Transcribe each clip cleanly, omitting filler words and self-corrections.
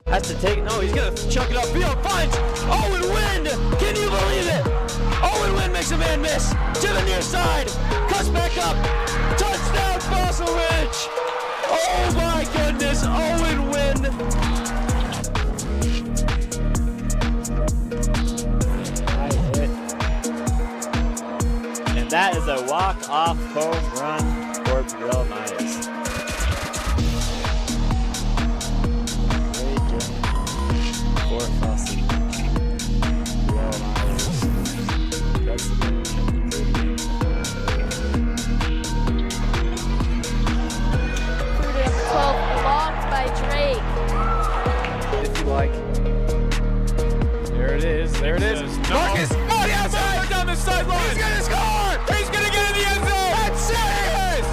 Has to take, no, he's going to chuck it upfield, finds Owen Wynn! Can you believe it? Owen Wynn makes a man miss to the near side, cuts back up, touchdown Fossil Ridge! Oh my goodness, Owen Wynn! And that is a walk-off home run for Brill Myers. Great game for Fossey. Brill Myers gets the win. Through to 12, blocked by Drake. If you like. There it is, there it is. Marcus, oh, the outside, down the sideline. He's going to score! He's going to get in the end zone! That's serious!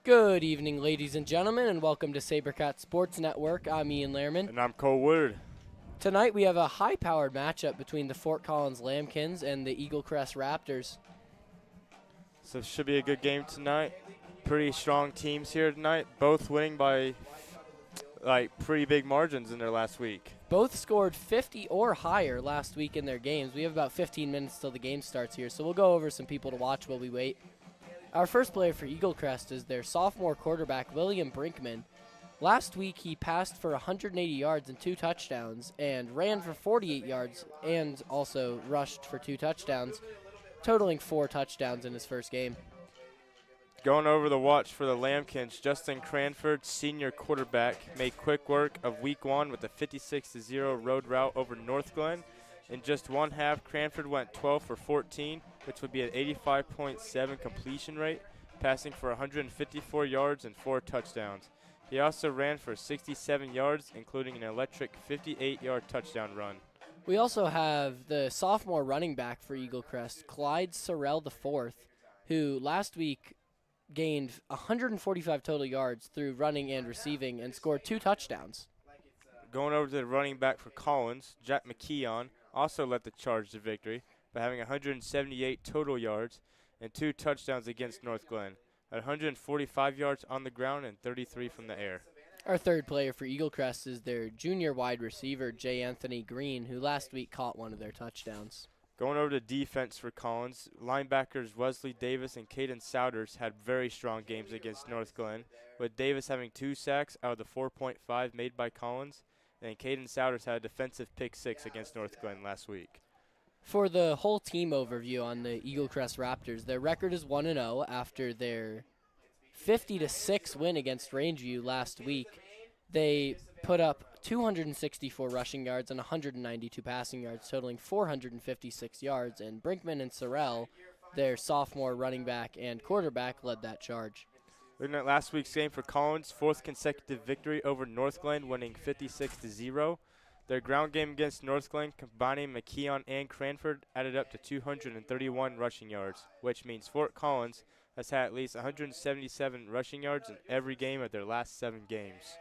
Good evening, ladies and gentlemen, and welcome to SaberCat Sports Network. I'm Ian Lehrman. And I'm Cole Wood. Tonight we have a high-powered matchup between the Fort Collins Lambkins and the Eaglecrest Raptors. So it should be a good game tonight. Pretty strong teams here tonight, both winning by pretty big margins in their last week. Both scored 50 or higher last week in their games. We have about 15 minutes till the game starts here, so we'll go over some people to watch while we wait. Our first player for Eaglecrest is their sophomore quarterback, William Brinkman. Last week, he passed for 180 yards and 2 touchdowns and ran for 48 yards and also rushed for 2 touchdowns, totaling 4 touchdowns in his first game. Going over the watch for the Lambkins, Justin Cranford, senior quarterback, made quick work of week 1 with a 56-0 road route over North Glen. In just one half, Cranford went 12 for 14, which would be an 85.7 completion rate, passing for 154 yards and 4 touchdowns. He also ran for 67 yards, including an electric 58-yard touchdown run. We also have the sophomore running back for Eaglecrest, Clyde Sorrell IV, who last week gained 145 total yards through running and receiving and scored 2 touchdowns. Going over to the running back for Collins, Jack McKeon also led the charge to victory by having 178 total yards and 2 touchdowns against North Glen, at 145 yards on the ground and 33 from the air. Our third player for Eaglecrest is their junior wide receiver, J. Anthony Green, who last week caught one of their touchdowns. Going over to defense for Collins, linebackers Wesley Davis and Caden Souders had very strong games against North Glen, with Davis having 2 sacks out of the 4.5 made by Collins, and Caden Souders had a defensive pick 6 against North Glen last week. For the whole team overview on the Eaglecrest Raptors, their record is 1-0 after their 50-6 win against Rangeview last week. They put up 264 rushing yards and 192 passing yards, totaling 456 yards, and Brinkman and Sorrell, their sophomore running back and quarterback, led that charge. Looking at last week's game for Collins, 4th consecutive victory over North Glen, winning 56-0. Their ground game against North Glen, combining McKeon and Cranford, added up to 231 rushing yards, which means Fort Collins has had at least 177 rushing yards in every game of their last 7 games.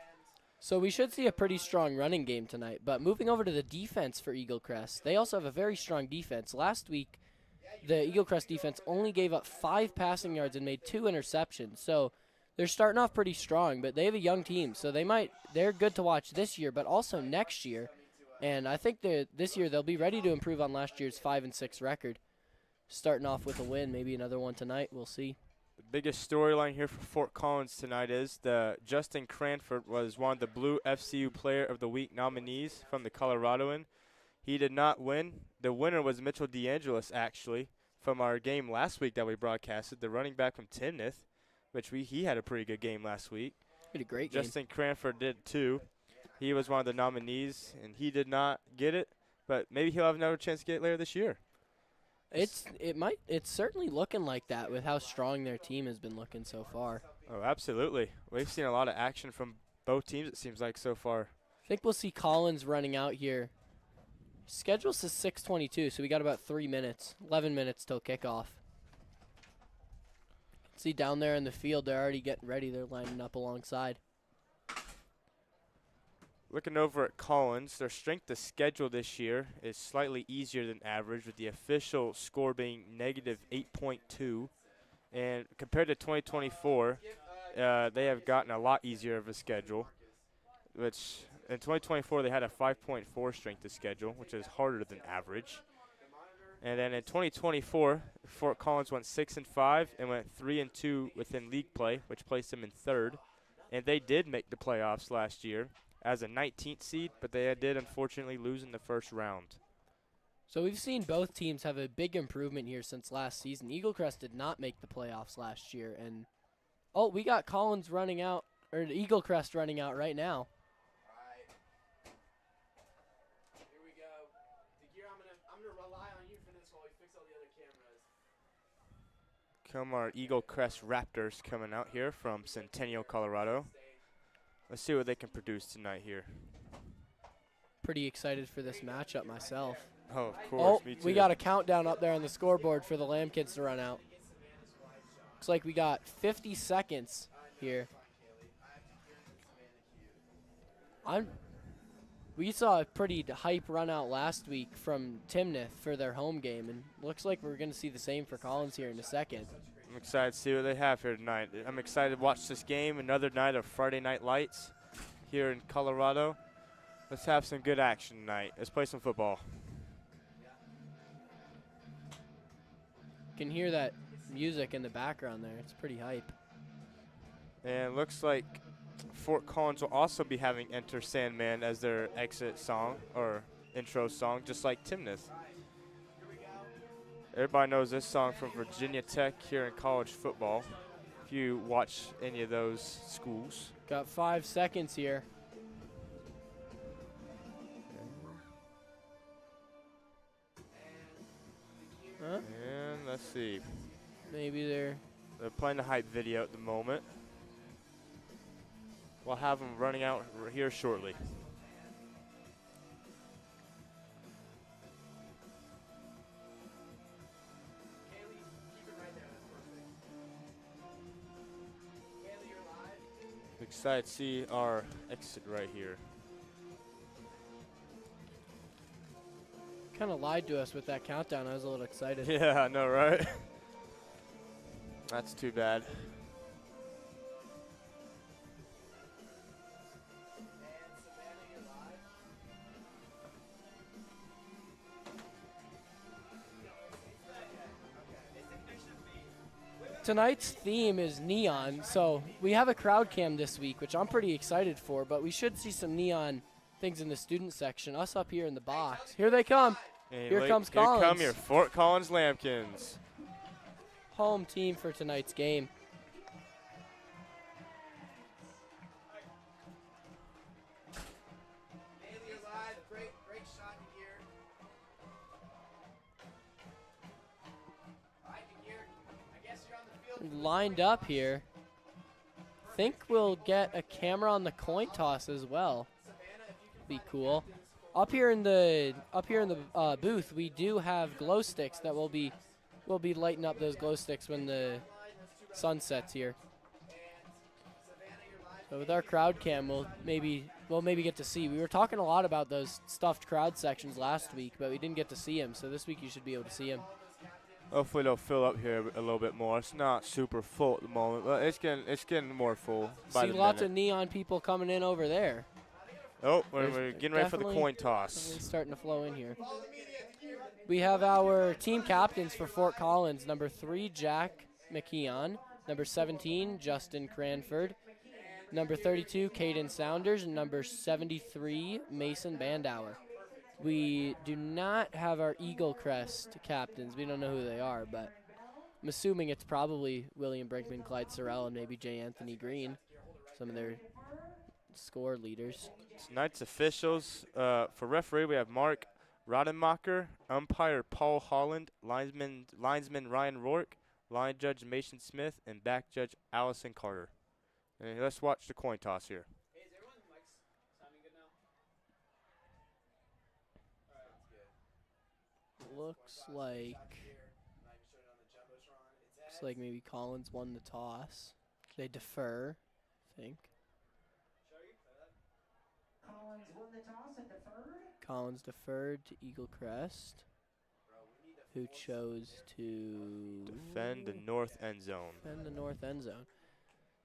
So we should see a pretty strong running game tonight. But moving over to the defense for Eaglecrest, they also have a very strong defense. Last week, the Eaglecrest defense only gave up 5 passing yards and made 2 interceptions. So they're starting off pretty strong, but they have a young team. So they're good to watch this year, but also next year. And I think that this year they'll be ready to improve on last year's 5-6 record. Starting off with a win, maybe another one tonight. We'll see. The biggest storyline here for Fort Collins tonight is Justin Cranford was one of the Blue FCU Player of the Week nominees from the Coloradoan. He did not win. The winner was Mitchell DeAngelis, actually, from our game last week that we broadcasted, the running back from Timnath, which he had a pretty good game last week. He had a great game. Justin Cranford did too. He was one of the nominees, and he did not get it, but maybe he'll have another chance to get it later this year. It's certainly looking like that with how strong their team has been looking so far. Oh, absolutely. We've seen a lot of action from both teams, it seems like, so far. I think we'll see Collins running out here. Schedule says 6:22, so we got about 3 minutes, 11 minutes till kickoff. See down there in the field, they're already getting ready. They're lining up alongside. Looking over at Collins, their strength of schedule this year is slightly easier than average, with the official score being negative 8.2. And compared to 2024, they have gotten a lot easier of a schedule, which in 2024 they had a 5.4 strength of schedule, which is harder than average. And then in 2024, Fort Collins went 6-5 and went 3-2 within league play, which placed them in third. And they did make the playoffs last year as a 19th seed, but they did unfortunately lose in the first round. So we've seen both teams have a big improvement here since last season. Eaglecrest did not make the playoffs last year, and we got Collins running out, or Eaglecrest running out right now. Here we go. DeGear, I'm gonna rely on you for this while we fix all the other cameras. Come our Eaglecrest Raptors coming out here from Centennial, Colorado. Let's see what they can produce tonight here. Pretty excited for this matchup myself. Oh, of course, me too. We got a countdown up there on the scoreboard for the Lambkins to run out. Looks like we got 50 seconds here. We saw a pretty hype run out last week from Timnath for their home game, and looks like we're going to see the same for Collins here in a second. I'm excited to see what they have here tonight. I'm excited to watch this game, another night of Friday Night Lights here in Colorado. Let's have some good action tonight. Let's play some football. You can hear that music in the background there. It's pretty hype. And looks like Fort Collins will also be having Enter Sandman as their exit song or intro song, just like Timnath. Everybody knows this song from Virginia Tech here in college football, if you watch any of those schools. Got 5 seconds here. Huh? And let's see. Maybe they're playing the hype video at the moment. We'll have them running out here shortly. Excited to see our exit right here. kind of lied to us with that countdown. I was a little excited. Yeah, I know, right? That's too bad. Tonight's theme is neon, so we have a crowd cam this week, which I'm pretty excited for, but we should see some neon things in the student section. Us up here in the box. Here they come. And Here comes Collins. Here come your Fort Collins Lambkins. Home team for tonight's game. Lined up here. Think we'll get a camera on the coin toss as well. Be cool. Up here in the booth, we do have glow sticks that we'll be lighting up those glow sticks when the sun sets here. So with our crowd cam, we'll maybe get to see. We were talking a lot about those stuffed crowd sections last week, but we didn't get to see them. So this week you should be able to see them. Hopefully they'll fill up here a little bit more. It's not super full at the moment, but it's getting more full. See lots of neon people coming in over there. Oh, we're getting ready for the coin toss. Starting to flow in here. We have our team captains for Fort Collins. Number 3, Jack McKeon. Number 17, Justin Cranford. Number 32, Caden Saunders. And number 73, Mason Bandauer. We do not have our Eaglecrest captains. We don't know who they are, but I'm assuming it's probably William Brinkman, Clyde Sorrell, and maybe J. Anthony Green, some of their score leaders. Tonight's officials, for referee, we have Mark Rodemacher, umpire Paul Holland, linesman Ryan Rourke, line judge Mason Smith, and back judge Allison Carter. And let's watch the coin toss here. Looks like maybe Collins won the toss. They defer, I think. Collins deferred to Eaglecrest, who chose to Defend the north end zone. defend the north end zone.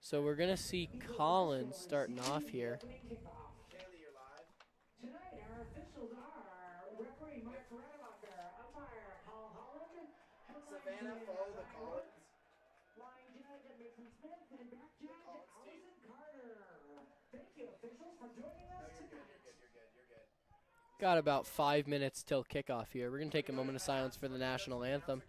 So we're going to see Collins starting off here. Kaylee, you're live. Tonight, our officials are referee Mark Rademacher, umpire Paul Holland, Savannah, follow the Collins. line judge Mason Smith, and back judge Collins team. Allison Carter. Thank you, officials, for joining us tonight. You're good. Got about 5 minutes till kickoff here. We're going to take a moment of silence for the national anthem.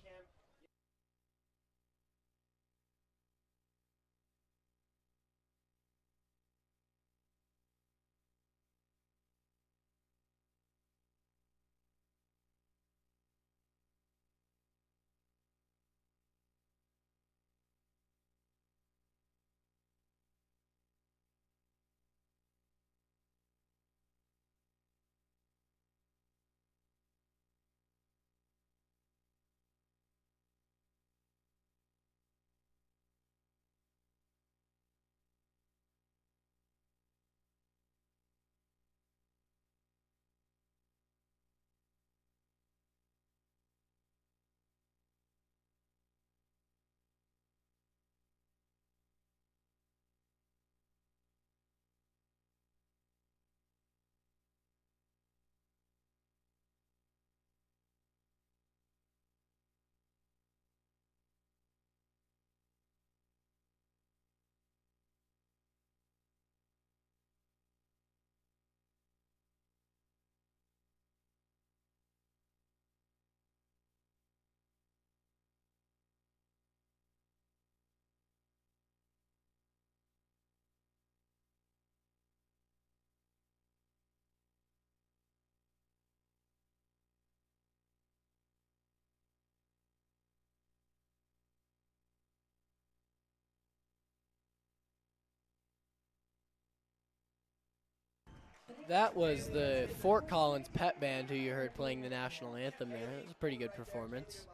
That was the Fort Collins Pet Band who you heard playing the national anthem there. It was a pretty good performance.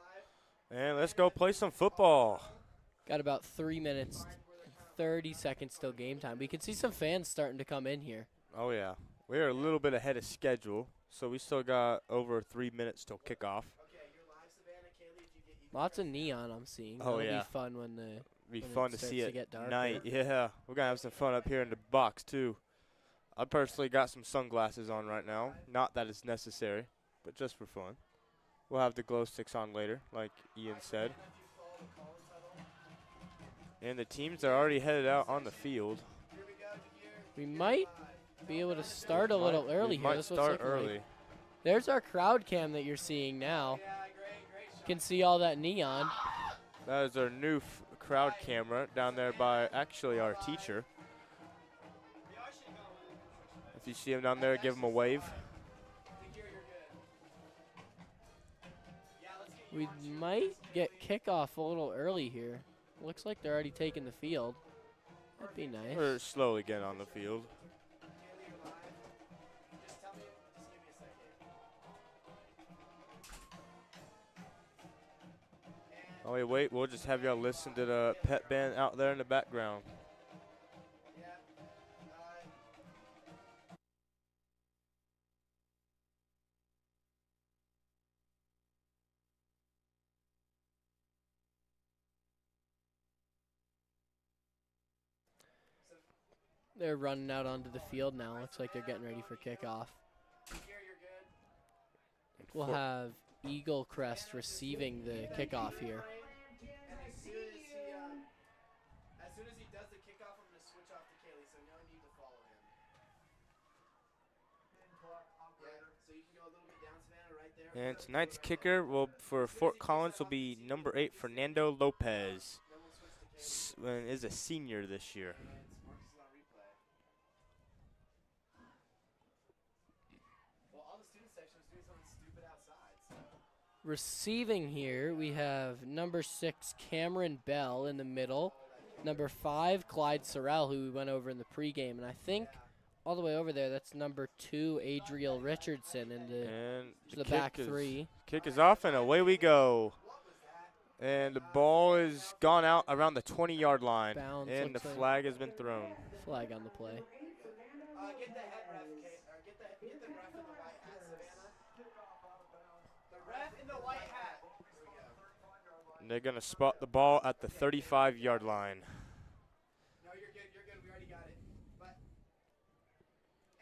And let's go play some football. Got about 3 minutes, 30 seconds till game time. We can see some fans starting to come in here. Oh, yeah. We're a little bit ahead of schedule, so we still got over 3 minutes till kickoff. Lots of neon I'm seeing. Oh, That'll yeah. be fun when the Be when fun it to see starts to it get darker. night. Yeah, we're going to have some fun up here in the box, too. I personally got some sunglasses on right now. Not that it's necessary, but just for fun. We'll have the glow sticks on later, like Ian said. And the teams are already headed out on the field. We might be able to start a little early here. Might That's what it's start looking early. like. There's our crowd cam that you're seeing now. You can see all that neon. That is our new crowd camera down there by actually our teacher. If you see him down there, give him a wave. We might get kickoff a little early here. Looks like they're already taking the field. That'd be nice. We're slowly getting on the field. Oh, wait, we'll just have y'all listen to the pet band out there in the background. They're running out onto the field now. Looks like they're getting ready for kickoff. We'll have Eaglecrest receiving the kickoff here. As soon as he does the kickoff, I'm going to switch off to Kaylee, so no need to follow him. So you can go a little bit down, Savannah, right there. And tonight's kicker for Fort Collins will be number 8, Fernando Lopez. Is a senior this year. Receiving here, we have number 6, Cameron Bell in the middle. Number 5, Clyde Sorrell, who we went over in the pregame. And I think all the way over there, that's number 2, Adriel Richardson in the back 3. Kick is off, and away we go. And the ball is gone out around the 20-yard line. Bounce, And the flag has been thrown. Flag on the play. Get the head ref, And they're going to spot the ball at the 35-yard line. No, you're good. You're good. We already got it. But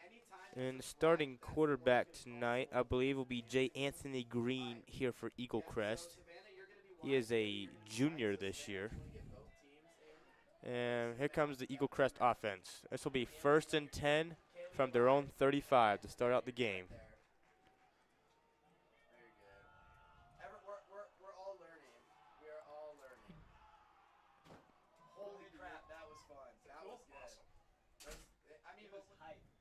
anytime. And the starting quarterback tonight, I believe, will be J. Anthony Green here for Eaglecrest. He is a junior this year. And here comes the Eaglecrest offense. This will be 1st and 10 from their own 35 to start out the game. Very good. We're all learning. We are all learning. Holy crap, that was fun. That was good. I mean, but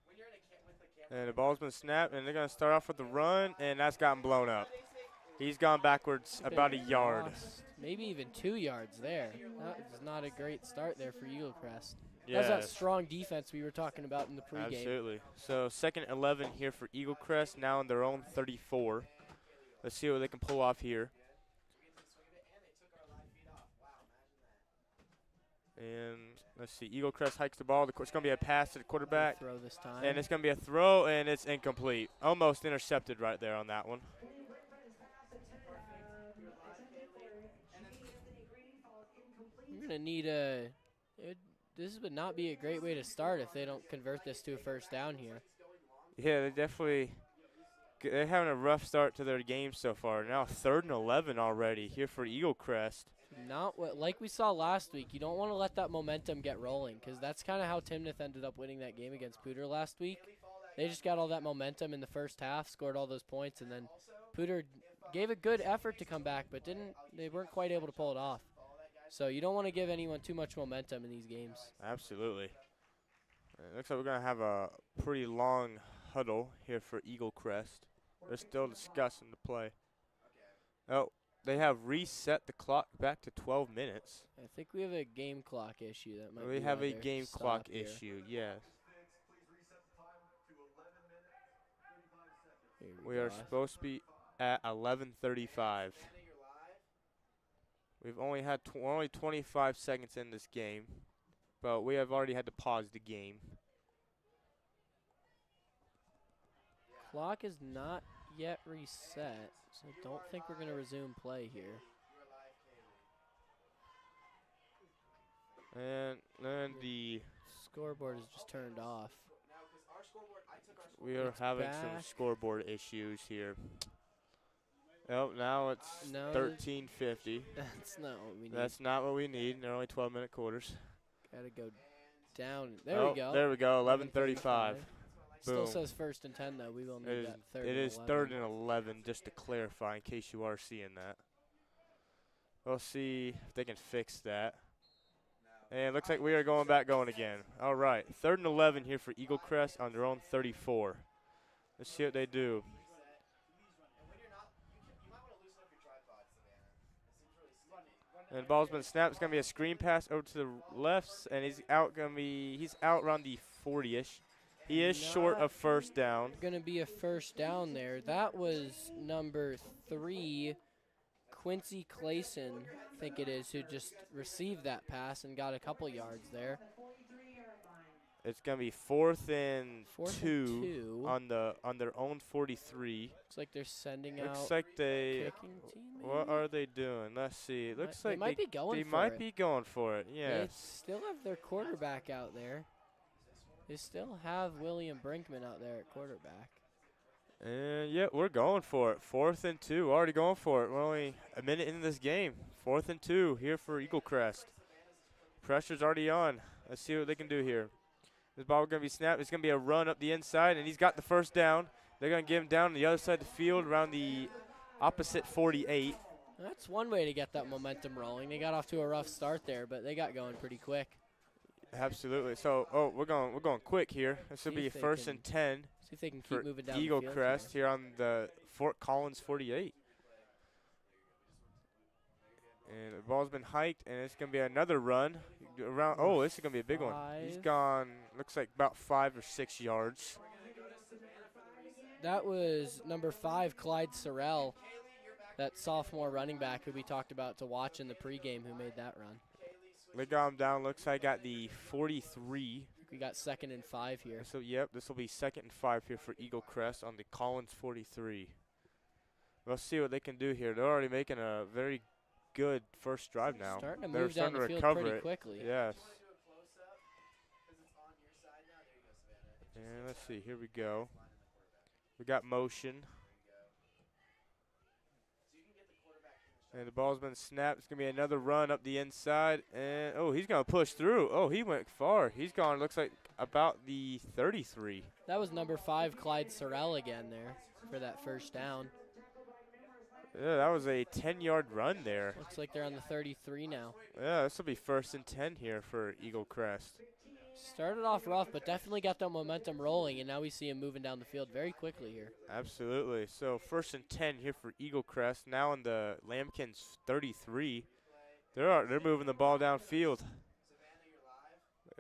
when you're in with the camera. And the ball's been snapped, and they're going to start off with the run, and that's gotten blown up. He's gone backwards about a yard. Lost maybe even 2 yards there. That was not a great start there for Eaglecrest. Yeah, That's that strong defense we were talking about in the pregame. absolutely. So 2nd and 11 here for Eaglecrest, now on their own 34. Let's see what they can pull off here. And let's see, Eaglecrest hikes the ball. It's going to be a pass to the quarterback. Throw this time. And it's going to be a throw, and it's incomplete. Almost intercepted right there on that one. You're going to need a this would not be a great way to start if they don't convert this to a first down here. Yeah, they're having a rough start to their game so far. Now 3rd and 11 already here for Eaglecrest. Not what like we saw last week. You don't want to let that momentum get rolling because that's kind of how Timnath ended up winning that game against Pooter last week. They just got all that momentum in the first half, scored all those points, and then Pooter gave a good effort to come back, but they weren't quite able to pull it off. So you don't want to give anyone too much momentum in these games. Absolutely. It looks like we're going to have a pretty long huddle here for Eaglecrest. They're still discussing the play. Oh, they have reset the clock back to 12 minutes. I think we have a game clock issue. That might We be have why a they're game stopped clock here. issue, yes. Here We are go. supposed to be at 11:35. We've only had we're only 25 seconds in this game, but we have already had to pause the game. Clock is not yet reset, so I don't think we're going to resume play here. And then Scoreboard is just turned off. we are having some back. scoreboard issues here. Oh, now it's No, 13:50. That's not what we need. That's not what we need. They're only 12-minute quarters. Got to go down. There Oh, we go. There we go. 11:35. Still Boom. says 1st and 10, though. We will need that 3rd It and is 11. 3rd and 11, just to clarify, in case you are seeing that. We'll see if they can fix that. And it looks like we are going again. All right, 3rd and 11 here for Eaglecrest on their own 34. Let's see what they do. And the ball's been snapped. It's going to be a screen pass over to the left, and he's out around the 40-ish. He is short of first down. Going to be a first down there. That was number 3, Quincy Clayson, I think it is, who just received that pass and got a couple yards there. It's going to be 4th and 2 on their own 43. Looks like they're sending Looks out like they. kicking team. What are they doing? Let's see. It looks They like might be going they for might it. be going for it. They Yes. still have their quarterback out there. They still have William Brinkman out there at quarterback. And yeah, we're going for it. 4th and 2. Already going for it. We're only a minute into this game. 4th and 2 here for Eaglecrest. Pressure's already on. Let's see what they can do here. This ball is going to be snapped. It's going to be a run up the inside, and he's got the first down. They're going to give him down on the other side of the field around the opposite 48. That's one way to get that momentum rolling. They got off to a rough start there, but they got going pretty quick. Absolutely. So, we're going quick here. This will See be if they 1st and 10 See if they can for keep moving down the field Eaglecrest here on the Fort Collins 48. And the ball's been hiked, and it's going to be another run. Oh, this is going to be a big one. He's 5. gone, looks like about 5 or 6 yards. That was number 5, Clyde Sorrell, that sophomore running back who we talked about to watch in the pregame, who made that run. They got him down. Looks like at the 43. We got 2nd and 5 here. So, yep, this will be 2nd and 5 here for Eaglecrest on the Collins 43. We'll see what they can do here. They're already making a very good first drive now. Starting to They're move down starting to the field recover pretty it. quickly. Yes. Do a close-up because it's on your side now. There you go, Savannah. And let's see. Here we go. We got motion. And the ball's been snapped. It's going to be another run up the inside. And, oh, he's going to push through. Oh, he went far. He's gone, looks like, about the 33. That was number 5, Clyde Sorrell again there for that first down. Yeah, that was a 10-yard run there. Looks like they're on the 33 now. Yeah, this will be 1st and 10 here for Eaglecrest. Started off rough, but definitely got that momentum rolling, and now we see him moving down the field very quickly here. Absolutely. So 1st and 10 here for Eaglecrest. Now in the Lambkins 33. They're moving the ball downfield.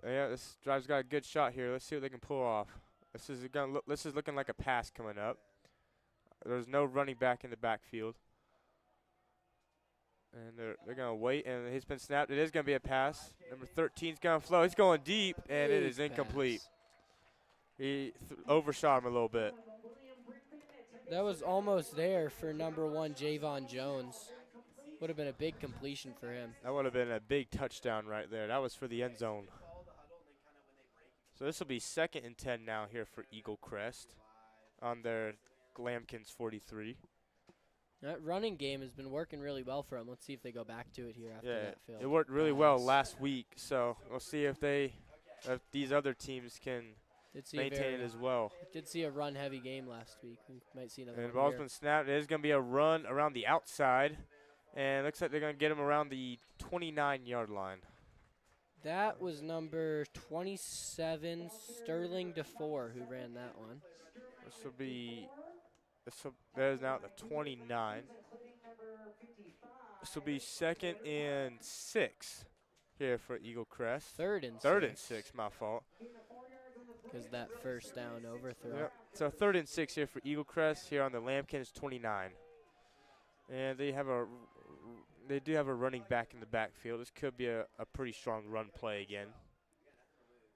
Yeah, this drive's got a good shot here. Let's see what they can pull off. This is looking like a pass coming up. There's no running back in the backfield. And they're going to wait, and he's been snapped. It is going to be a pass. Number 13's going to flow. He's going deep, and it is incomplete. Pass. He overshot him a little bit. That was almost there for number 1, Javon Jones. Would have been a big completion for him. That would have been a big touchdown right there. That was for the end zone. So this will be 2nd and 10 now here for Eaglecrest on their Lambkins 43. That running game has been working really well for them. Let's see if they go back to it here after Yeah, that field. it worked really well pass. last week. So we'll see if these other teams can maintain it as well. Did see a run-heavy game last week. We might see another And the one ball's here. been snapped. It is going to be a run around the outside. And it looks like they're going to get him around the 29-yard line. That was number 27, Sterling DeFore, who ran that one. That is now the 29. This will be 2nd and 6 here for Eaglecrest. 3rd and 6, my fault. Because that first down overthrow. Yep. So 3rd and 6 here for Eaglecrest here on the Lambkins 29. And they do have a running back in the backfield. This could be a pretty strong run play again.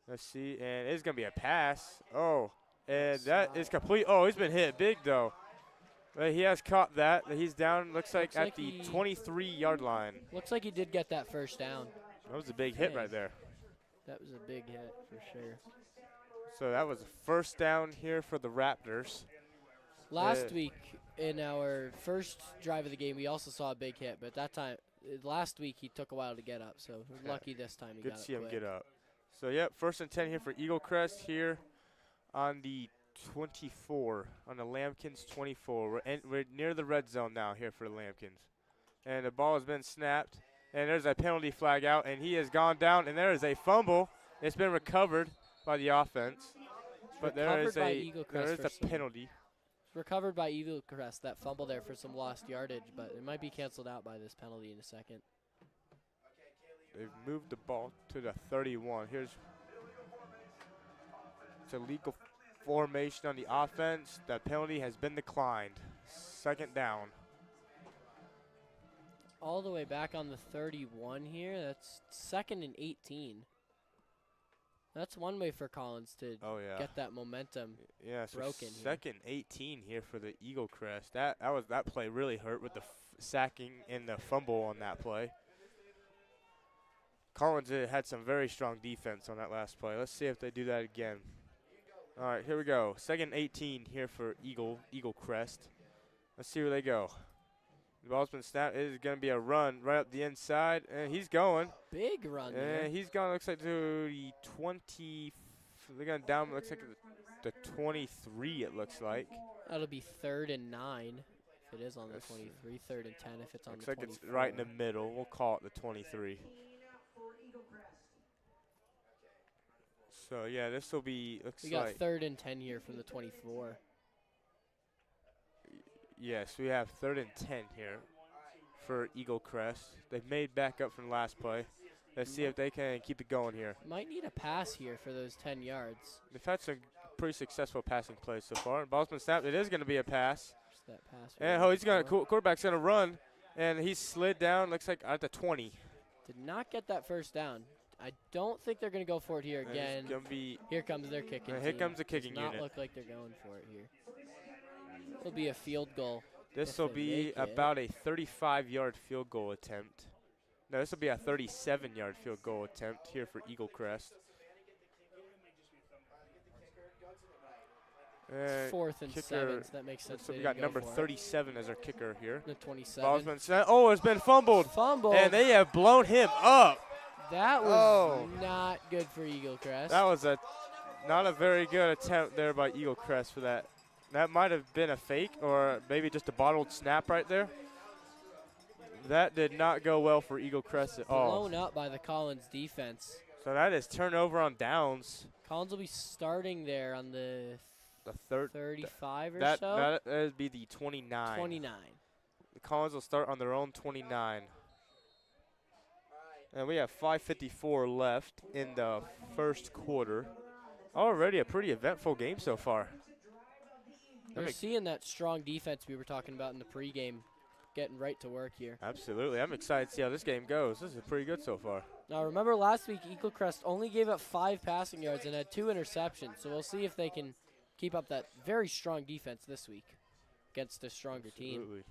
Let's see, and it's going to be a pass. Oh, and that is complete. Oh, he's been hit big, though. But he has caught that. He's down, looks like at the 23-yard line. Looks like he did get that first down. That was a big hit right there. That was a big hit for sure. So that was a 1st down here for the Raptors. Last week in our first drive of the game, we also saw a big hit, but last week he took a while to get up, so we're lucky this time he Good got to see it him quick. get up. So, yep, 1st and 10 here for Eaglecrest here on the 24, on the Lambkins 24. We're near the red zone now here for the Lambkins. And the ball has been snapped, and there's a penalty flag out, and he has gone down, and there is a fumble. It's been recovered by the offense, but there is a penalty. Recovered by Eaglecrest, that fumble there for some lost yardage, but it might be canceled out by this penalty in a second. They've moved the ball to the 31. It's a legal formation on the offense. That penalty has been declined. 2nd down. All the way back on the 31 here. That's 2nd and 18. That's one way for Collins to get that momentum broken here. 2nd 18 here for the Eaglecrest. That play really hurt with the sacking and the fumble on that play. Collins had some very strong defense on that last play. Let's see if they do that again. All right, here we go. 2nd 18 here for Eaglecrest. Let's see where they go. The ball's been snapped. It is going to be a run right up the inside, and he's going. Big run there. And he's going, looks like, to the 20. They're going down, looks like the 23, it looks like. That'll be 3rd and 9 if it is on the 23. 3rd and 10 if it's on the 24. Looks like it's right in the middle. We'll call it the 23. So, yeah, this will be, we got 3rd and 10 here from the 24. Yes, we have 3rd and 10 here for Eaglecrest. They've made back up from last play. Let's see if they can keep it going here. Might need a pass here for those 10 yards. They've had some pretty successful passing plays so far. Ball's been snapped. It is going to be a pass. Just that pass. And he's going to quarterback's going to run, and he slid down. Looks like at the 20. Did not get that first down. I don't think they're going to go for it here again. Here comes their kicking. Here comes the kicking unit. Does not unit. look like they're going for it here. It'll be a field goal This If will they be make it. about a 35-yard field goal attempt. No, this will be a 37-yard field goal attempt here for Eaglecrest. It's 4th and kicker, 7, so that makes sense. So They we got didn't go number for it. 37 as our kicker here. The 27. Ball's been sent. Oh, it's been fumbled. Fumbled. And they have blown him up. That was not good for Eaglecrest. That was not a very good attempt there by Eaglecrest for that. That might have been a fake or maybe just a bottled snap right there. That did not go well for Eaglecrest at all. Blown up by the Collins defense. So that is turnover on downs. Collins will be starting there on the third 35 or that, so. That would be the 29. 29. The Collins will start on their own 29. And we have 5:54 left in the first quarter. Already a pretty eventful game so far. We're seeing that strong defense we were talking about in the pregame getting right to work here. Absolutely. I'm excited to see how this game goes. This is pretty good so far. Now, remember last week, Eaglecrest only gave up 5 passing yards and had 2 interceptions. So we'll see if they can keep up that very strong defense this week against a stronger team. Absolutely.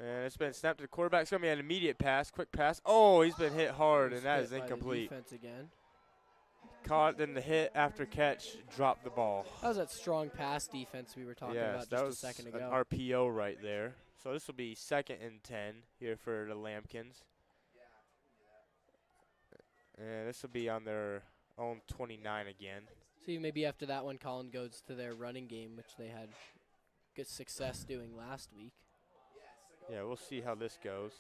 And it's been snapped to the quarterback. It's going to be an immediate pass, quick pass. Oh, he's been hit hard, and that is Hit by the incomplete. defense again. Caught, then the hit after catch, dropped the ball. That was that strong pass defense we were talking about that just was a second an ago. RPO right there. So this will be 2nd and 10 here for the Lambkins. And this will be on their own 29 again. See, maybe after that one, Colin goes to their running game, which they had good success doing last week. Yeah, we'll see how this goes.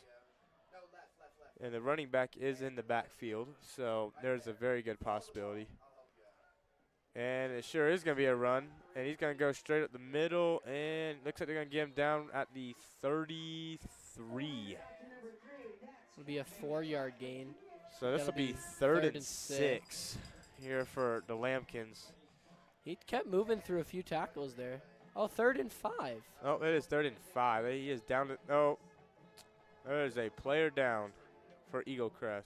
And the running back is in the backfield, so there's a very good possibility. And it sure is going to be a run. And he's going to go straight up the middle, and looks like they're going to get him down at the 33. It'll be a 4-yard gain. So this will That'll be be third and 6 here for the Lambkins. He kept moving through a few tackles there. Oh, 3rd and 5. Oh, it is 3rd and 5. He is down to, oh, there is a player down for Eaglecrest.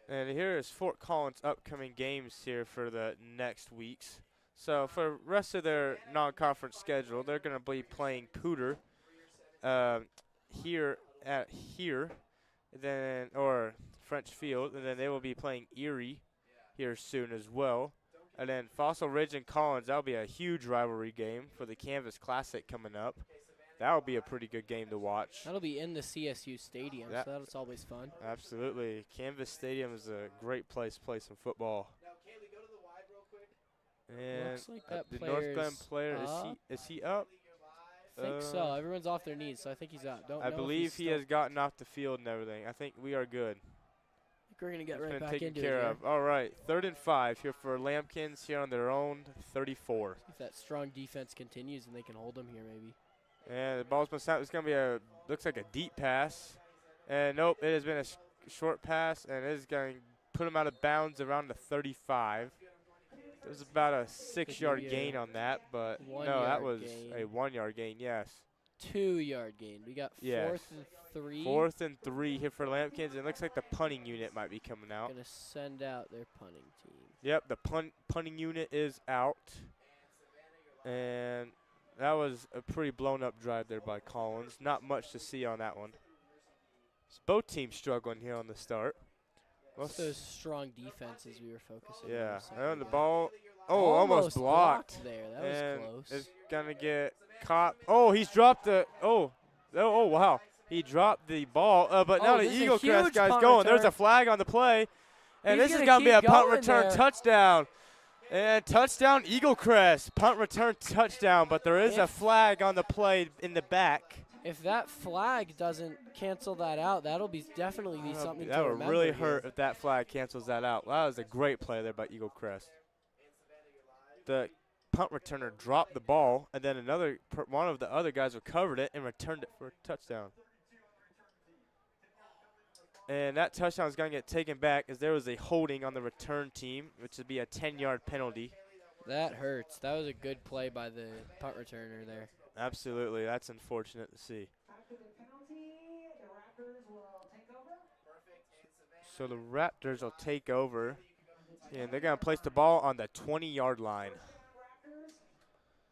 And here is Fort Collins' upcoming games here for the next weeks. So for the rest of their non-conference schedule, they're going to be playing Pooter here, then or French Field, and then they will be playing Erie here soon as well. And then Fossil Ridge and Collins, that'll be a huge rivalry game for the Canvas Classic coming up. That'll be a pretty good game to watch. That'll be in the CSU Stadium, so that's always fun. Absolutely. Canvas Stadium is a great place to play some football. And Looks like that the North Glen player, up. is he up? I think so. Everyone's off their knees, so I think he's up. Don't I know if believe he's he still- has gotten off the field and everything. I think we are good. I think we're going to get It's right been back taken into care it here. of. All right, 3rd and 5 here for Lambkins here on their own 34. If that strong defense continues, and they can hold them here maybe. And the ball's been snapped. It's going to be looks like a deep pass. And nope, it has been a short pass, and it is going to put him out of bounds around the 35. There's about a 6-yard gain on that, but no, that was a 1-yard gain, yes. 2-yard gain. We got 4th and 3. 4th and 3 here for Lambkins. And it looks like the punting unit might be coming out. Going to send out their punting team. Yep, the punting unit is out. And that was a pretty blown-up drive there by Collins. Not much to see on that one. So both teams struggling here on the start. It's those strong defenses we were focusing on. Yeah, a second and the ago. ball, almost blocked. there. That And was close. it's going to get caught. Oh, he's dropped the, oh, wow. He dropped the ball, but now the this is a Eaglecrest huge guy's punt going. There's a return. flag on the play. And He's this is gonna going to be a keep punt going return there. touchdown. And touchdown Eaglecrest. Punt return touchdown, but there is a flag on the play in the back. If that flag doesn't cancel that out, that'll be definitely be something That to would remember really here. hurt if that flag cancels that out. That was a great play there by Eaglecrest. The punt returner dropped the ball, and then one of the other guys recovered it and returned it for a touchdown. And that touchdown is going to get taken back as there was a holding on the return team, which would be a 10-yard penalty. That hurts. That was a good play by the punt returner there. Absolutely. That's unfortunate to see. After the penalty, So the Raptors will take over, and they're going to place the ball on the 20-yard line.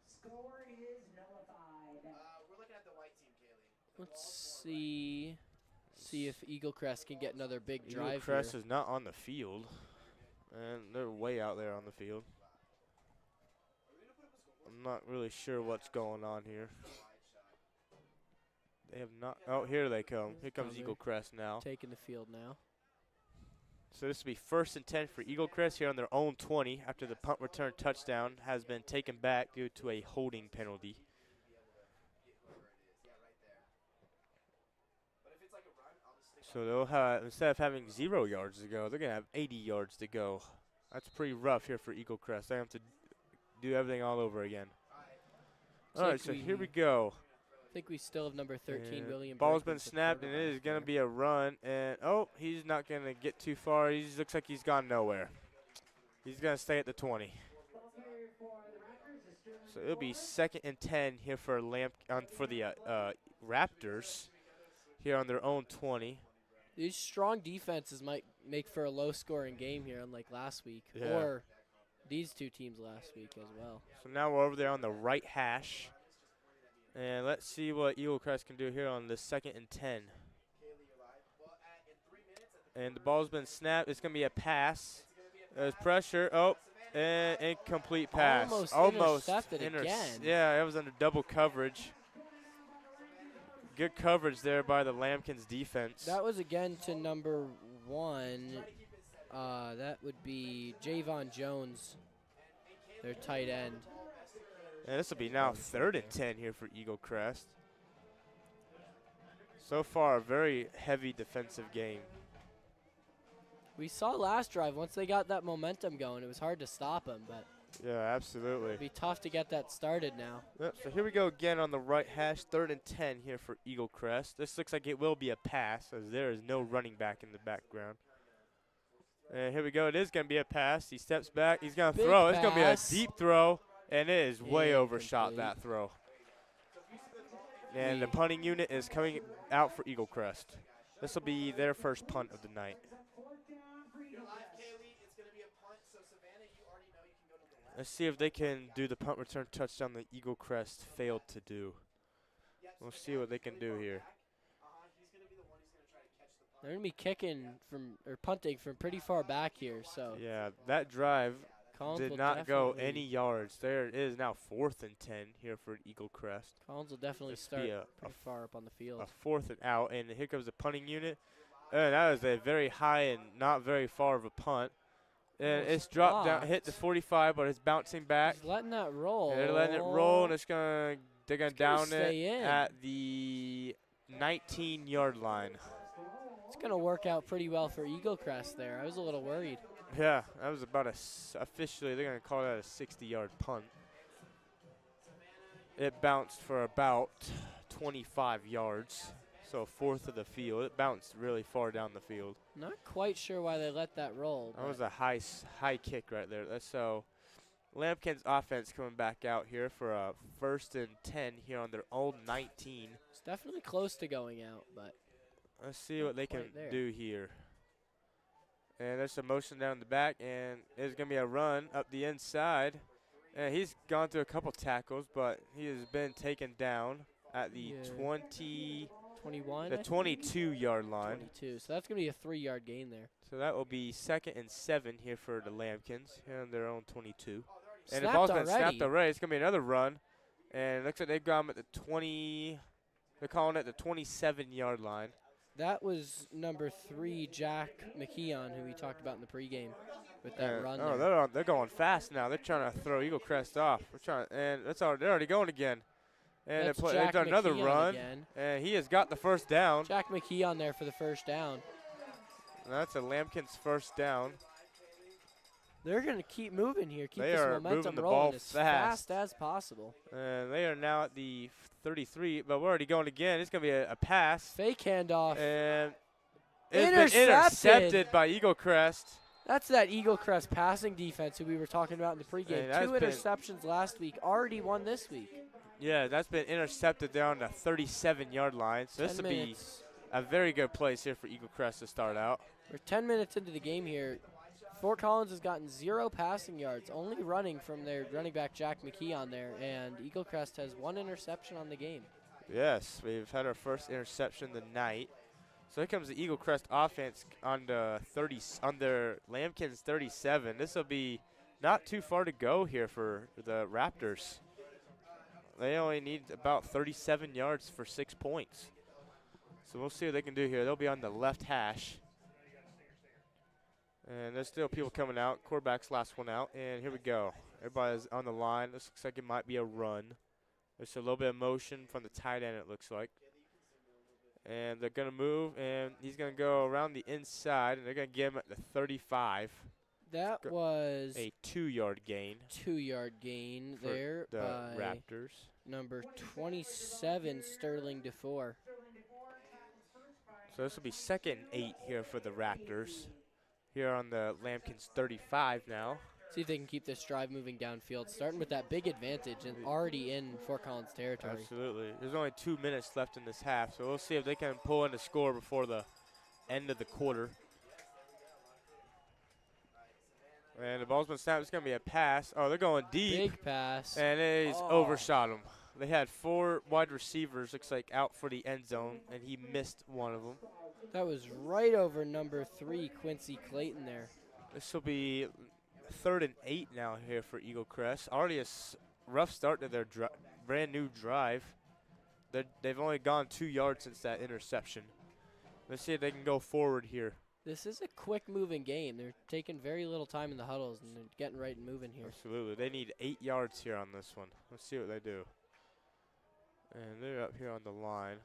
Score is nullified. We're looking at the white team, Kaylee. Let's see if Eaglecrest can get another big drive here. Eaglecrest is not on the field, and they're way out there on the field. I'm not really sure what's going on here. They have not. Oh, here they come. Here comes Cover. Eaglecrest now. Taking the field now. So this will be 1st and 10 for Eaglecrest here on their own 20 after the punt return touchdown has been taken back due to a holding penalty. So they'll have, instead of having 0 yards to go, they're going to have 80 yards to go. That's pretty rough here for Eaglecrest. They have to do everything all over again. All right, so here we go. I think we still have number 13, And William. ball's Brakeman's been the snapped, and it quarterback is going there. to be a run. And, oh, he's not going to get too far. He looks like he's gone nowhere. He's going to stay at the 20. So it'll be 2nd and 10 here for for the Raptors here on their own 20. These strong defenses might make for a low-scoring game here, unlike last week, Yeah. or these two teams last week as well. So now we're over there on the right hash. And let's see what Eaglecrest can do here on the 2nd and 10. And the ball's been snapped. It's going to be a pass. There's pressure. Oh, and incomplete pass. Almost intercepted again. Yeah, it was under double coverage. Good coverage there by the Lambkins defense. That was again to number 1. That would be Javon Jones, their tight end. And this will be now 3rd and 10 here for Eaglecrest. So far, a very heavy defensive game. We saw last drive, once they got that momentum going, it was hard to stop them, but Yeah, absolutely. it'd be tough to get that started now. Yep, so here we go again on the right hash, 3rd and 10 here for Eaglecrest. This looks like it will be a pass, as there is no running back in the background. And here we go. It is going to be a pass. He steps back. He's going to Big throw. It's going to be a pass. deep throw, and it is way overshot, Incomplete. that throw. And the punting unit is coming out for Eaglecrest. This will be their first punt of the night. Let's see if they can do the punt return touchdown that Eaglecrest failed to do. We'll see what they can do here. They're going to be kicking from, or punting from pretty far back here, so Yeah, that drive Collins did will not go definitely- any yards. There it is now 4th and 10 here for Eaglecrest. Collins will definitely This will be start a pretty far up on the field. A 4th and out, and here comes the punting unit. That is a very high and not very far of a punt. And Almost it's dropped down, hit the blocked. 45, but it's bouncing back. He's letting that roll. And they're letting it roll, and they're gonna It's gonna down it stay in. at the 19-yard line. It's going to work out pretty well for Eaglecrest there. I was a little worried. Yeah, that was about officially they're gonna call that a 60-yard punt. It bounced for about 25 yards, so 1/4 of the field. It bounced really far down the field. Not quite sure why they let that roll. That was but a high kick right there. So Lambkin's offense coming back out here for a 1st and 10 here on their own 19. it's definitely close to going out, but Let's see what they can quite there. do here. And there's some motion down the back, and there's going to be a run up the inside. And he's gone through a couple tackles, but he has been taken down at the Yeah. 21, the 22-yard line. 22. So that's going to be a 3-yard gain there. So that will be 2nd and 7 here for the Lambkins here on their own 22. And the Snapped ball's been already. snapped already. It's going to be another run. And it looks like they've got him at the 20. They're calling it the 27-yard line. That was number 3, Jack McKeon, who we talked about in the pregame with that And- run oh, there. they're going fast now. They're trying to throw Eaglecrest off. And they're already going again. And That's they've Jack done another McKeon run. again. And he has got the first down. Jack McKeon there for the first down. And that's a Lambkins first down. They're going to keep moving here, keep They this are momentum moving the rolling ball as fast. fast as possible. And they are now at the 33, but we're already going again. It's going to be a pass. Fake handoff. And it's been intercepted by Eaglecrest. That's that Eaglecrest passing defense who we were talking about in the pregame. Hey, that's 2 been- interceptions last week, already one this week. Yeah, that's been intercepted there on the 37-yard line. So this 10 will be minutes. a very good place here for Eaglecrest to start out. We're 10 minutes into the game here. Fort Collins has gotten 0 passing yards, only running from their running back Jack McKee on there, and Eaglecrest has 1 interception on the game. Yes, we've had our first interception of the night. So here comes the Eaglecrest offense on the on their Lambkins 37. This will be not too far to go here for the Raptors. They only need about 37 yards for 6 points. So we'll see what they can do here. They'll be on the left hash. And there's still people coming out. Quarterback's last one out. And here we go. Everybody's on the line. This looks like it might be a run. There's a little bit of motion from the tight end, it looks like. And they're going to move, and he's going to go around the inside, and they're going to get him at the 35. That was a 2-yard gain. 2-yard gain for there the by Raptors. number 27, Sterling DeFore. So this will be 2nd and 8 here for the Raptors. Here on the Lambkins 35 now. See if they can keep this drive moving downfield, starting with that big advantage and already in Fort Collins territory. Absolutely. There's only 2 minutes left in this half, so we'll see if they can pull in the score before the end of the quarter. And the ball's been snapped. It's going to be a pass. Oh, they're going deep. Big pass. And he's overshot him. They had 4 wide receivers, looks like, out for the end zone, and he missed one of them. That was right over number 3, Quincy Clayton there. This will be 3rd and 8 now here for Eaglecrest. Already a rough start to their brand new drive. They've only gone 2 yards since that interception. Let's see if they can go forward here. This is a quick moving game. They're taking very little time in the huddles and they're getting right and moving here. Absolutely. They need 8 yards here on this one. Let's see what they do. And they're up here on the line.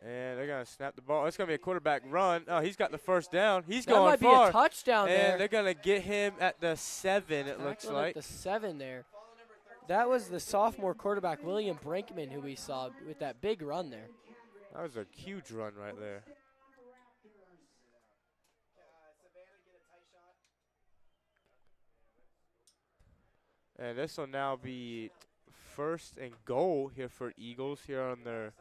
And they're going to snap the ball. It's going to be a quarterback run. Oh, he's got the first down. He's going might far. be a touchdown there. And they're going to get him at the 7, it looks Tackling like. at the 7 there. That was the sophomore quarterback, William Brinkman, who we saw with that big run there. That was a huge run right there. And this will now be 1st and goal here for Eagles here on their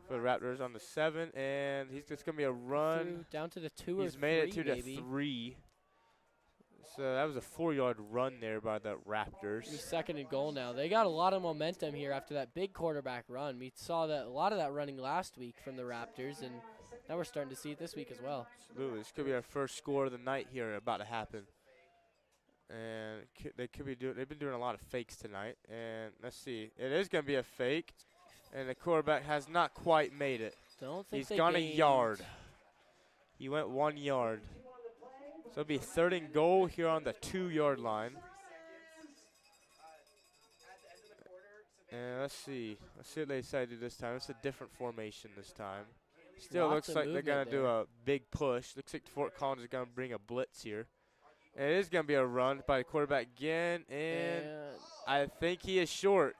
for the Raptors on the 7, and he's just gonna be a run Down to the 2 or 3. He's made it to maybe. the 3. So that was a 4-yard run there by the Raptors. 2nd and goal now. They got a lot of momentum here after that big quarterback run. We saw that a lot of that running last week from the Raptors, and now we're starting to see it this week as well. Absolutely, this could be our first score of the night here about to happen. And they've been doing a lot of fakes tonight. And let's see, it is going to be a fake. And the quarterback has not quite made it. Don't think He's gone a yard. He went 1 yard. So it'll be 3rd and goal here on the 2-yard line. And let's see what they decide to do this time. It's a different formation this time. Still Lots looks of like they're going movement to do a big push. Looks like Fort Collins is going to bring a blitz here. And it is going to be a run by the quarterback again. And I think he is short.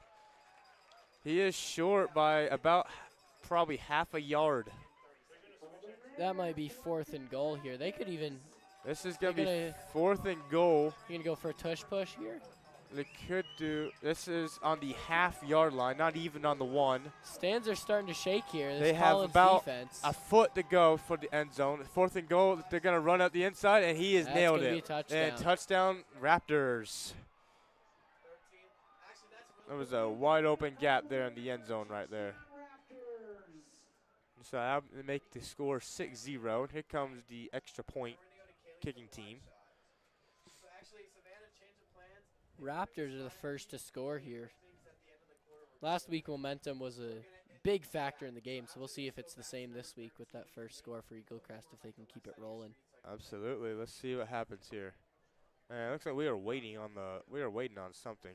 He is short by about probably half a yard. That might be 4th and goal here. They could even. This is going to be 4th and goal. You gonna go for a tush push here? They could do. This is on the half-yard line, not even on the 1. Stands are starting to shake here. This They have Collins about defense. a foot to go for the end zone. 4th and goal. They're going to run up the inside, and he has That's nailed gonna it. be a touchdown. And touchdown, Raptors. There was a wide open gap there in the end zone right there. So that'll make the score 6-0. Here comes the extra point kicking team. Raptors are the first to score here. Last week, momentum was a big factor in the game, so we'll see if it's the same this week with that first score for Eaglecrest, if they can keep it rolling. Absolutely. Let's see what happens here. It looks like we are waiting on something.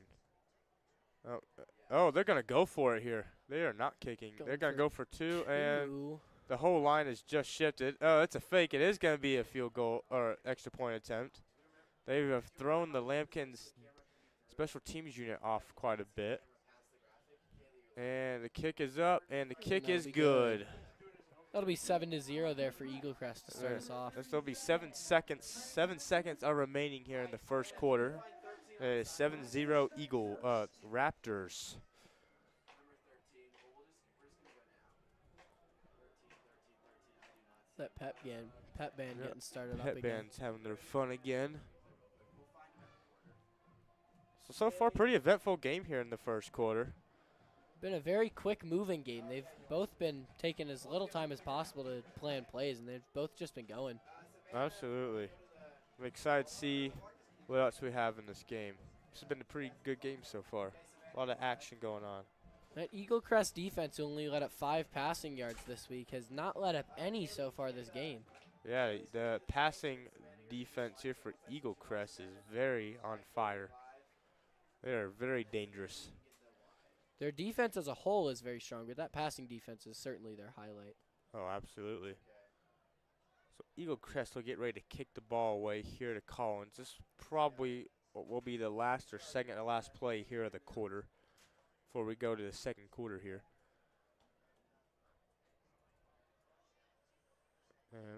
Oh, they're gonna go for it here. They are not kicking. They're gonna go for 2, and the whole line is just shifted. Oh, it's a fake. It is gonna be a field goal or extra point attempt. They have thrown the Lambkins special teams unit off quite a bit. And the kick is up, and the kick is good. That'll be 7-0 there for Eaglecrest to start us off. This will be 7 seconds. 7 seconds are remaining here in the first quarter. 7-0 Raptors. That pep band Yeah, getting started up Pet again. band's having their fun again. So far, pretty eventful game here in the first quarter. Been a very quick moving game. They've both been taking as little time as possible to plan plays, and they've both just been going. Absolutely. I'm excited to see what else we have in this game. This has been a pretty good game so far. A lot of action going on. That Eaglecrest defense, who only let up 5 passing yards this week, has not let up any so far this game. Yeah, the passing defense here for Eaglecrest is very on fire. They are very dangerous. Their defense as a whole is very strong, but that passing defense is certainly their highlight. Oh, absolutely. So Eaglecrest will get ready to kick the ball away here to Collins. This probably will be the last or second to last play here of the quarter before we go to the second quarter here.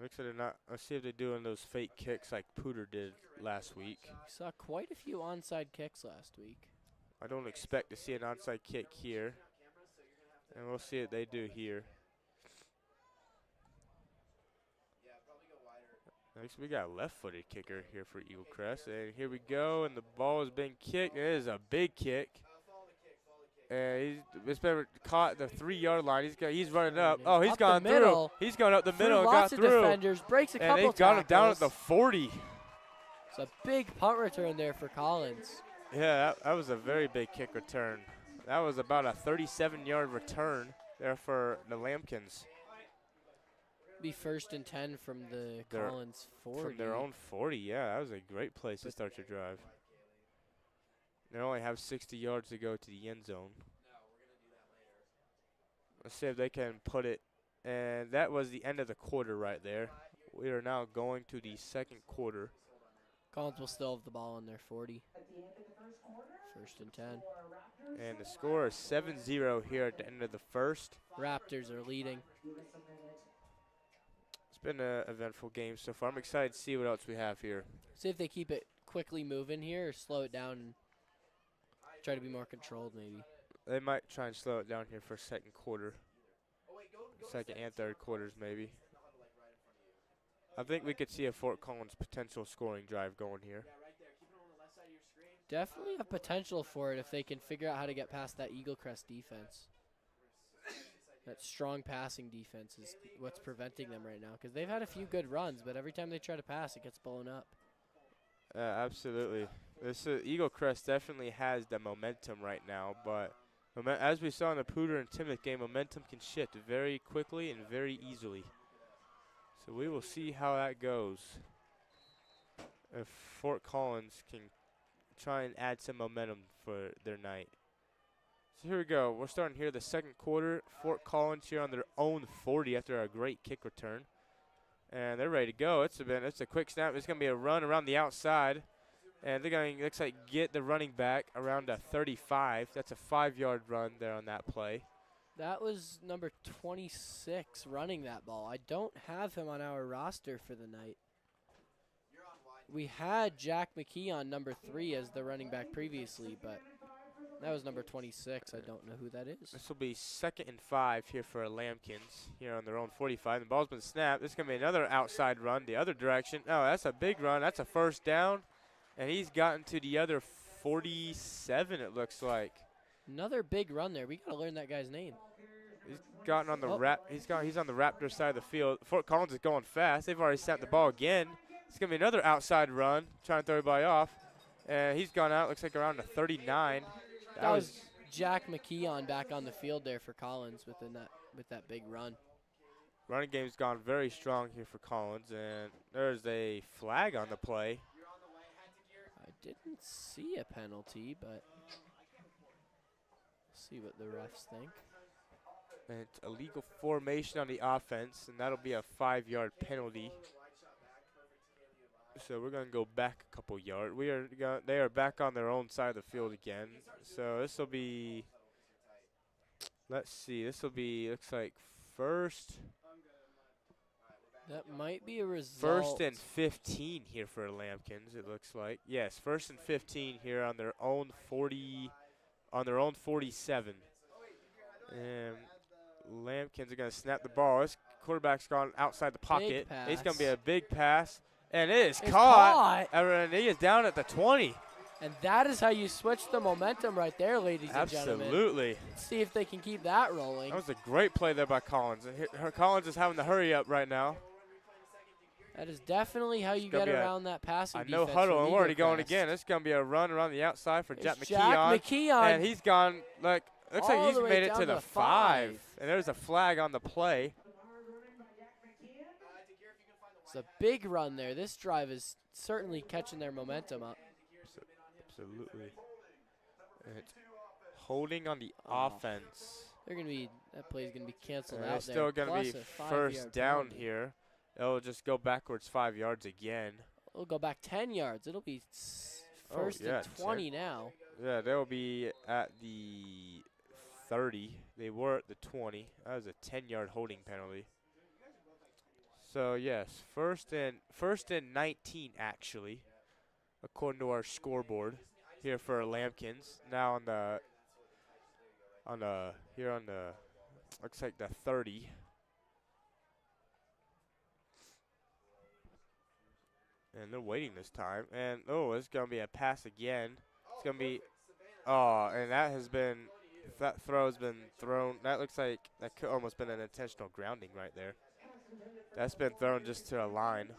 Looks like they're not. Let's see if they're doing those fake kicks like Pooter did last week. We saw quite a few onside kicks last week. I don't expect to see an onside kick here. And we'll see what they do here. Next, we got a left-footed kicker here for Eaglecrest. And here we go, and the ball is being kicked. It is a big kick. And it's been caught at the 3-yard line. He's running up. Oh, he's Up gone the through. middle. He's gone up the Through middle and lots got of through. defenders, breaks a And couple they've got him down at tackles. the 40. It's a big punt return there for Collins. Yeah, that was a very big kick return. That was about a 37-yard return there for the Lambkins. Be 1st and 10 from the Their- Collins 40. From their own 40, yeah, that was a great place to start your drive. They only have 60 yards to go to the end zone. Let's see if they can put it. And that was the end of the quarter right there. We are now going to the second quarter. Collins will still have the ball on their 40. 1st and 10. And the score is 7-0 here at the end of the first. Raptors are leading. It's been an eventful game so far. I'm excited to see what else we have here. See if they keep it quickly moving here or slow it down and try to be more controlled maybe. They might try and slow it down here for second quarter. Second and third quarters maybe. I think we could see a Fort Collins potential scoring drive going here. Definitely have potential for it if they can figure out how to get past that Eaglecrest defense. That strong passing defense is what's preventing them right now because they've had a few good runs, but every time they try to pass, it gets blown up. Absolutely. This Eaglecrest definitely has the momentum right now, but as we saw in the Pooter and Timoth game, momentum can shift very quickly and very easily. So we will see how that goes. If Fort Collins can try and add some momentum for their night. So here we go. We're starting here the second quarter. Fort Collins here on their own 40 after a great kick return. And they're ready to go. It's a quick snap. It's going to be a run around the outside. And they're going to, looks like, get the running back around a 35. That's a 5-yard run there on that play. That was number 26 running that ball. I don't have him on our roster for the night. We had Jack McKee on number 3 as the running back previously, but that was number 26. I don't know who that is. This will be 2nd and 5 here for Lambkins here on their own 45. The ball's been snapped. This is going to be another outside run the other direction. Oh, that's a big run. That's a first down. And he's gotten to the other 47, it looks like. Another big run there. We got to learn that guy's name. He's gotten on the he's on the Raptor side of the field. Fort Collins is going fast. They've already snapped the ball again. It's going to be another outside run, trying to throw everybody off. And he's gone out, looks like around a 39. That was Jack McKee back on the field there for Collins with that big run. Running game's gone very strong here for Collins, and there's a flag on the play. I didn't see a penalty, but see what the refs think. And it's illegal formation on the offense, and that'll be a 5-yard penalty. So we're going to go back a couple yards. They are back on their own side of the field again. So this will be, let's see, looks like first. That might be a result. First and 15 here for Lambkins, it looks like. Yes, 1st and 15 here on their own 40, on their own 47. And Lambkins are going to snap the ball. This quarterback's gone outside the pocket. It's going to be pass. a big pass, and it is It's caught. And he is down at the 20. And that is how you switch the momentum right there, ladies and gentlemen. Absolutely. Let's see if they can keep that rolling. That was a great play there by Collins. And Collins is having to hurry up right now. That is definitely how you gonna get be a- around that passing I defense. know huddle, from and we're already going Eaglecrest. again. It's going to be a run around the outside for Jack It's McKeon. McKeon. And he's gone, looks All like he's the way made it down to to the the 5. 5. And there's a flag on the play. It's a big run there. This drive is certainly catching their momentum up. Absolutely. And it's holding on the Oh. offense. They're gonna be that play's gonna be canceled And out it's there. still going Plus to be a 5 first yard down penalty. here. It'll just go backwards 5 yards again. It'll go back 10 yards. It'll be first yeah, and 20 now. Yeah, they'll be at the 30. They were at the 20. That was a 10-yard holding penalty. So yes, first and 19 actually, according to our scoreboard here for Lambkins. Now on the looks like the 30. And they're waiting this time. And it's gonna be a pass again. It's gonna be and that throw has been thrown. That looks like that could almost been an intentional grounding right there. That's been thrown just to a line.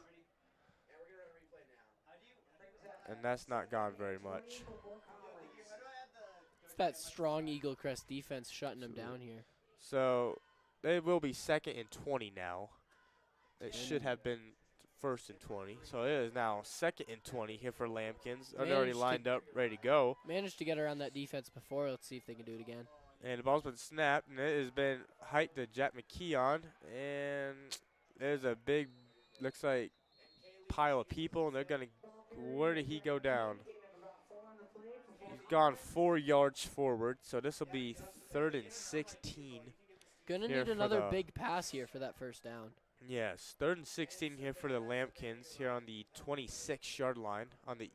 And that's not gone very much. It's that strong Eaglecrest defense shutting them down here. So they will be second and 20 now. It should have been first and 20. So it is now second and 20 here for Lambkins. They're already Managed to- lined up, ready to go. Managed to get around that defense before. Let's see if they can do it again. And the ball's been snapped, and it has been hiked to Jack McKeon. And there's a big, looks like, pile of people, and they're going to, where did he go down? He's gone 4 yards forward, so this will be 3rd and 16. Gonna Here need for another the- big pass here for that first down. Yes, 3rd and 16 here for the Lambkins here on the 26-yard line, on the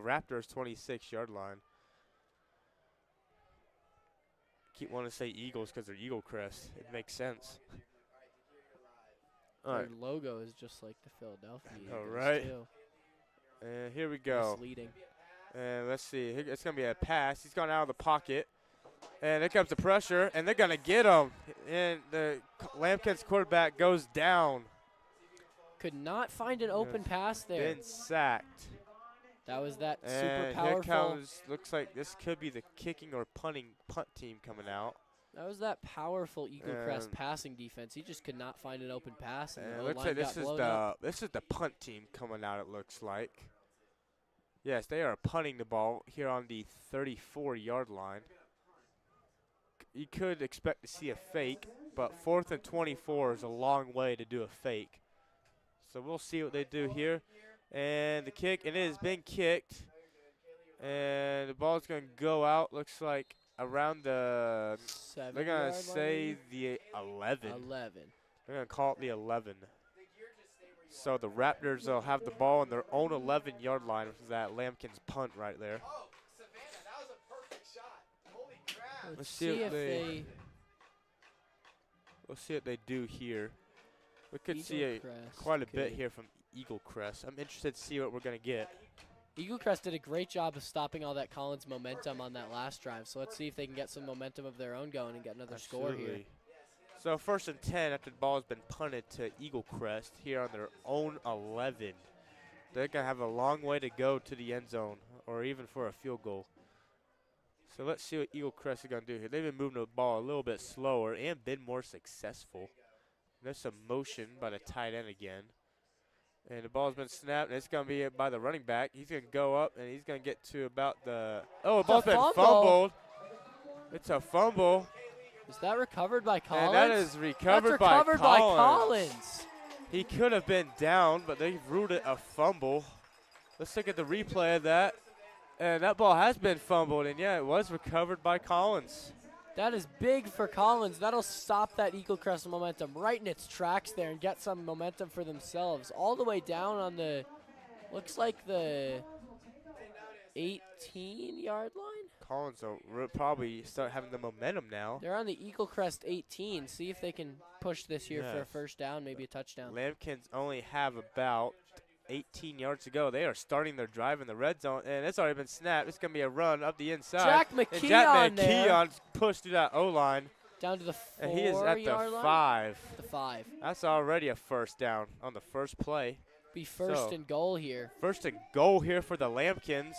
Raptors' 26-yard line. Keep wanting to say Eagles because they're Eaglecrest. It makes sense. All Their right, logo is just like the Philadelphia All Eagles, right. too. and here we go. Misleading. And let's see. It's going to be a pass. He's gone out of the pocket. And there comes the pressure, and they're going to get him. And the Lambkins quarterback goes down. Could not find an open pass there. Been sacked. That was that super And here powerful. comes, looks like this could be the kicking or punt team coming out. That was that powerful Eaglecrest And- passing defense. He just could not find an open pass, and And the it looks O-line like got blown up. this is the punt team coming out, it looks like. Yes, they are punting the ball here on the 34-yard line. You could expect to see a fake, but 4th and 24 is a long way to do a fake. So we'll see what they do here. And the kick, and it has been kicked. And the ball's going to go out, looks like, around the, they're going 7-yard to line, say maybe? the 11. 11. They're going to call it the 11. So the Raptors will have the ball on their own 11-yard line with that Lambkins punt right there. Oh, Savannah, that was a perfect shot. Holy crap. Let's see see what if they- We'll see what they do here. We could see Eaglecrest quite a bit could- here from Eaglecrest. I'm interested to see what we're going to get. Eaglecrest did a great job of stopping all that Collins momentum on that last drive. So let's see if they can get some momentum of their own going and get another score here. Absolutely. So 1st and 10 after the ball has been punted to Eaglecrest here on their own 11. They're going to have a long way to go to the end zone or even for a field goal. So let's see what Eaglecrest is going to do here. They've been moving the ball a little bit slower and been more successful. There's some motion by the tight end again. And the ball's been snapped, and it's going to be by the running back. He's going to go up, and he's going to get to about the – oh, the ball's been fumble. fumbled. It's a fumble. Is that recovered by Collins? And that is recovered, That's recovered by by Collins. Collins. He could have been down, but they ruled it a fumble. Let's look at the replay of that. And that ball has been fumbled, and yeah, it was recovered by Collins. That is big for Collins. That'll stop that Eaglecrest momentum right in its tracks there and get some momentum for themselves. All the way down on the, looks like the 18-yard line. Collins will probably start having the momentum now. They're on the Eaglecrest 18. See if they can push this here for a Yes. first down, maybe a touchdown. Lambkins only have about 18 yards to go. They are starting their drive in the red zone, and it's already been snapped. It's going to be a run up the inside. Jack And McKeon Jack there. McKeon's pushed through that O-line, Down to the and he is at the 4-yard line. 5. The 5. That's already a first down on the first play. Be first So- and goal here. First and goal here for the Lambkins.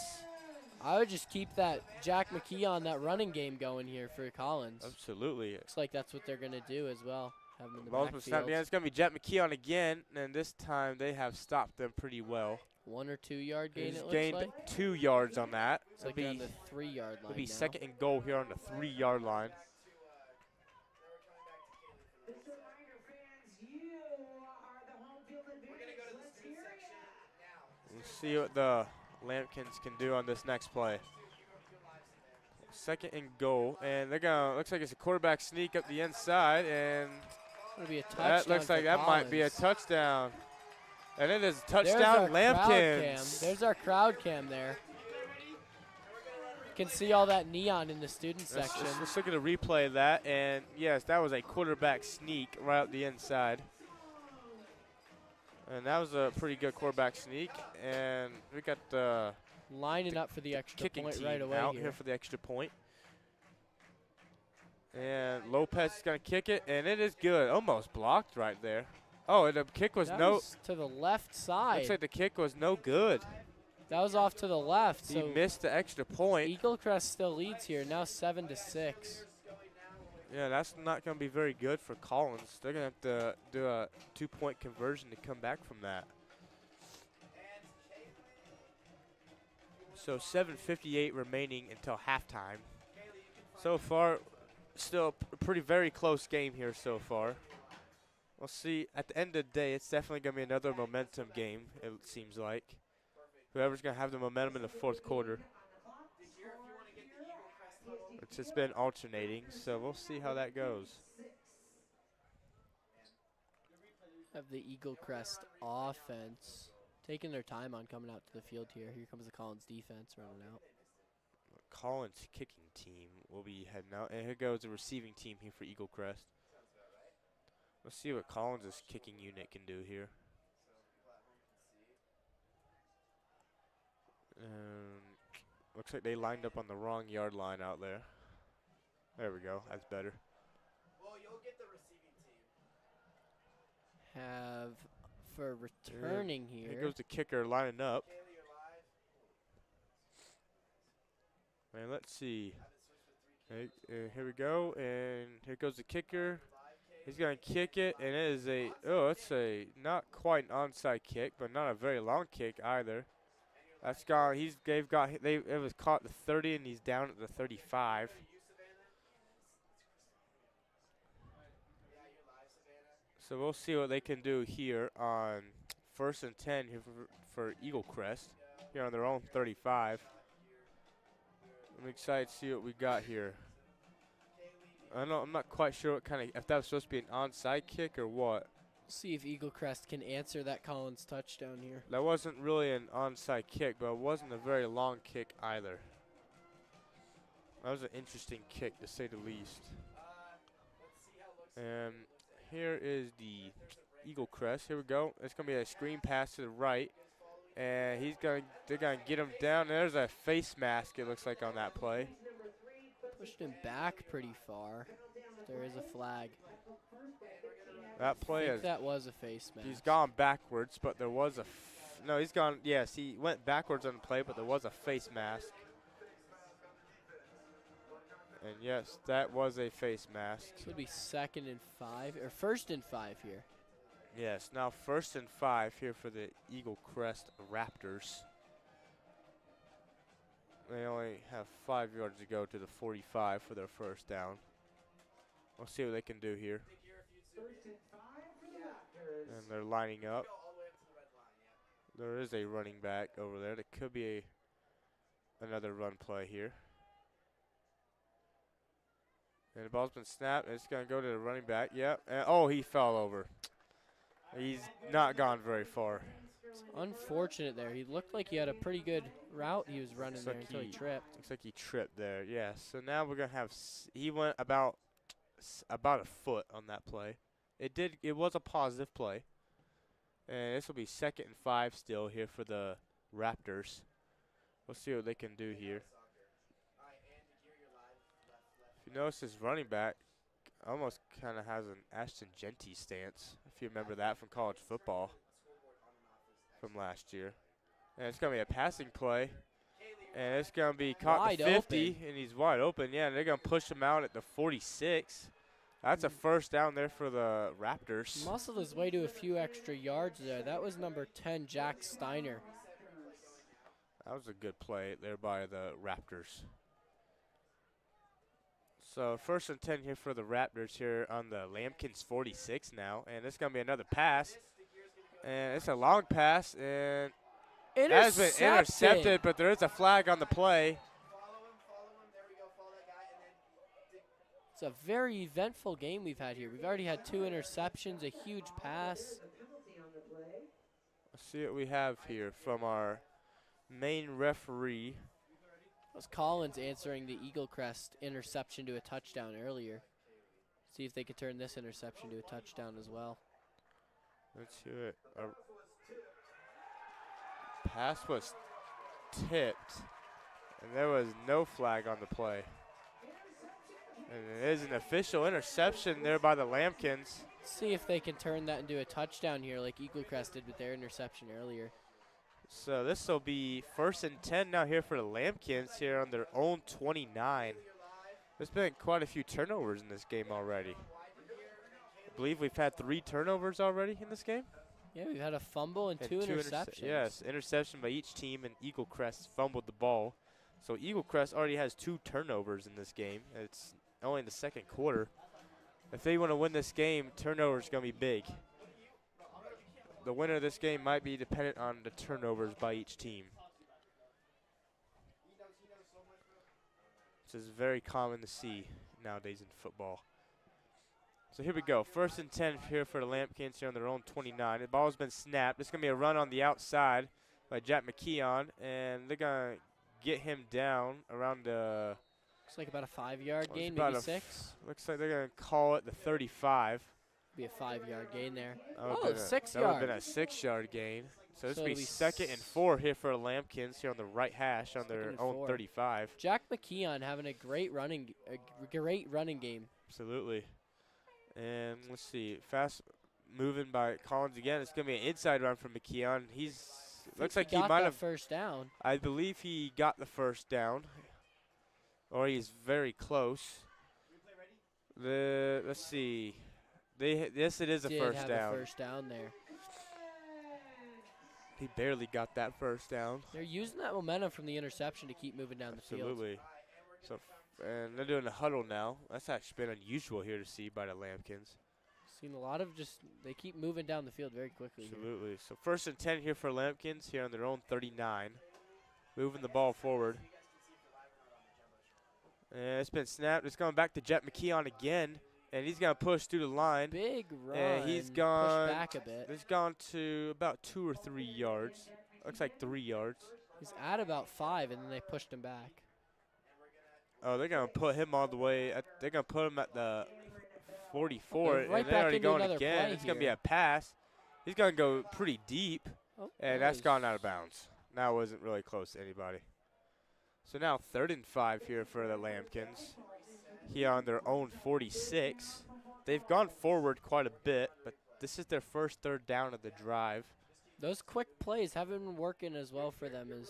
I would just keep that Jack McKeon, that running game going here for Collins. Absolutely. Looks like that's what they're going to do as well. Have him in the Ball's been snapped. backfield. Yeah, it's going to be Jack McKeon again, and this time they have stopped them pretty well. 1 or 2 yard gain, He's it looks gained like. 2 yards on that. It's like they're on the 3-yard line It'll be now. second and goal here on the 3-yard line. Just a reminder, fans, you are the home field advantage. Let's hear ya. We'll see what the Lambkins can do on this next play. Second and goal, and they're gonna. Looks like it's a quarterback sneak up the inside, and It'll be a touchdown. that looks like for that might be a Collins. touchdown. And it is a There's our touchdown, crowd cam. Lambkins. There's our crowd cam there. You can see all that neon in the student section. Let's look at a replay of that, and yes, that was a quarterback sneak right up the inside. And that was a pretty good quarterback sneak, and we got the Lining up for the extra kicking point team right away out here. here for the extra point. And Lopez is going to kick it, and it is good. Almost blocked right there. Oh, and the kick was That no. was to the left side. Looks like the kick was no good. That was off to the left. He So missed the extra point. Eaglecrest still leads here, now 7-6. Yeah, that's not going to be very good for Collins. They're going to have to do a 2-point conversion to come back from that. So 7:58 remaining until halftime. So far, still a pretty very close game here so far. We'll see. At the end of the day, it's definitely going to be another momentum game, it seems like. Whoever's going to have the momentum in the fourth quarter. It's just been alternating, so we'll see how that goes. Of the Eaglecrest offense taking their time on coming out to the field here. Here comes the Collins defense running out. Collins kicking team will be heading out. And here goes the receiving team here for Eaglecrest. Let's see what Collins' kicking unit can do here. Looks like they lined up on the wrong yard line out there. There we go. That's better. Well, you'll get the receiving team. Have for returning Here here. goes the kicker lining up. Kaylee, you're live. And let's see. Here we go. And here goes the kicker. He's going to kick it. And it is a, it's a not quite an onside kick, but not a very long kick either. That's gone. It was caught at the 30, and he's down at the 35. So we'll see what they can do here on 1st and 10 here for Eaglecrest here on their own 35. I'm excited to see what we got here. I'm not quite sure if that was supposed to be an onside kick or what. See if Eaglecrest can answer that Collins touchdown here. That wasn't really an onside kick, but it wasn't a very long kick either. That was an interesting kick, to say the least. And here is the Eaglecrest. Here we go. It's going to be a screen pass to the right. And they're going to get him down. There's a face mask, it looks like, on that play. Pushed him back pretty far. There is a flag. That I play think is, that was a face mask. he's gone backwards, but there was no, he's gone, yes, he went backwards on the play, but there was a face mask. And yes, that was a face mask. This would be 2nd and 5, or 1st and 5 here. Yes, now 1st and 5 here for the Eaglecrest Raptors. They only have 5 yards to go to the 45 for their first down. We'll see what they can do here. First and 5 for the Raptors. And they're lining up. There is a running back over there. There could be another run play here. And the ball's been snapped. And it's going to go to the running back. Yep. And, oh, he fell over. He's not gone very far. It's unfortunate there. He looked like he had a pretty good route he was running Looks there like until he tripped. Looks like he tripped there. Yeah. So now we're gonna have. He went about a foot on that play. It was a positive play. And this will be 2nd and 5 still here for the Raptors. We'll see what they can do here. If you notice, his running back almost kind of has an Ashton Genty stance, if you remember that from college football from last year. And it's going to be a passing play. And it's going to be caught Wide at 50, open. and he's wide open. Yeah, and they're going to push him out at the 46. That's a first down there for the Raptors. Muscled his way to a few extra yards there. That was number 10, Jack Steiner. That was a good play there by the Raptors. So 1st and 10 here for the Raptors here on the Lambkins 46 now. And it's going to be another pass. And it's a long pass. And that has been intercepted, but there is a flag on the play. It's a very eventful game we've had here. We've already had 2 interceptions, a huge pass. Let's see what we have here from our main referee. That was Collins answering the Eaglecrest interception to a touchdown earlier. See if they could turn this interception to a touchdown as well. Let's hear it. Pass was tipped, and there was no flag on the play. And it is an official interception there by the Lambkins. See if they can turn that into a touchdown here like Eaglecrest did with their interception earlier. So this will be 1st and 10 now here for the Lambkins here on their own 29. There's been quite a few turnovers in this game already. I believe we've had 3 turnovers already in this game. Yeah, we've had a fumble and 2 interceptions. Yes, interception by each team, and Eaglecrest fumbled the ball. So Eaglecrest already has 2 turnovers in this game. It's only in the 2nd quarter. If they want to win this game, turnovers going to be big. The winner of this game might be dependent on the turnovers by each team. This is very common to see nowadays in football. So here we go. 1st and 10 here for the Lambkins here on their own 29. The ball's been snapped. It's going to be a run on the outside by Jack McKeon, and they're going to get him down around the... Looks like about a 5-yard gain, maybe 6. Looks like they're going to call it the 35. Be a 5-yard gain there. Oh, 6 That would have yards. been a 6-yard gain. So this So will be it'll be 2nd and 4 here for the Lambkins here on the right hash on their 2nd and own 4. 35. Jack McKeon having a great running game. Absolutely. And let's see, fast moving by Collins again. It's going to be an inside run from McKeon. Looks like he got might that have. first down. I believe he got the first down, or he's very close. Let's see. Yes, it is a Did first have down. a first down there. He barely got that first down. They're using that momentum from the interception to keep moving down the field. Absolutely. So, and they're doing a huddle now. That's actually been unusual here to see by the Lambkins. Seen a lot of they keep moving down the field very quickly. Here. Absolutely. So 1st and 10 here for Lambkins here on their own 39. Moving the ball forward. And it's been snapped. It's going back to Jet McKeon again. And he's going to push through the line. Big run. And he's gone. Pushed back a bit. He's gone to about 2 or 3 yards. Looks like 3 yards. He's at about 5, and then they pushed him back. Oh, they're going to put him all the way. They're going to put him at the 44. Okay, right and they're back already into going another again. play It's going to be here. a pass. He's going to go pretty deep. Oh, And that's gone out of bounds. That wasn't really close to anybody. So now 3rd and 5 here for the Lambkins. Here on their own 46. They've gone forward quite a bit, but this is their first 3rd down of the drive. Those quick plays haven't been working as well for them as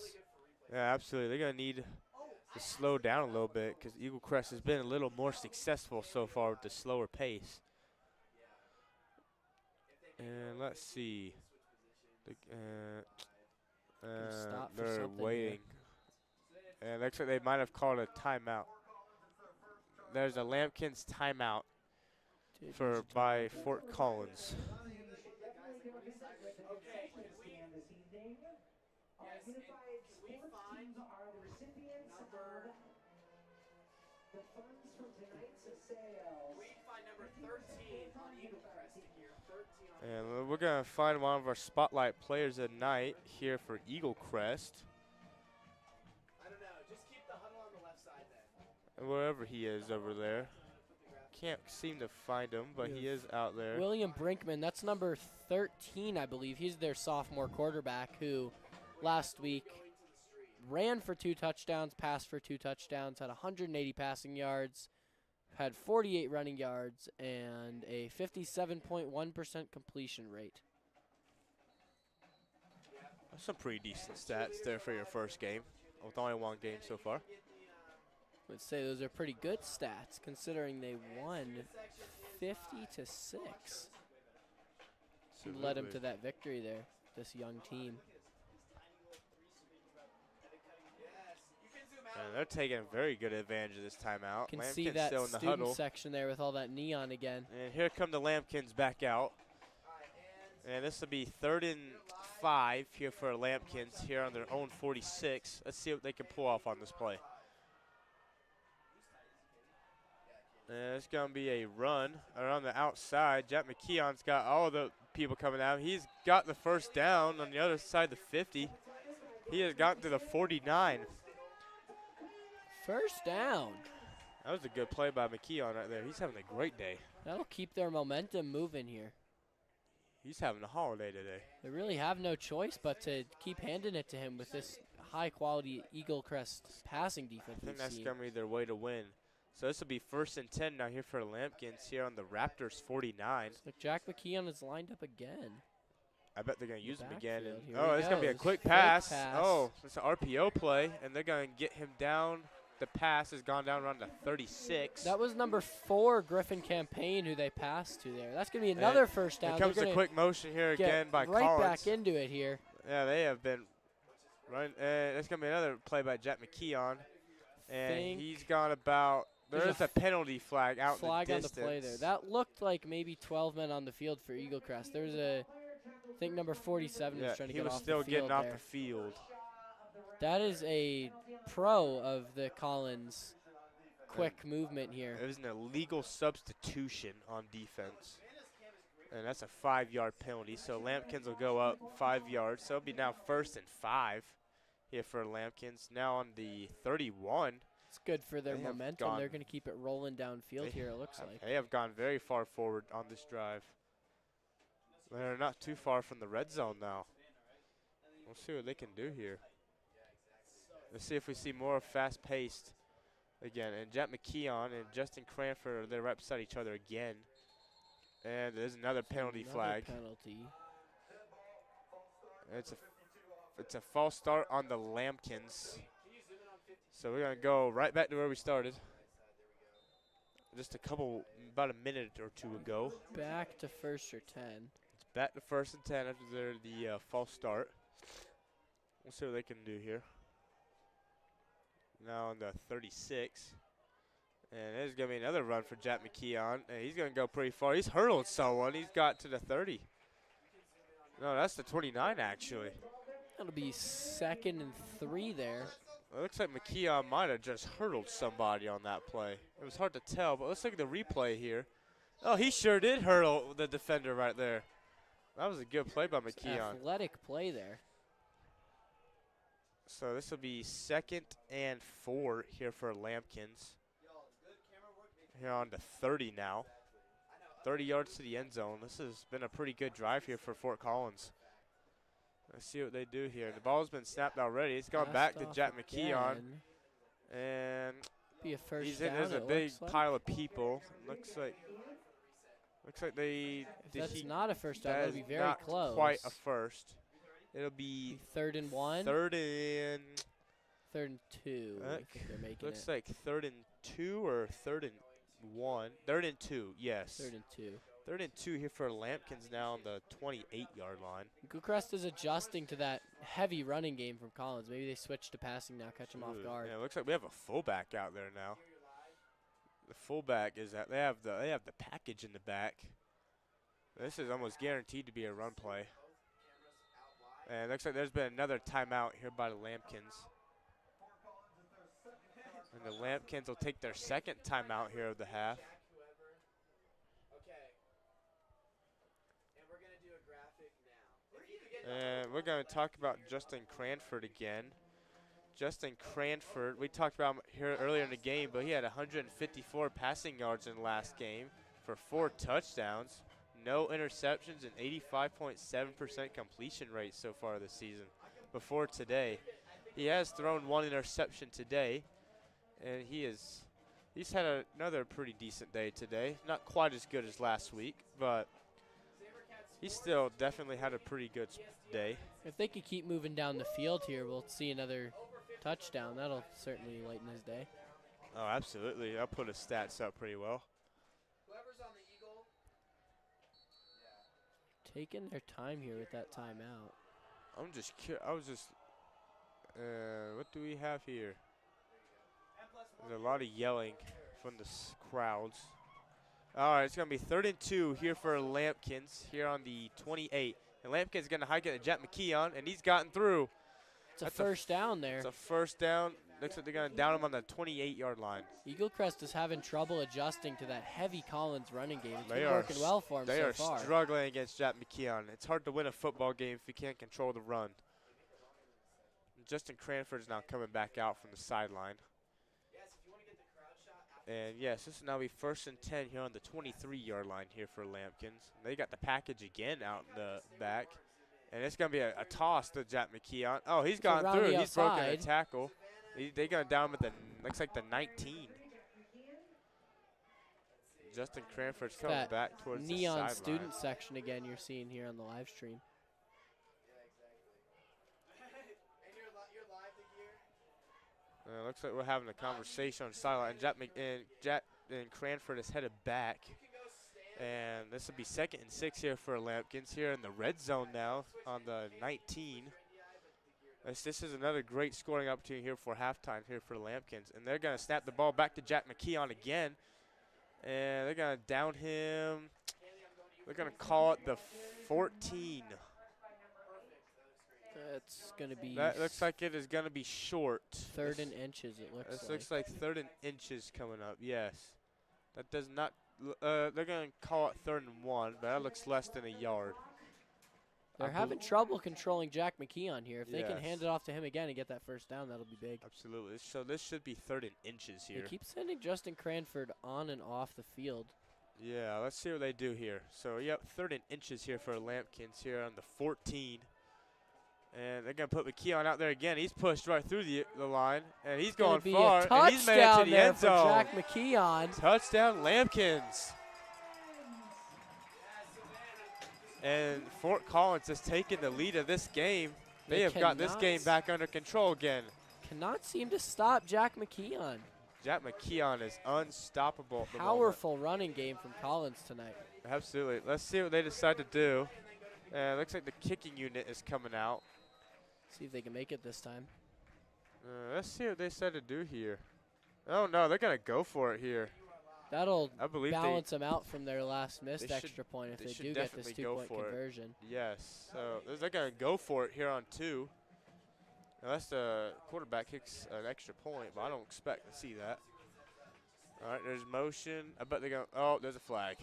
Yeah, absolutely. They're going to need to slow down a little bit because Eaglecrest has been a little more successful so far with the slower pace. And let's see. stop for They're something waiting. And looks like they might have called a timeout. There's a Lambkins timeout by Fort Collins. And we're going to find one of our spotlight players at night here for Eaglecrest. I don't know. Just keep the huddle on the left side then. Wherever he is over there. Can't seem to find him, but he is out there. William Brinkman, that's number 13, I believe. He's their sophomore quarterback who last week ran for 2 touchdowns, passed for 2 touchdowns, had 180 passing yards, had 48 running yards, and a 57.1% completion rate. That's some pretty decent stats there for your first game, with only 1 game so far. I would say those are pretty good stats considering they won 50-6. Led him to that victory there, this young team. And they're taking very good advantage of this timeout. Can Lambkin's see that still in the student huddle. section there with all that neon again. And here come the Lambkins back out. And this will be 3rd and 5 here for Lambkins here on their own 46. Let's see what they can pull off on this play. And it's going to be a run around the outside. Jack McKeon's got all the people coming out. He's got the first down on the other side of the 50. He has gotten to the 49. First down. That was a good play by McKeon right there. He's having a great day. That'll keep their momentum moving here. He's having a holiday today. They really have no choice but to keep handing it to him with this high-quality Eaglecrest passing defense. I think that's going to be their way to win. So this will be 1st and 10 now here for Lambkins here on the Raptors 49. Look, Jack McKeon is lined up again. I bet they're going to use him again. Backfield, And, here oh, he it's going to be a goes. quick Fake pass. pass. Oh, it's an RPO play, and they're going to get him down. The pass has gone down around the 36. That was number 4, Griffin Campaign, who they passed to there. That's going to be another first down. Here comes They're the gonna quick motion here get again by right Collins. back into it here. Yeah, they have been running. That's going to be another play by Jack McKeon. And he's gone about. There's a penalty flag out in the distance. On the play there. That looked like maybe 12 men on the field for Eaglecrest. There was I think number 47 was trying to get off the field. He was still getting off the field. That is a pro of the Collins quick movement here. It was an illegal substitution on defense. And that's a 5-yard penalty. So Lambkins will go up 5 yards. So it'll be now 1st and 5 here for Lambkins. Now on the 31. It's good for their momentum. They're going to keep it rolling downfield here, it looks like. They have gone very far forward on this drive. They're not too far from the red zone now. We'll see what they can do here. Let's see if we see more fast-paced again. And Jack McKeon and Justin Cranford, they're right beside each other again. And there's another penalty flag. Penalty. It's a false start on the Lambkins. So we're going to go right back to where we started. Just about a minute or 2 ago. Back to 1st or 10. It's back to 1st and 10 after the false start. We'll see what they can do here. Now on the 36. And there's going to be another run for Jack McKeon. And he's going to go pretty far. He's hurdled someone. He's got to the 30. No, that's the 29 actually. That'll be 2nd and 3 there. It looks like McKeon might have just hurdled somebody on that play. It was hard to tell, but let's look at the replay here. Oh, he sure did hurdle the defender right there. That was a good play by McKeon. Athletic play there. So this will be 2nd and 4 here for Lambkins. Here on to 30 now. 30 yards to the end zone. This has been a pretty good drive here for Fort Collins. Let's see what they do here. The ball's been snapped already. It's gone back to Jack McKeon. And be a first he's down, in. There's a big pile of people. Looks like they. If that's not a first down, it'll be very not close. Quite a first. It'll be 3rd and 1. 3rd and 2. I think they're making looks like 3rd and 2 or 3rd and 1. 3rd and 2. Yes. 3rd and 2. 3rd and 2 here for Lambkins now on the 28-yard line. Eaglecrest is adjusting to that heavy running game from Collins. Maybe they switch to passing now, catch him off guard. Yeah, it looks like we have a fullback out there now. The fullback is that they have the package in the back. This is almost guaranteed to be a run play. And it looks like there's been another timeout here by the Lambkins. And the Lambkins will take their 2nd timeout here of the half. Okay. And we're going to And we're going to talk about Justin Cranford again. Justin Cranford, we talked about him here earlier in the game, but he had 154 passing yards in last game for 4 touchdowns, no interceptions, and 85.7% completion rate so far this season before today. He has thrown 1 interception today, and he's had another pretty decent day today. Not quite as good as last week, but he still definitely had a pretty good day. If they could keep moving down the field here, we'll see another touchdown. That'll certainly lighten his day. Oh, absolutely. I'll put his stats up pretty well. Whoever's on the Eagle. Taking their time here with that timeout. I'm just what do we have here? There's a lot of yelling from the crowds. All right, it's going to be 3rd and 2 here for Lampkins here on the 28. And Lampkins going to hike it to Jack McKeon, and he's gotten through. It's a first down there. It's a first down. Looks like they're going to down him on the 28-yard line. Eaglecrest is having trouble adjusting to that heavy Collins running game. It's been working well for him so far. They are struggling against Jack McKeon. It's hard to win a football game if you can't control the run. Justin Cranford is now coming back out from the sideline. And yes, this will now be 1st and 10 here on the 23-yard line here for Lampkins. They got the package again out in the back. And it's going to be a toss to Jack McKeon. Oh, he's gone through. He's broken a tackle. They're going to down him at looks like the 19. Justin Cranford's coming back towards the sideline. Neon student section again you're seeing here on the live stream. Looks like we're having a conversation on the sideline. And Cranford is headed back. And this will be 2nd and 6 here for Lampkins here in the red zone now on the 19. This is another great scoring opportunity here for halftime here for Lampkins. And they're going to snap the ball back to Jack McKeon again. And they're going to down him. They're going to call it the 14. That's going to be. That looks like it is going to be short. 3rd and inches, it looks like. This looks like 3rd and inches coming up, yes. That does not. They're going to call it 3rd and 1, but that looks less than a yard. They're having trouble controlling Jack McKeon here. If they can hand it off to him again and get that first down, that'll be big. Absolutely. So this should be 3rd and inches here. They keep sending Justin Cranford on and off the field. Yeah, let's see what they do here. So, yep, 3rd and inches here for Lampkins here on the 14. And they're going to put McKeon out there again. He's pushed right through the line, and he's going far. And he's made it to the end zone. Jack McKeon. Touchdown, Lampkins. And Fort Collins has taken the lead of this game. They have got this game back under control again. Cannot seem to stop Jack McKeon. Jack McKeon is unstoppable at the Powerful running game from Collins tonight. Absolutely. Let's see what they decide to do. Looks like the kicking unit is coming out. See if they can make it this time. Let's see what they decide to do here. Oh, no, they're going to go for it here. That'll balance them out from their last missed extra point if they do get this 2-point conversion. Yes. So they're going to go for it here on 2. Unless the quarterback kicks an extra point, but I don't expect to see that. All right, there's motion. I bet they're going to – oh, there's a flag.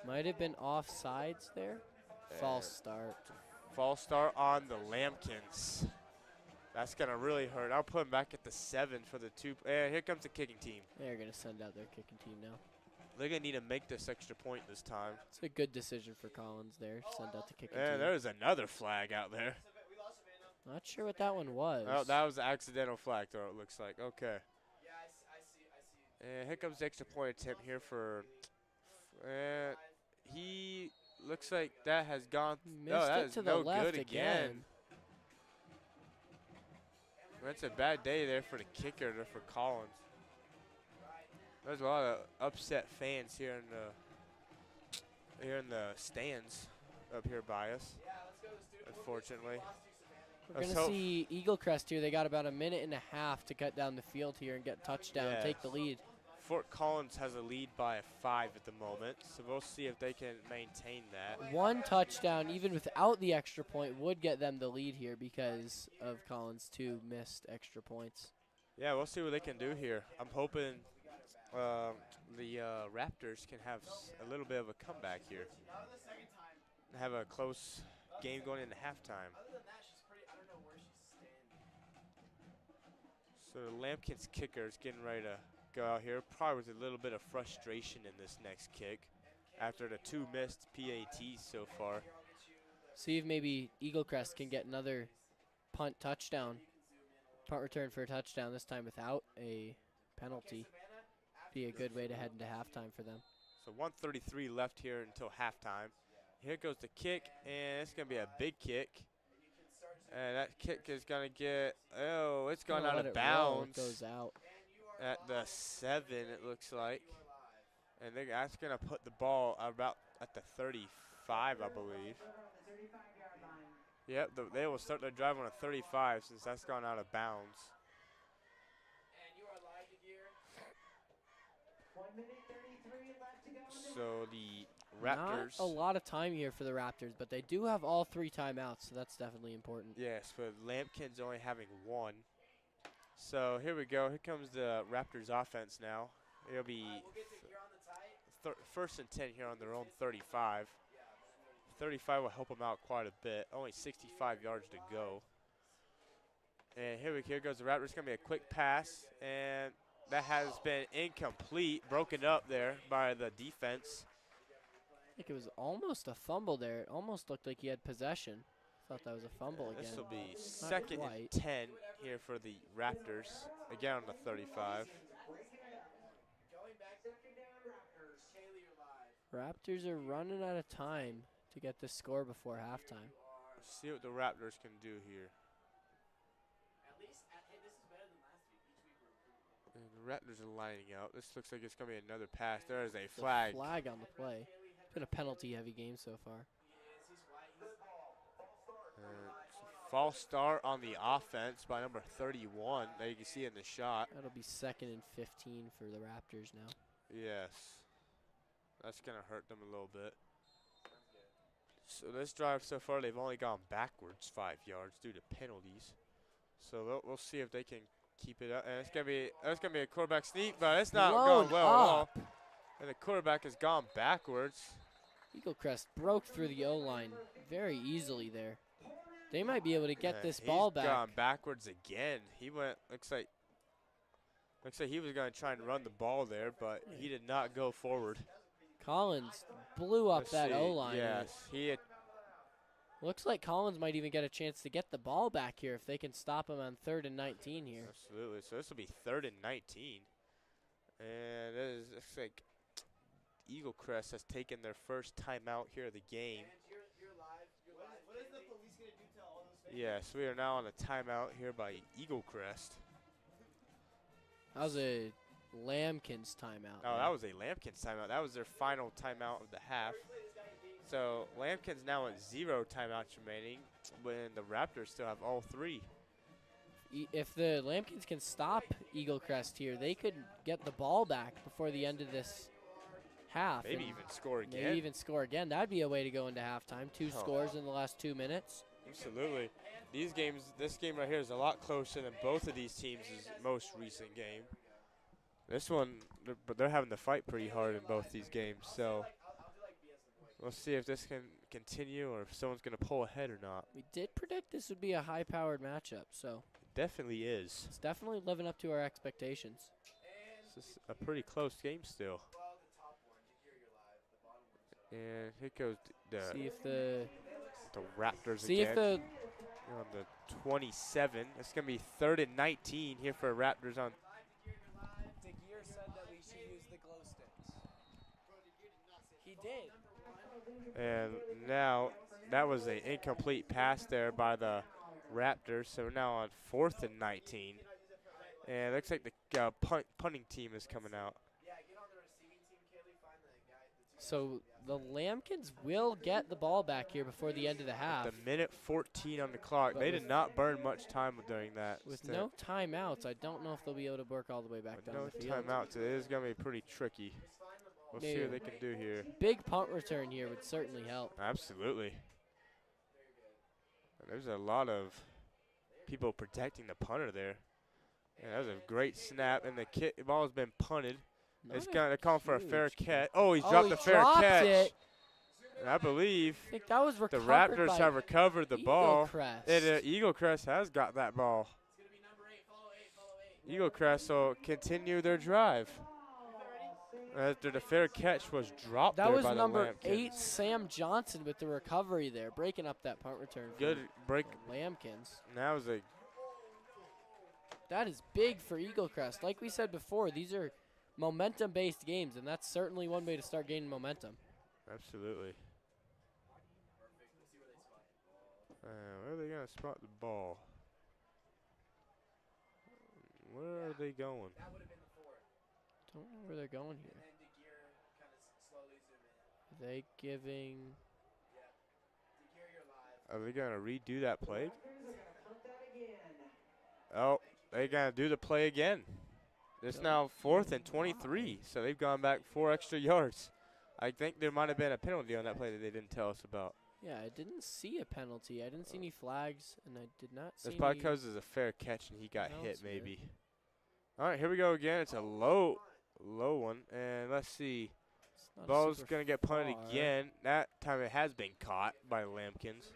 Might have been offsides there. False start. False start on the Lampkins. That's going to really hurt. I'll put him back at the 7 for the 2. And here comes the kicking team. They're going to send out their kicking team now. They're going to need to make this extra point this time. It's a good decision for Collins there. Send out the kicking team. And there's another flag out there. Not sure what that one was. Oh, that was an accidental flag throw, it looks like. Okay. Yeah, I see. And here comes the extra point attempt here for he looks like that has gone. Missed it to the left again. That's a bad day there for the kicker there for Collins. There's a lot of upset fans here in the stands up here by us. Unfortunately. We're going to see Eaglecrest here. They got about a minute and a half to cut down the field here and get a touchdown, take the lead. Fort Collins has a lead by 5 at the moment, so we'll see if they can maintain that. One touchdown, even without the extra point, would get them the lead here because of Collins' 2 missed extra points. Yeah, we'll see what they can do here. I'm hoping the Raptors can have a little bit of a comeback here. have a close game going into halftime. Other than that, she's pretty. I don't know where she's standing. So the Lampkins kicker is getting ready to go out here, probably with a little bit of frustration in this next kick after the 2 missed PATs so far. See if maybe Eaglecrest can get another punt touchdown, punt return for a touchdown, this time without a penalty. Be a good way to head into halftime for them. So 1:33 left here until halftime. Here goes the kick, and it's going to be a big kick. And that kick is going to get, it's gone out of bounds. It goes out. At the 7, it looks like. And that's going to put the ball about at the 35, I believe. Yep, they will start their drive on a 35 since that's gone out of bounds. And you are live to gear. 1 minute 33 left to go in the So the Raptors. Not a lot of time here for the Raptors, but they do have all 3 timeouts, so that's definitely important. Yes, but Lampkins only having 1. So here we go. Here comes the Raptors offense now. It'll be You're on the tight. first and 10 here on their own 35. 35 will help them out quite a bit. Only 65 yards to go. And here goes the Raptors. It's going to be a quick pass, and that has been incomplete, broken up there by the defense. I think it was almost a fumble there. It almost looked like he had possession. Thought that was a fumble again. This will be Not second and quite. 10 here for the Raptors. Again on the 35. Going back. Second down, Raptors. Kaylee, you're live. Raptors are running out of time to get this score before halftime. Let's see what the Raptors can do here. At least, hey, this is better than last week. Each week we're improving. And the Raptors are lining up. This looks like it's going to be another pass. There is a It's flag. flag on the play. It's been a penalty-heavy game so far. False start on the offense by number 31 that you can see in the shot. That'll be second and 15 for the Raptors now. Yes. That's going to hurt them a little bit. So this drive so far, they've only gone backwards 5 yards due to penalties. So we'll see if they can keep it up. And it's gonna be a quarterback sneak, but it's not going well at all. And the quarterback has gone backwards. Eaglecrest broke through the O-line very easily there. They might be able to get this ball back. He's gone backwards again. He went. Looks like he was going to try and run the ball there, but he did not go forward. Collins blew up Let's that see. O-line. Yes, he had. Looks like Collins might even get a chance to get the ball back here if they can stop him on 3rd and 19 here. Absolutely. So this will be 3rd and 19. And it looks like Eaglecrest has taken their first timeout here of the game. You're live. What is the police going to do to all those fans? Yes, we are now on a timeout here by Eaglecrest. That was a Lambkins timeout. Oh, that was a Lampkins timeout. That was their final timeout of the half. So Lampkins now at 0 timeouts remaining when the Raptors still have all 3. If the Lambkins can stop Eaglecrest here, they could get the ball back before the end of this half. Maybe and even score again. Maybe even score again. That'd be a way to go into halftime. 2 scores in the last 2 minutes. Absolutely. These games, this game right here is a lot closer than both of these teams' most recent game. This one, but they're having to fight pretty hard in both these games. So we'll see if this can continue or if someone's going to pull ahead or not. We did predict this would be a high-powered matchup, so It definitely is. it's definitely living up to our expectations. This is a pretty close game still. And here goes See if the Raptors see again. if the On the 27. It's going to be 3rd and 19 here for Raptors on. DeGear said that we should use the glow sticks. He did. And now that was an incomplete pass there by the Raptors. So we're now on 4th and 19. And it looks like the punting team is coming out. so the Lambkins will get the ball back here before the end of the half. The minute 14 on the clock. But They with- did not burn much time during that. With stint. no timeouts, I don't know if they'll be able to work all the way back With down no the field. timeouts, it is going to be pretty tricky. We'll see what they can do here. Big punt return here would certainly help. Absolutely. And there's a lot of people protecting the punter there. And that was a great snap, and the ball has been punted. They're calling for a fair catch. Oh, he's dropped he the fair dropped catch. it. And I believe I think that was the recovered Raptors by have recovered the ball. Eaglecrest. And Eaglecrest has got that ball. Eaglecrest will continue their drive. After the fair catch was dropped That there was by the number 8, Lambkins. Sam Johnson, with the recovery there, breaking up that punt return for Good break. Lambkins. That was a That is big for Eaglecrest. Like we said before, these are momentum-based games, and that's certainly one way to start gaining momentum. absolutely. Where are they going to spot the ball? Where are they going? Don't know where they're going here. Are they giving? Are they going to redo that play? Oh, they going to do the play again. It's now 4th and 23, so they've gone back 4 extra yards. I think there might have been a penalty on that play that they didn't tell us about. Yeah, I didn't see a penalty. I didn't see any flags, and I did not see. That's probably any because it's a fair catch and he got hit, announcement. maybe. All right, here we go again. It's a low one, and let's see. It's not a Ball's super going to get punted far. again. That time it has been caught by Lambkins.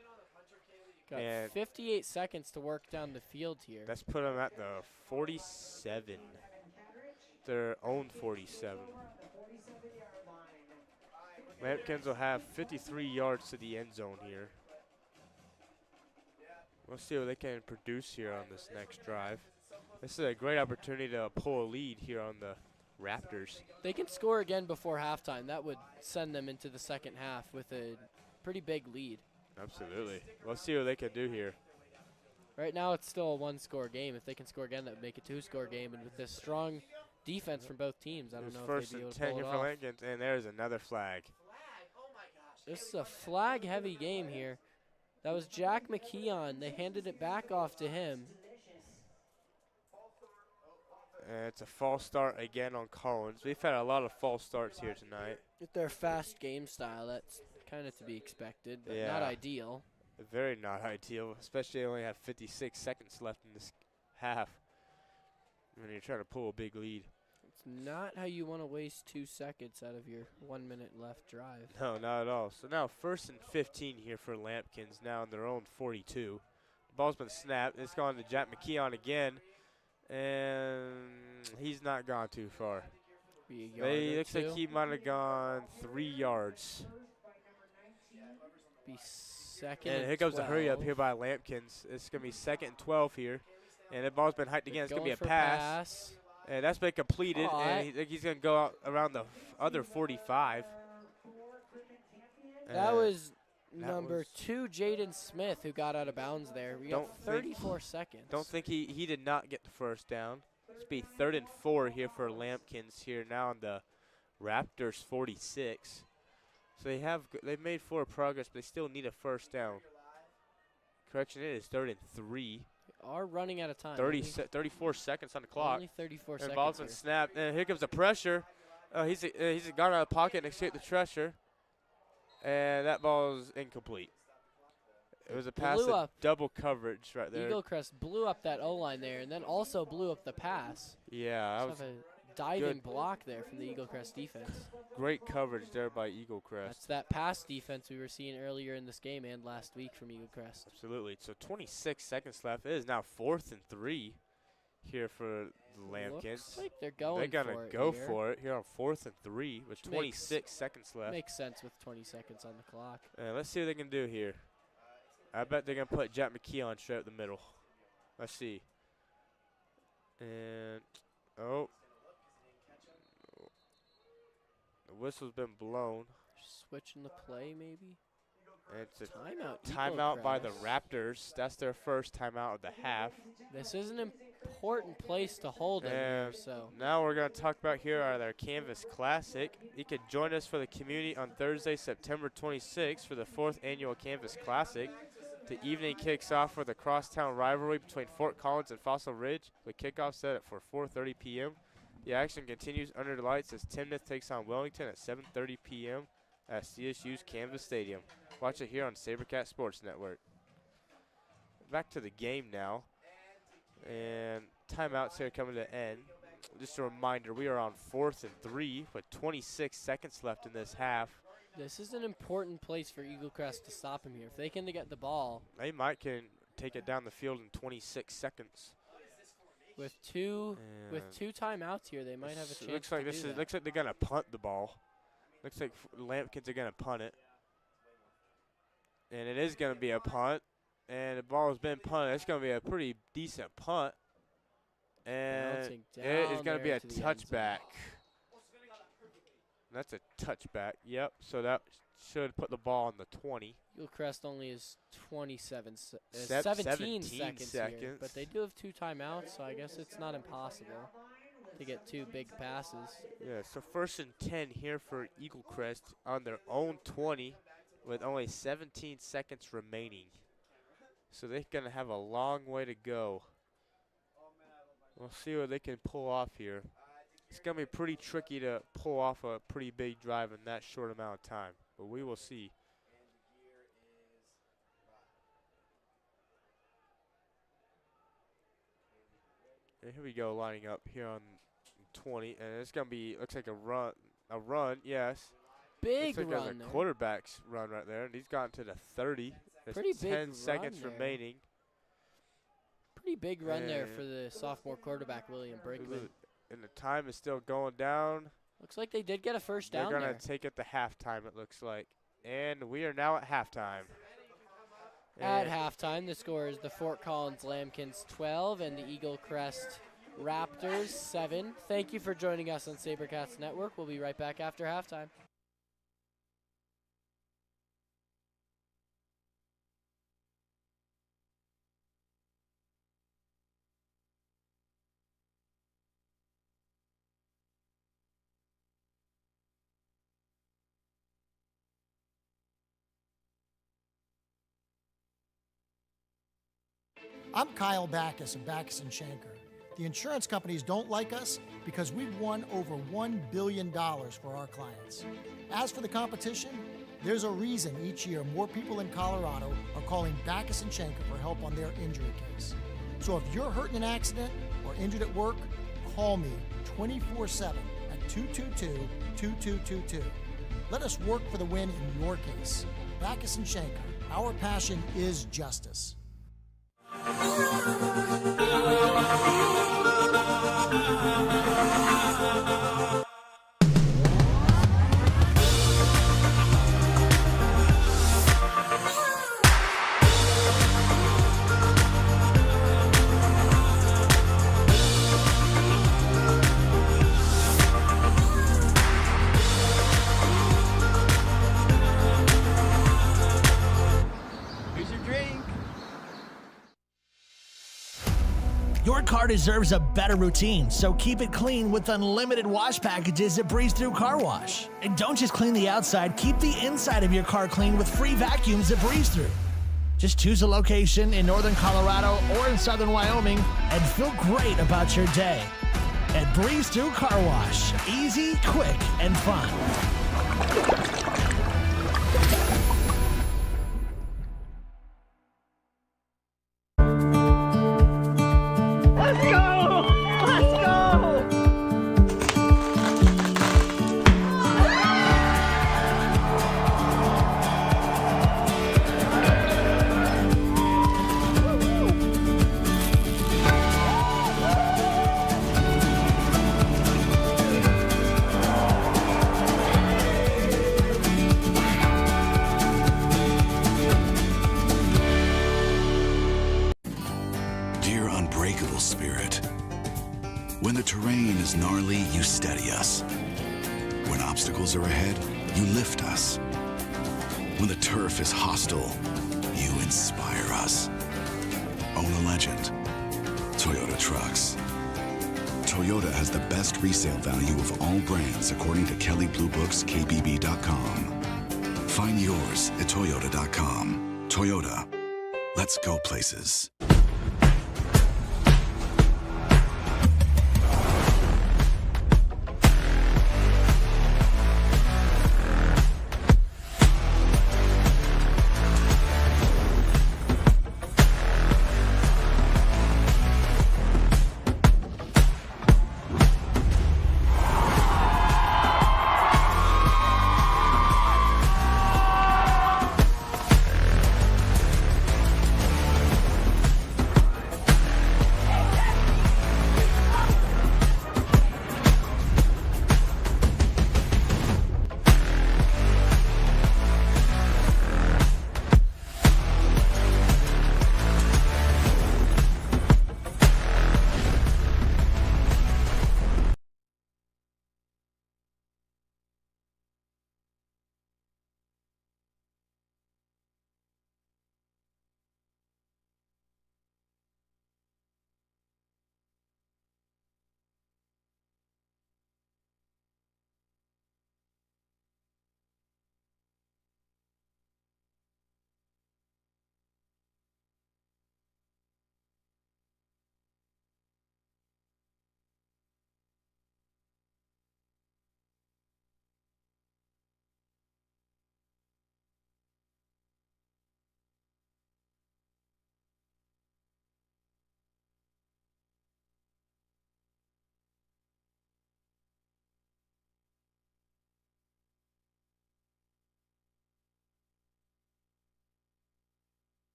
Got And 58 seconds to work down the field here. Let's put them at the 47. Their own 47. Lambkins will have 53 yards to the end zone here. We'll see what they can produce here on this next drive. This is a great opportunity to pull a lead here on the Raptors. They can score again before halftime. That would send them into the second half with a pretty big lead. Absolutely. We'll see what they can do here. Right now it's still a one-score game. If they can score again, that would make a two-score game. And with this strong defense from both teams, I don't It's know if first they'd be and able to 10 pull here it for off. Lambkins, and there's another flag. This is a flag-heavy game here. That was Jack McKeon. They handed it back off to him. And it's a false start again on Collins. We've had a lot of false starts here tonight. With their fast game style, that's kind of to be expected, but not Yeah. ideal. Very not ideal, especially they only have 56 seconds left in this half when you're trying to pull a big lead. It's not how you want to waste 2 seconds out of your 1 minute left drive. No, not at all. So now 1st and 15 here for Lambkins, now on their own 42. The ball's been snapped. It's gone to Jack McKeon again, and he's not gone too far. Be a yard or Looks like two. he might have gone 3 yards. Be second And here comes the hurry up 12. here by Lambkins. It's going to be 2nd and 12 here. And the ball's been hiked again. It's going to be a for pass. And that's been completed. Caught. And he's going to go out around the other 45. That And was that number was- 2, Jaden Smith, who got out of bounds there. We Don't got think- 34 seconds. Don't think he did not get the first down. It's be 3rd and 4 here for Lambkins here now on the Raptors 46. So they've made forward progress, but they still need a first down. Correction, it is 3rd and 3. They are running out of time. 34 seconds on the clock. Only 34 And the seconds. ball's been here. snapped. And here comes the pressure. He's gone out of the pocket and escaped the pressure. And that ball is incomplete. It was a pass Blew to up. double coverage right there. Eaglecrest blew up that O-line there, and then also blew up the pass. Yeah, that Just was have a diving good. block there from the Eaglecrest defense. great coverage there by Eaglecrest. That's that pass defense we were seeing earlier in this game and last week from Eaglecrest. Absolutely. So 26 seconds left. It is now 4th and 3 here for the Lambkins. Looks like they're going They're for going it to go here. for it here on 4th and 3 with Which 26 seconds left. Makes sense with 20 seconds on the clock. Let's see what they can do here. I bet they're going to put Jack McKeon straight up the middle. Let's see. And, oh. The whistle's been blown. Switching the play, maybe? And it's a Timeout. timeout by the Eaglecrest. Raptors. That's their first timeout of the half. This is an important place to hold it here, And so. now we're going to talk about here are their Canvas Classic. You can join us for the community on Thursday, September 26th for the 4th annual Canvas Classic. The evening kicks off with a crosstown rivalry between Fort Collins and Fossil Ridge, with kickoff set for 4:30 p.m. The action continues under the lights as Timnath takes on Wellington at 7:30 p.m. at CSU's Canvas Stadium. Watch it here on SaberCat Sports Network. Back to the game now. And timeouts here coming to end. Just a reminder, we are on 4th and 3 with 26 seconds left in this half. This is an important place for Eaglecrest to stop him here. If they can get the ball They might can take it down the field in 26 seconds. with two timeouts here, they might have a chance. Looks like looks like they're gonna punt the ball. Looks like Lampkins are gonna punt it, and it is gonna be a punt. And the ball has been punted. It's gonna be a pretty decent punt, and it is gonna be a touchback. That's a touchback. Yep. So that should put the ball on the 20. Eaglecrest only is 17 17 seconds here, but they do have 2 timeouts, so I guess it's not impossible to get 2 big passes. Yeah, so 1st and 10 here for Eaglecrest on their own 20 with only 17 seconds remaining. So they're going to have a long way to go. We'll see what they can pull off here. It's going to be pretty tricky to pull off a pretty big drive in that short amount of time, but we will see. And here we go, lining up here on 20, and it's going to be, looks like a run, yes. Big looks like run there's a there. quarterback's run right there, and he's gotten to the 30. There's Pretty big 10 seconds run there. remaining. Pretty big run there for the sophomore quarterback, William Brinkman. And the time is still going down. Looks like they did get a first down They're there. going to take it to halftime, it looks like. And we are now at halftime. At And halftime, the score is the Fort Collins Lambkins 12 and the Eaglecrest Raptors 7. Thank you for joining us on SaberCats Network. We'll be right back after halftime. I'm Kyle Backus of Backus & Shanker. The insurance companies don't like us because we've won over $1 billion for our clients. As for the competition, there's a reason each year more people in Colorado are calling Backus & Shanker for help on their injury case. So if you're hurt in an accident or injured at work, call me 24/7 at 222-2222. Let us work for the win in your case. Backus & Shanker, our passion is justice. Your car deserves a better routine, so keep it clean with unlimited wash packages at Breeze Through Car Wash. And don't just clean the outside, keep the inside of your car clean with free vacuums at Breeze Through. Just choose a location in northern Colorado or in southern Wyoming and feel great about your day. At Breeze Through Car Wash, easy, quick, and fun. Dear unbreakable spirit, when the terrain is gnarly, you steady us. When obstacles are ahead, you lift us. When the turf is hostile, you inspire us. Own a legend. Toyota Trucks. Toyota has the best resale value of all brands according to Kelley Blue Book's KBB.com. Find yours at Toyota.com. Toyota. Let's go places.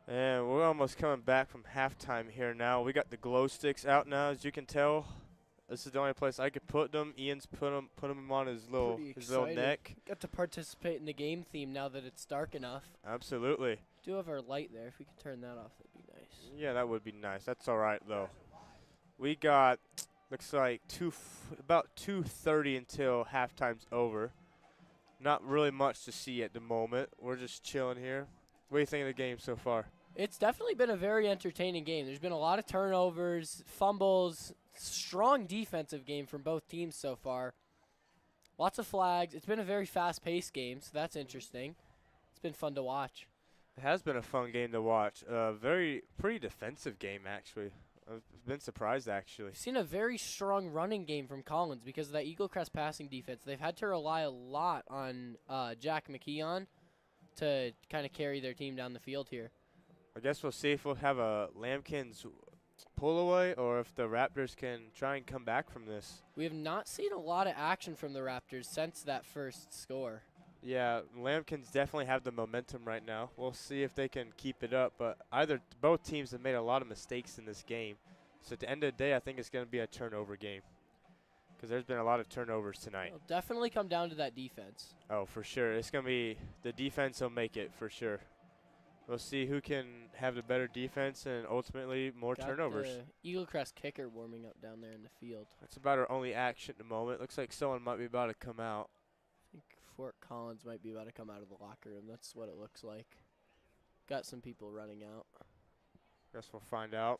And we're almost coming back from halftime here now. We got the glow sticks out now, as you can tell. This is the only place I could put them. Ian's put them on his little neck. Got to participate in the game theme now that it's dark enough. Absolutely. Do have our light there. If we could turn that off, that'd be nice. Yeah, that would be nice. That's all right though. We got looks like about 2:30 until halftime's over. Not really much to see at the moment. We're just chilling here. What do you think of the game so far? It's definitely been a very entertaining game. There's been a lot of turnovers, fumbles, strong defensive game from both teams so far. Lots of flags. It's been a very fast-paced game, so that's interesting. It's been fun to watch. It has been a fun game to watch. Pretty defensive game, actually. I've been surprised, actually. We've seen a very strong running game from Collins because of that Eaglecrest passing defense. They've had to rely a lot on Jack McKeon to kind of carry their team down the field here. I guess we'll see if we'll have a Lambkins pull away or if the Raptors can try and come back from this. We have not seen a lot of action from the Raptors since that first score. Yeah, Lambkins definitely have the momentum right now. We'll see if they can keep it up, but both teams have made a lot of mistakes in this game. So at the end of the day, I think it's going to be a turnover game because there's been a lot of turnovers tonight. It'll definitely come down to that defense. Oh, for sure. It's going to be the defense will make it for sure. We'll see who can have the better defense and ultimately more turnovers. The Eaglecrest kicker warming up down there in the field. That's about our only action at the moment. Looks like someone might be about to come out. I think Fort Collins might be about to come out of the locker room. That's what it looks like. Got some people running out. Guess we'll find out.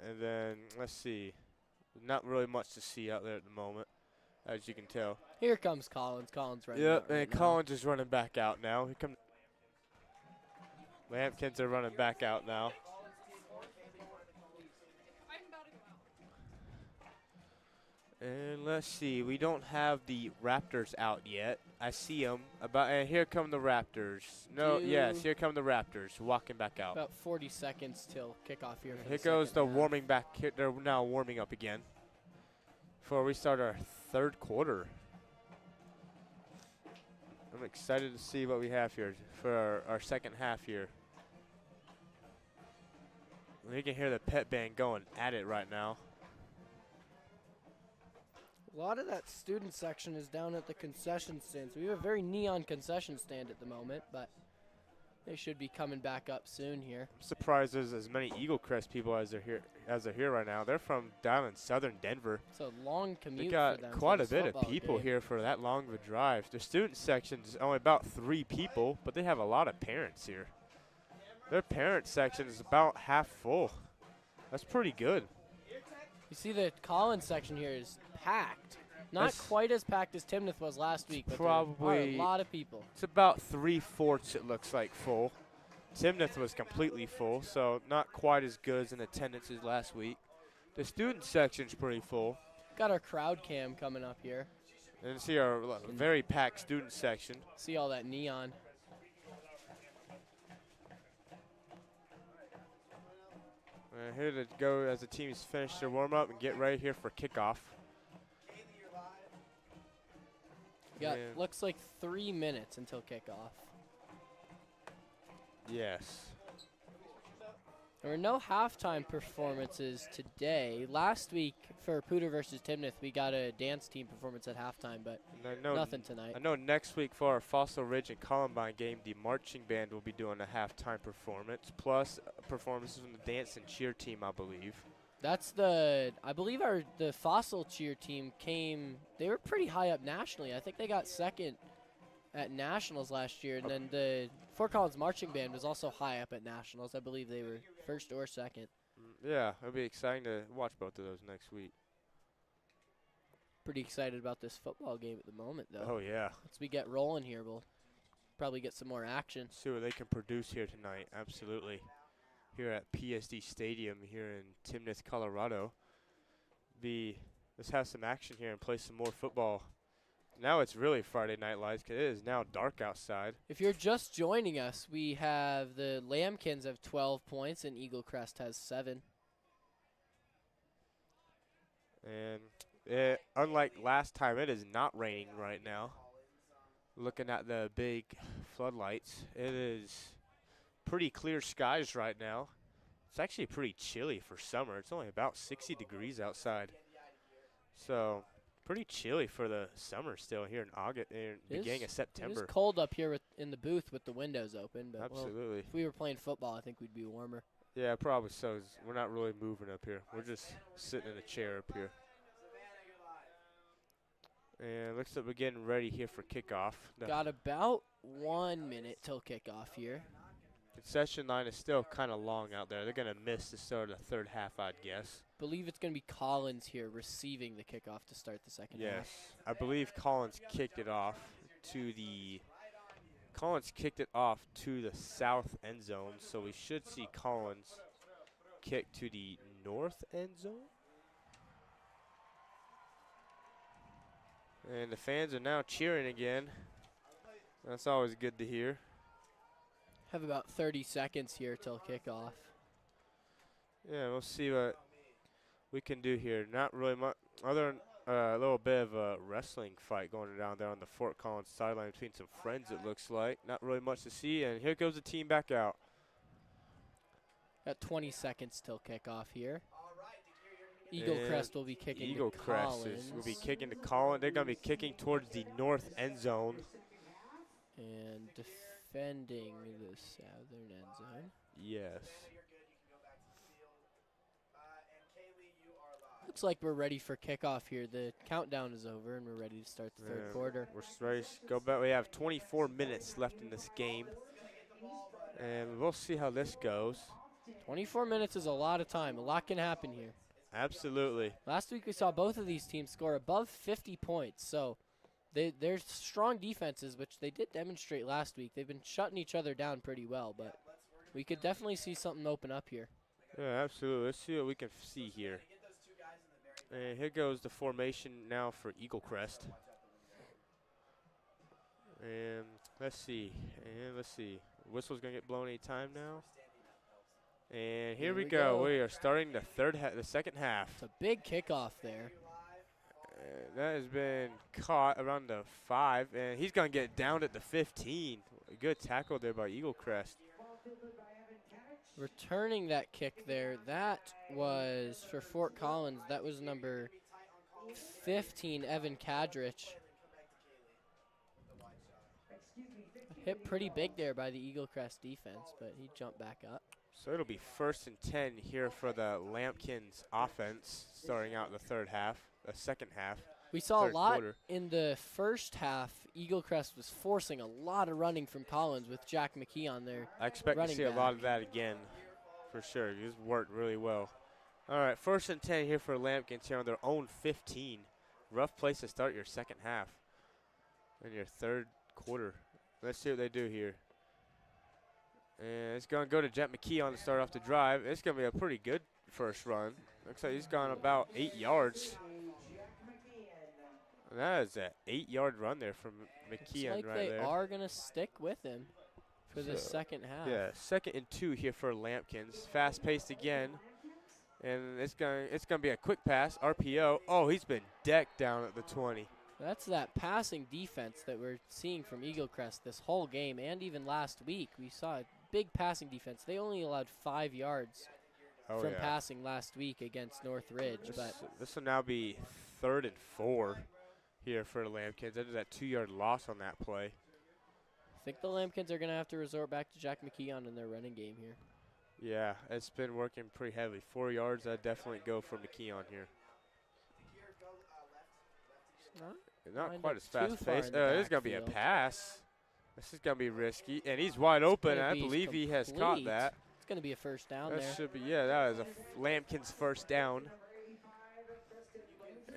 And then, let's see. Not really much to see out there at the moment, as you can tell. Here comes Collins. Collins running Yep, out right and now. Collins is running back out now. Here come Lampkins are running back out now. And let's see. We don't have the Raptors out yet. I see them. And here come the Raptors. No, yes, here come the Raptors walking back out. About 40 seconds till kickoff here. Here goes the warming back. They're now warming up again before we start our third quarter. I'm excited to see what we have here for our second half here. You can hear the pep band going at it right now. A lot of that student section is down at the concession stand. So we have a very neon concession stand at the moment, but they should be coming back up soon here. I'm surprised there's as many Eaglecrest people as are here right now. They're from down in southern Denver. It's a long commute. They got for them quite for a bit this of people game. here for that long of a drive. The student section is only about 3 people, but they have a lot of parents here. Their parent section is about half full. That's pretty good. You see the Collins section here is packed. Not quite as packed as Timnath was last week, but probably there are a lot of people. It's about 3/4 it looks like full. Timnath was completely full, so not quite as good as in attendance as last week. The student section's pretty full. Got our crowd cam coming up here. And see our very packed student section. See all that neon. Here to go as the teams finish their warm-up and get ready here for kickoff. Got looks like 3 minutes until kickoff. Yes. There were no halftime performances today. Last week for Pooter versus Timnath, we got a dance team performance at halftime, but nothing tonight. I know next week for our Fossil Ridge and Columbine game, the marching band will be doing a halftime performance, plus performances from the dance and cheer team, I believe. That's I believe the Fossil cheer team they were pretty high up nationally. I think they got second at Nationals last year, and then the Fort Collins Marching Band was also high up at Nationals. I believe they were first or second. Yeah, it'll be exciting to watch both of those next week. Pretty excited about this football game at the moment, though. Oh, yeah. Once we get rolling here, we'll probably get some more action. See what they can produce here tonight, absolutely. Here at PSD Stadium here in Timnath, Colorado. Let's have some action here and play some more football. Now it's really Friday Night Lights because it is now dark outside. If you're just joining us, we have the Lambkins have 12 points and Eaglecrest has 7. And unlike last time, it is not raining right now. Looking at the big floodlights, it is pretty clear skies right now. It's actually pretty chilly for summer. It's only about 60 degrees outside. So pretty chilly for the summer still here in August, beginning of It September. is cold up here in the booth with the windows open, but well, Absolutely. if we were playing football, I think we'd be warmer. Yeah, probably so. We're not really moving up here. We're just sitting in a chair up here. And looks like we're getting ready here for kickoff. The Got about 1 minute till kickoff here. concession line is still kind of long out there. They're going to miss the start of the third half, I'd guess. Believe it's going to be Collins here receiving the kickoff to start the second half. Yes, I believe Collins kicked it off to the south end zone, so we should see Collins kick to the north end zone. And the fans are now cheering again. That's always good to hear. Have about 30 seconds here till kickoff. Yeah, we'll see what we can do here. Not really much, other than a little bit of a wrestling fight going down there on the Fort Collins sideline between some friends, it looks like. Not really much to see, and here goes the team back out. Got 20 seconds till kickoff here. Eaglecrest will be kicking to Collins. Will be kicking to Collins. They're going to be kicking towards the north end zone. And defending the southern end zone. Yes. Looks like we're ready for kickoff here. The countdown is over, and we're ready to start the third quarter. We're ready to go back. We have 24 minutes left in this game. And we'll see how this goes. 24 minutes is a lot of time. A lot can happen here. Absolutely. Last week we saw both of these teams score above 50 points. So they're strong defenses, which they did demonstrate last week. They've been shutting each other down pretty well, but we could definitely see something open up here. Yeah, absolutely. Let's see what we can see here. And here goes the formation now for Eaglecrest. And let's see. Whistle's going to get blown any time now. And here we go. We are starting the second half. It's a big kickoff there. That has been caught around the 5, and he's going to get down at the 15. A good tackle there by Eaglecrest. Returning that kick there, that was for Fort Collins. That was number 15, Evan Kadrich. Hit pretty big there by the Eaglecrest defense, but he jumped back up. So it'll be 1st and 10 here for the Lampkins offense starting out the second half. We saw a lot in the first half. Eaglecrest was forcing a lot of running from Collins with Jack McKee on there. I expect to see a lot of that again for sure. He's worked really well. All right, 1st and 10 here for Lampkins here on their own 15. Rough place to start your second half in your third quarter. Let's see what they do here. And it's going to go to Jet McKee on to start off the drive. It's going to be a pretty good first run. Looks like he's gone about 8 yards. And that is an 8-yard run there from McKee Looks like right they there. are going to stick with him for the second half. Yeah, 2nd and 2 here for Lampkins. Fast-paced again. And it's going to be a quick pass, RPO. Oh, he's been decked down at the 20. That's that passing defense that we're seeing from Eaglecrest this whole game, and even last week. We saw a big passing defense. They only allowed 5 yards from passing last week against North Ridge. This will now be 3rd and 4 here for the Lampkins. That is that 2-yard loss on that play. I think the Lampkins are going to have to resort back to Jack McKee in their running game here. Yeah, it's been working pretty heavily. 4 yards, I'd definitely go for McKee here. Not quite as fast-paced. This is going to be a pass. This is going to be risky. And he's wide open, and I believe he has caught that. It's going to be a first down that there. Should be, yeah, that is a Lampkins first down.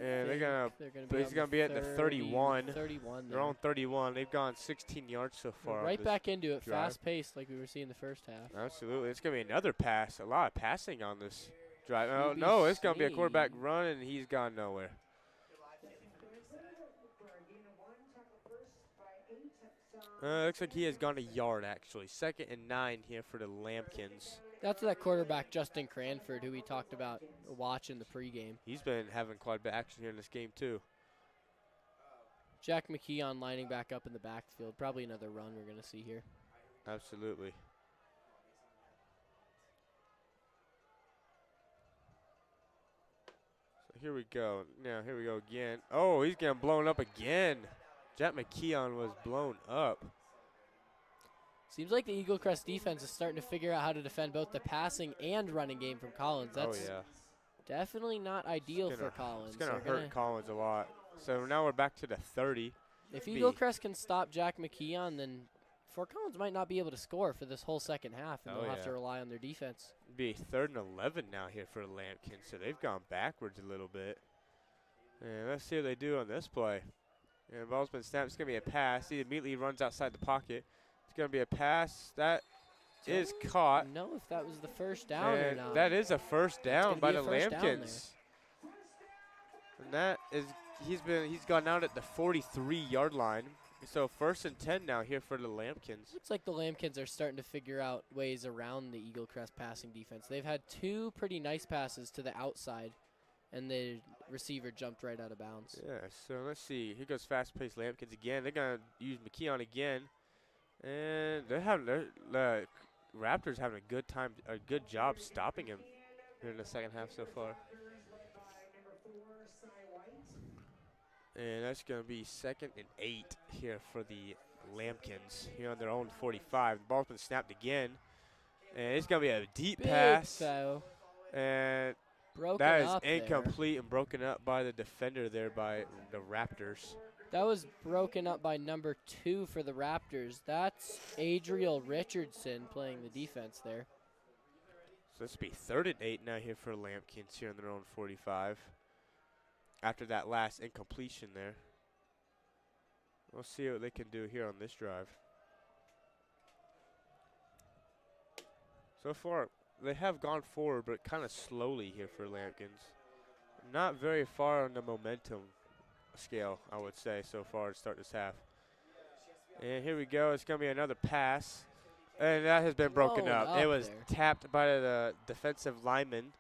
And he's going to be at the 31. 31 They're on 31. They've gone 16 yards so far. Right back into it, fast-paced like we were seeing the first half. Absolutely. It's going to be another pass. A lot of passing on this drive. Oh, no, it's going to be a quarterback run, and he's gone nowhere. Looks like he has gone a yard, actually. 2nd and 9 here for the Lampkins. That's that quarterback, Justin Cranford, who we talked about watching the pregame. He's been having quite a bit of action here in this game, too. Jack McKeon lining back up in the backfield. Probably another run we're going to see here. Absolutely. So here we go. Now, here we go again. Oh, he's getting blown up again. Jack McKeon was blown up. Seems like the Eaglecrest defense is starting to figure out how to defend both the passing and running game from Collins. That's oh, yeah. definitely not ideal for Collins. It's going to hurt Collins a lot. So now we're back to the 30. If Eaglecrest can stop Jack McKeon, then Fort Collins might not be able to score for this whole second half, and they'll have to rely on their defense. It'd be 3rd and 11 now here for Lampkin, so they've gone backwards a little bit. And let's see what they do on this play. And the ball's been snapped. It's going to be a pass. He immediately runs outside the pocket. It's going to be a pass. That is caught. I don't know if that was the first down or not. That is a first down by the Lampkins. And that is, he's gone out at the 43-yard line. So 1st and 10 now here for the Lampkins. Looks like the Lampkins are starting to figure out ways around the Eaglecrest passing defense. They've had 2 pretty nice passes to the outside, and the receiver jumped right out of bounds. Yeah, so let's see. Here goes fast-paced Lampkins again. They're going to use McKeon again. And the Raptors having a good job stopping him here in the second half so far. And that's going to be 2nd and 8 here for the Lampkins here on their own 45. The ball's been snapped again. And it's going to be a deep pass. And that is incomplete and broken up by the defender there by the Raptors. That was broken up by number 2 for the Raptors. That's Adriel Richardson playing the defense there. So this will be 3rd and 8 now here for Lampkins here on their own 45. After that last incompletion there. We'll see what they can do here on this drive. So far, they have gone forward, but kind of slowly here for Lampkins. Not very far on the momentum scale, I would say, so far to start this half. And here we go. It's going to be another pass. And that has been broken up. It was tapped by the defensive lineman,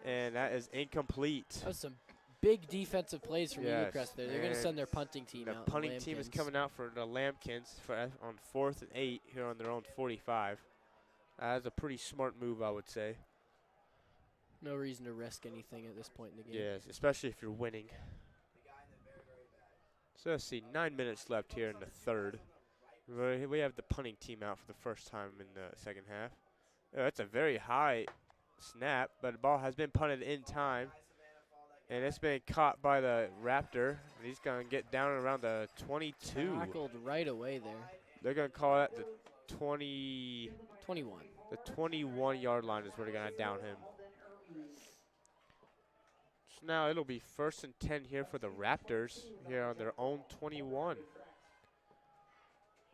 and that is incomplete. That was some big defensive plays from Eaglecrest there. They're going to send their punting team out. The punting team is coming out for the Lampkins on 4th and 8 here on their own 45. That's a pretty smart move, I would say. No reason to risk anything at this point in the game. Yes, especially if you're winning. So let's see, 9 minutes left here in the 3rd. We have the punting team out for the first time in the second half. That's a very high snap, but the ball has been punted in time. And it's been caught by the Raptor. And he's going to get down around the 22. Tackled right away there. They're going to call that the 21. The 21-yard line is where they're going to down him. So now it'll be 1st and 10 here for the Raptors here on their own 21.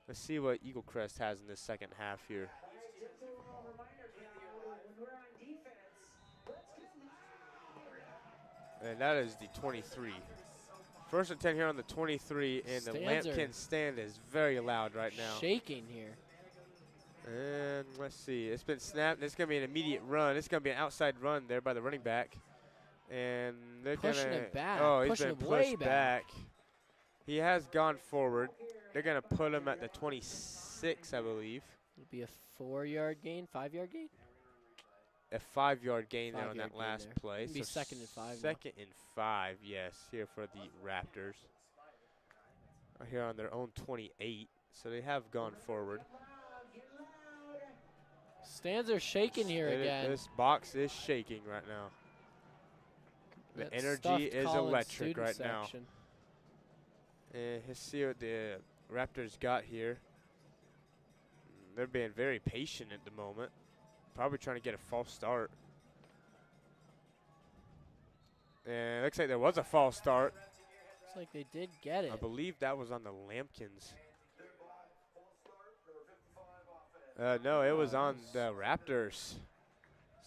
Let's see what Eaglecrest has in this second half here. And that is the 23. 1st and 10 here on the 23, and the Lampkin stand is very loud right now. Shaking here. And let's see. It's been snapped. It's going to be an immediate run. It's going to be an outside run there by the running back. And they're pushing him back. Oh, he's been pushed back. He has gone forward. They're going to put him at the 26, I believe. It'll be a 4-yard gain, 5-yard gain? A 5-yard gain there on that last play. It'll be 2nd and 5. 2nd and 5, yes, here for the Raptors. Here on their own 28, so they have gone forward. Stands are shaking here again. This box is shaking right now. The energy is electric right now. And let's see what the Raptors got here. They're being very patient at the moment. Probably trying to get a false start. And it looks like there was a false start. Looks like they did get it. I believe that was on the Lampkins. No, it was on the Raptors.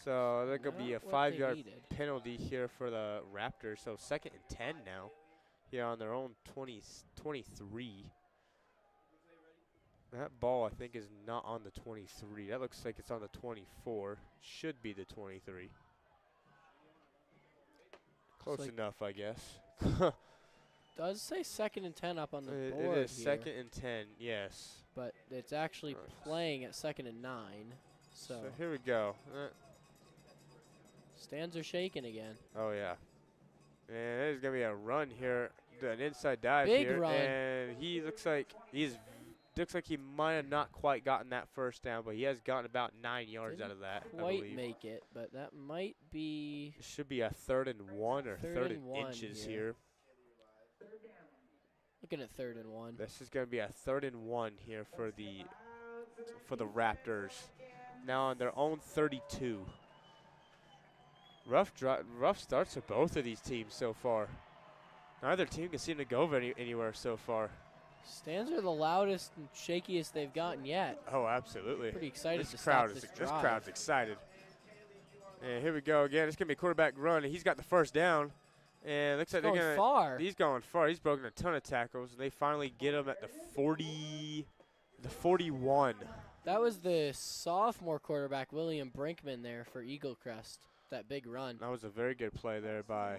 So there's going to be a 5-yard penalty here for the Raptors. So 2nd and 10 now here on their own 23. That ball, I think, is not on the 23. That looks like it's on the 24. Should be the 23. Close enough, I guess. does say 2nd and 10 up on the It board is here, 2nd and 10, yes. but it's actually Right. playing at 2nd and 9. So So here we go. stands are shaking again. Oh, yeah. And there's going to be a run here, an inside dive Big here. run. And he looks like he might have not quite gotten that first down, but he has gotten about 9 yards out of that, I Quite believe. make it, but that might be It should be a 3rd and 1 or 3rd and 1 inches here. here. Looking at 3rd and 1. This is going to be a 3rd and 1 here for the Raptors. Now on their own 32. Rough starts for both of these teams so far. Neither team can seem to go anywhere so far. Stands are the loudest and shakiest they've gotten yet. Oh, absolutely. Pretty excited This to crowd stop is this this drive. crowd's excited. And here we go again. It's gonna be a quarterback run, and he's got the first down. And looks like Going they're gonna. far. He's going far. He's broken a ton of tackles, and they finally get him at the 41. That was the sophomore quarterback, William Brinkman, there for Eaglecrest. That big run. That was a very good play there by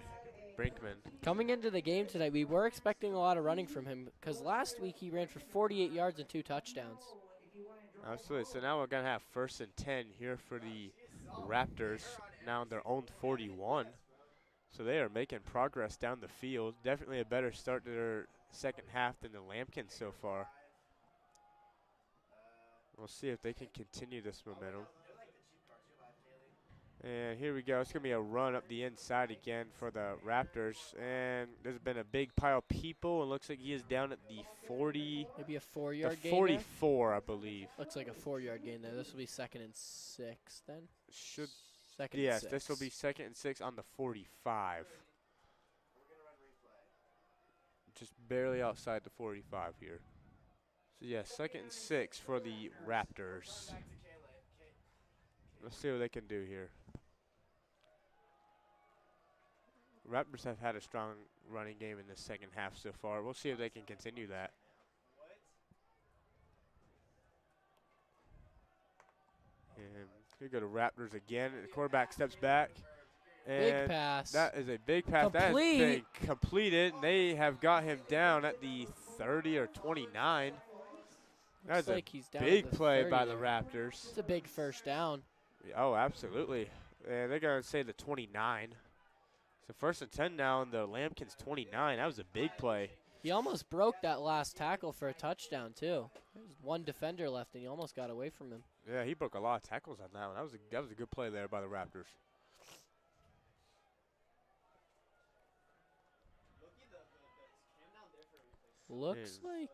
Brinkman. Coming into the game tonight, we were expecting a lot of running from him because last week he ran for 48 yards and 2 touchdowns. Absolutely. So now we're going to have 1st and 10 here for the Raptors, now on their own 41. So they are making progress down the field. Definitely a better start to their second half than the Lambkins so far. We'll see if they can continue this momentum. And here we go. It's going to be a run up the inside again for the Raptors. And there's been a big pile of people. And looks like he is down at the 40. Maybe a 4-yard The gain 44, I believe. there? Looks like a 4-yard gain there. This will be 2nd and 6 then. Should 2nd Yes, and 6. this will be 2nd and 6 on the 45. Just barely outside the 45 here. So yeah, 2nd and 6 for the Raptors. Let's see what they can do here. Raptors have had a strong running game in the second half so far. We'll see if they can continue that. And here go to Raptors again. The quarterback steps back. And Big pass. that is a big pass. That has Complete. been completed. And they have got him down at the 30 or 29. That's Looks like he's a down big at the play 30 by the there. Raptors. It's a big first down. Oh, absolutely. And they're going to say the 29. So 1st and 10 now in the Lambkins 29. That was a big play. He almost broke that last tackle for a touchdown, too. There's one defender left, and he almost got away from him. Yeah, he broke a lot of tackles on that one. That was a good play there by the Raptors. Looks like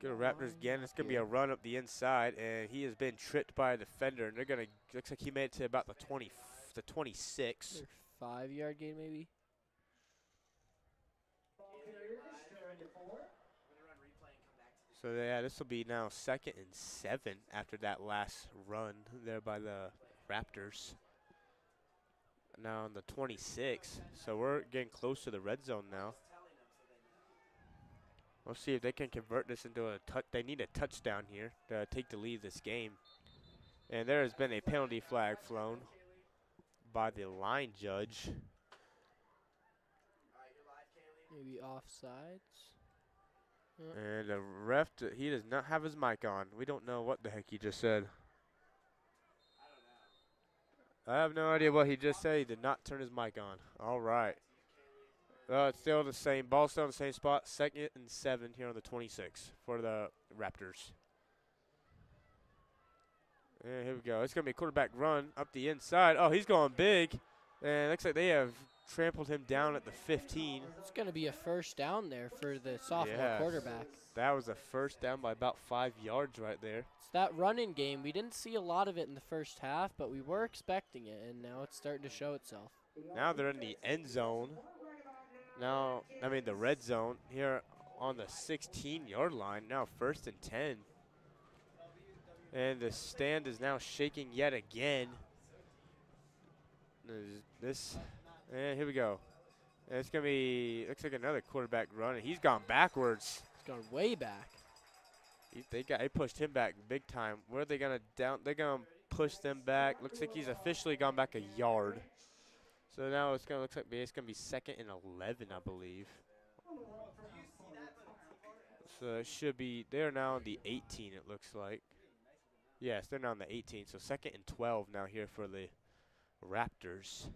Go to Raptors again. It's going to be a run up the inside, and he has been tripped by a defender. And they're going to, looks like he made it to about the 26. their 5-yard gain, maybe. So yeah, this will be now 2nd and 7 after that last run there by the Raptors. Now on the 26. So we're getting close to the red zone now. We'll see if they can convert this into a touch. They need a touchdown here to take the lead this game. And there has been a penalty flag flown by the line judge. Maybe offsides. And the ref, he does not have his mic on. We don't know what the heck he just said. I have no idea what he just said. He did not turn his mic on. All right. It's still the same. Ball still in the same spot. 2nd and 7 here on the 26 for the Raptors. And here we go. It's going to be a quarterback run up the inside. Oh, he's going big. And it looks like they have trampled him down at the 15. It's going to be a first down there for the sophomore Yes. quarterback. That was a first down by about 5 yards right there. It's that running game. We didn't see a lot of it in the first half, but we were expecting it, and now it's starting to show itself. Now they're in the end zone. Now, I mean the red zone here on the 16-yard line. Now 1st and 10. And the stand is now shaking yet again. And here we go. And it's going to be, looks like another quarterback run. And he's gone backwards. It's gone way back. They pushed him back big time. Where are they going to down? They're going to push them back. Looks like he's officially gone back a yard. So now it's gonna look like it's gonna be 2nd and 11, I believe. So it should be. They're now on the 18. It looks like. Yes, they're now on the 18. So 2nd and 12 now here for the Raptors.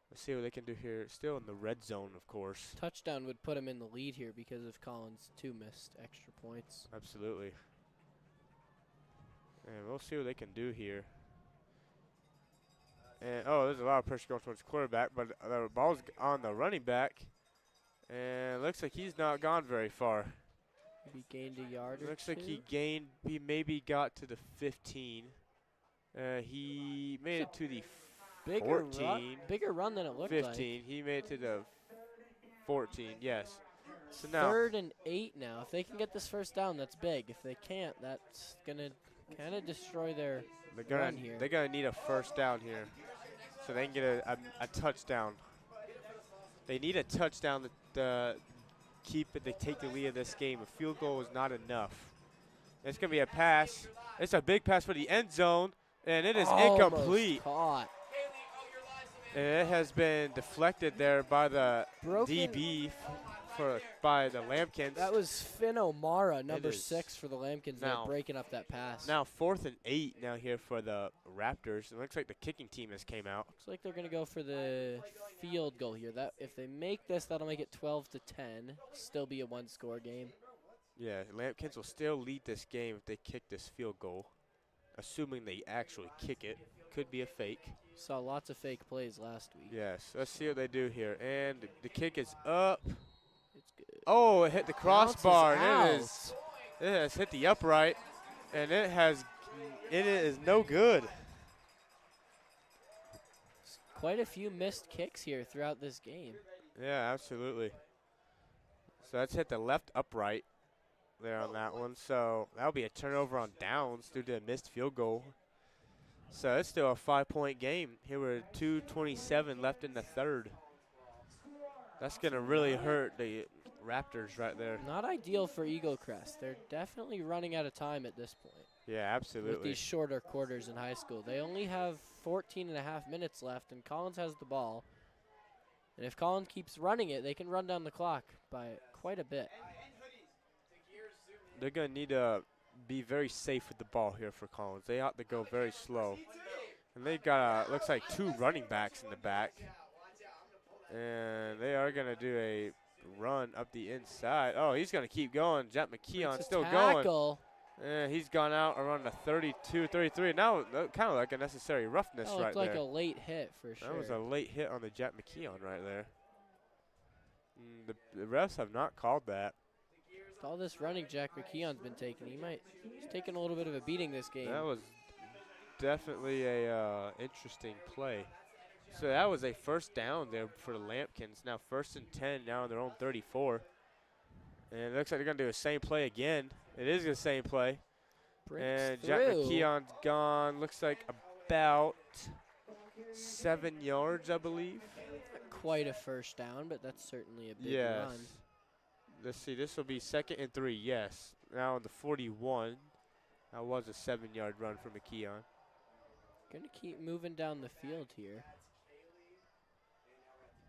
Let's see what they can do here. Still in the red zone, of course. Touchdown would put him in the lead here because of Collins' 2 missed extra points. Absolutely. And we'll see what they can do here. And oh, there's a lot of pressure going towards the quarterback, but the ball's on the running back. And it looks like he's not gone very far. Maybe gained a yard or Looks two. like he maybe got to the 15. He made it to the 14. Bigger run than it looked 15. He made it to the 14, yes. So now 3rd and 8 now. If they can get this first down, that's big. If they can't, that's going to kind of destroy their run here. they're gonna need a first down here so they can get a touchdown. They need a touchdown to keep it. They take the lead of this game. A field goal is not enough. It's gonna be a pass. It's a big pass for the end zone, and it is incomplete. Caught. And it has been deflected there by the DB by the Lambkins. That was Finn O'Mara, number is. 6 for the Lambkins. Now- They're breaking up that pass. Now 4th and 8 now here for the Raptors. It looks like the kicking team has came out. Looks like they're going to go for the field goal here. That if they make this, that'll make it 12-10. Still be a 1-score game. Yeah, Lambkins will still lead this game if they kick this field goal, assuming they actually kick it. Could be a fake. Saw lots of fake plays last week. Yes, let's see what they do here. And the kick is up. It's good. Oh, it hit the crossbar. Bounces And it has hit the upright, and it is no good. Quite a few missed kicks here throughout this game. Yeah, absolutely. So that's hit the left upright there on that one. So that'll be a turnover on downs due to a missed field goal. So it's still a 5-point game. Here we're 2:27 left in the 3rd. That's going to really hurt the Raptors right there. Not ideal for Eaglecrest. They're definitely running out of time at this point. Yeah, absolutely. With these shorter quarters in high school. They only have 14 and a half minutes left, and Collins has the ball. And if Collins keeps running it, they can run down the clock by quite a bit. They're going to need to be very safe with the ball here for Collins. They ought to go very slow. And they got, looks like 2 running backs in the back. And they are going to do a run up the inside. Oh, he's going to keep going. Jack McKeon still going. And he's gone out around the 32, 33. Now, kind of like a necessary roughness right there. Like a late hit for sure. That was a late hit on the Jack McKeon right there. The refs have not called that. With all this running Jack McKeon's been taking, he's taking a little bit of a beating this game. That was definitely a interesting play. So that was a first down there for the Lambkins. Now 1st and 10 now on their own 34. And it looks like they're going to do the same play again. It is the same play. And Jack McKeon's gone. Looks like about 7 yards, I believe. Not quite a first down, but that's certainly a big run. Let's see. This will be 2nd and 3. Yes. Now on the 41. That was a 7-yard run for McKeon. Going to keep moving down the field here.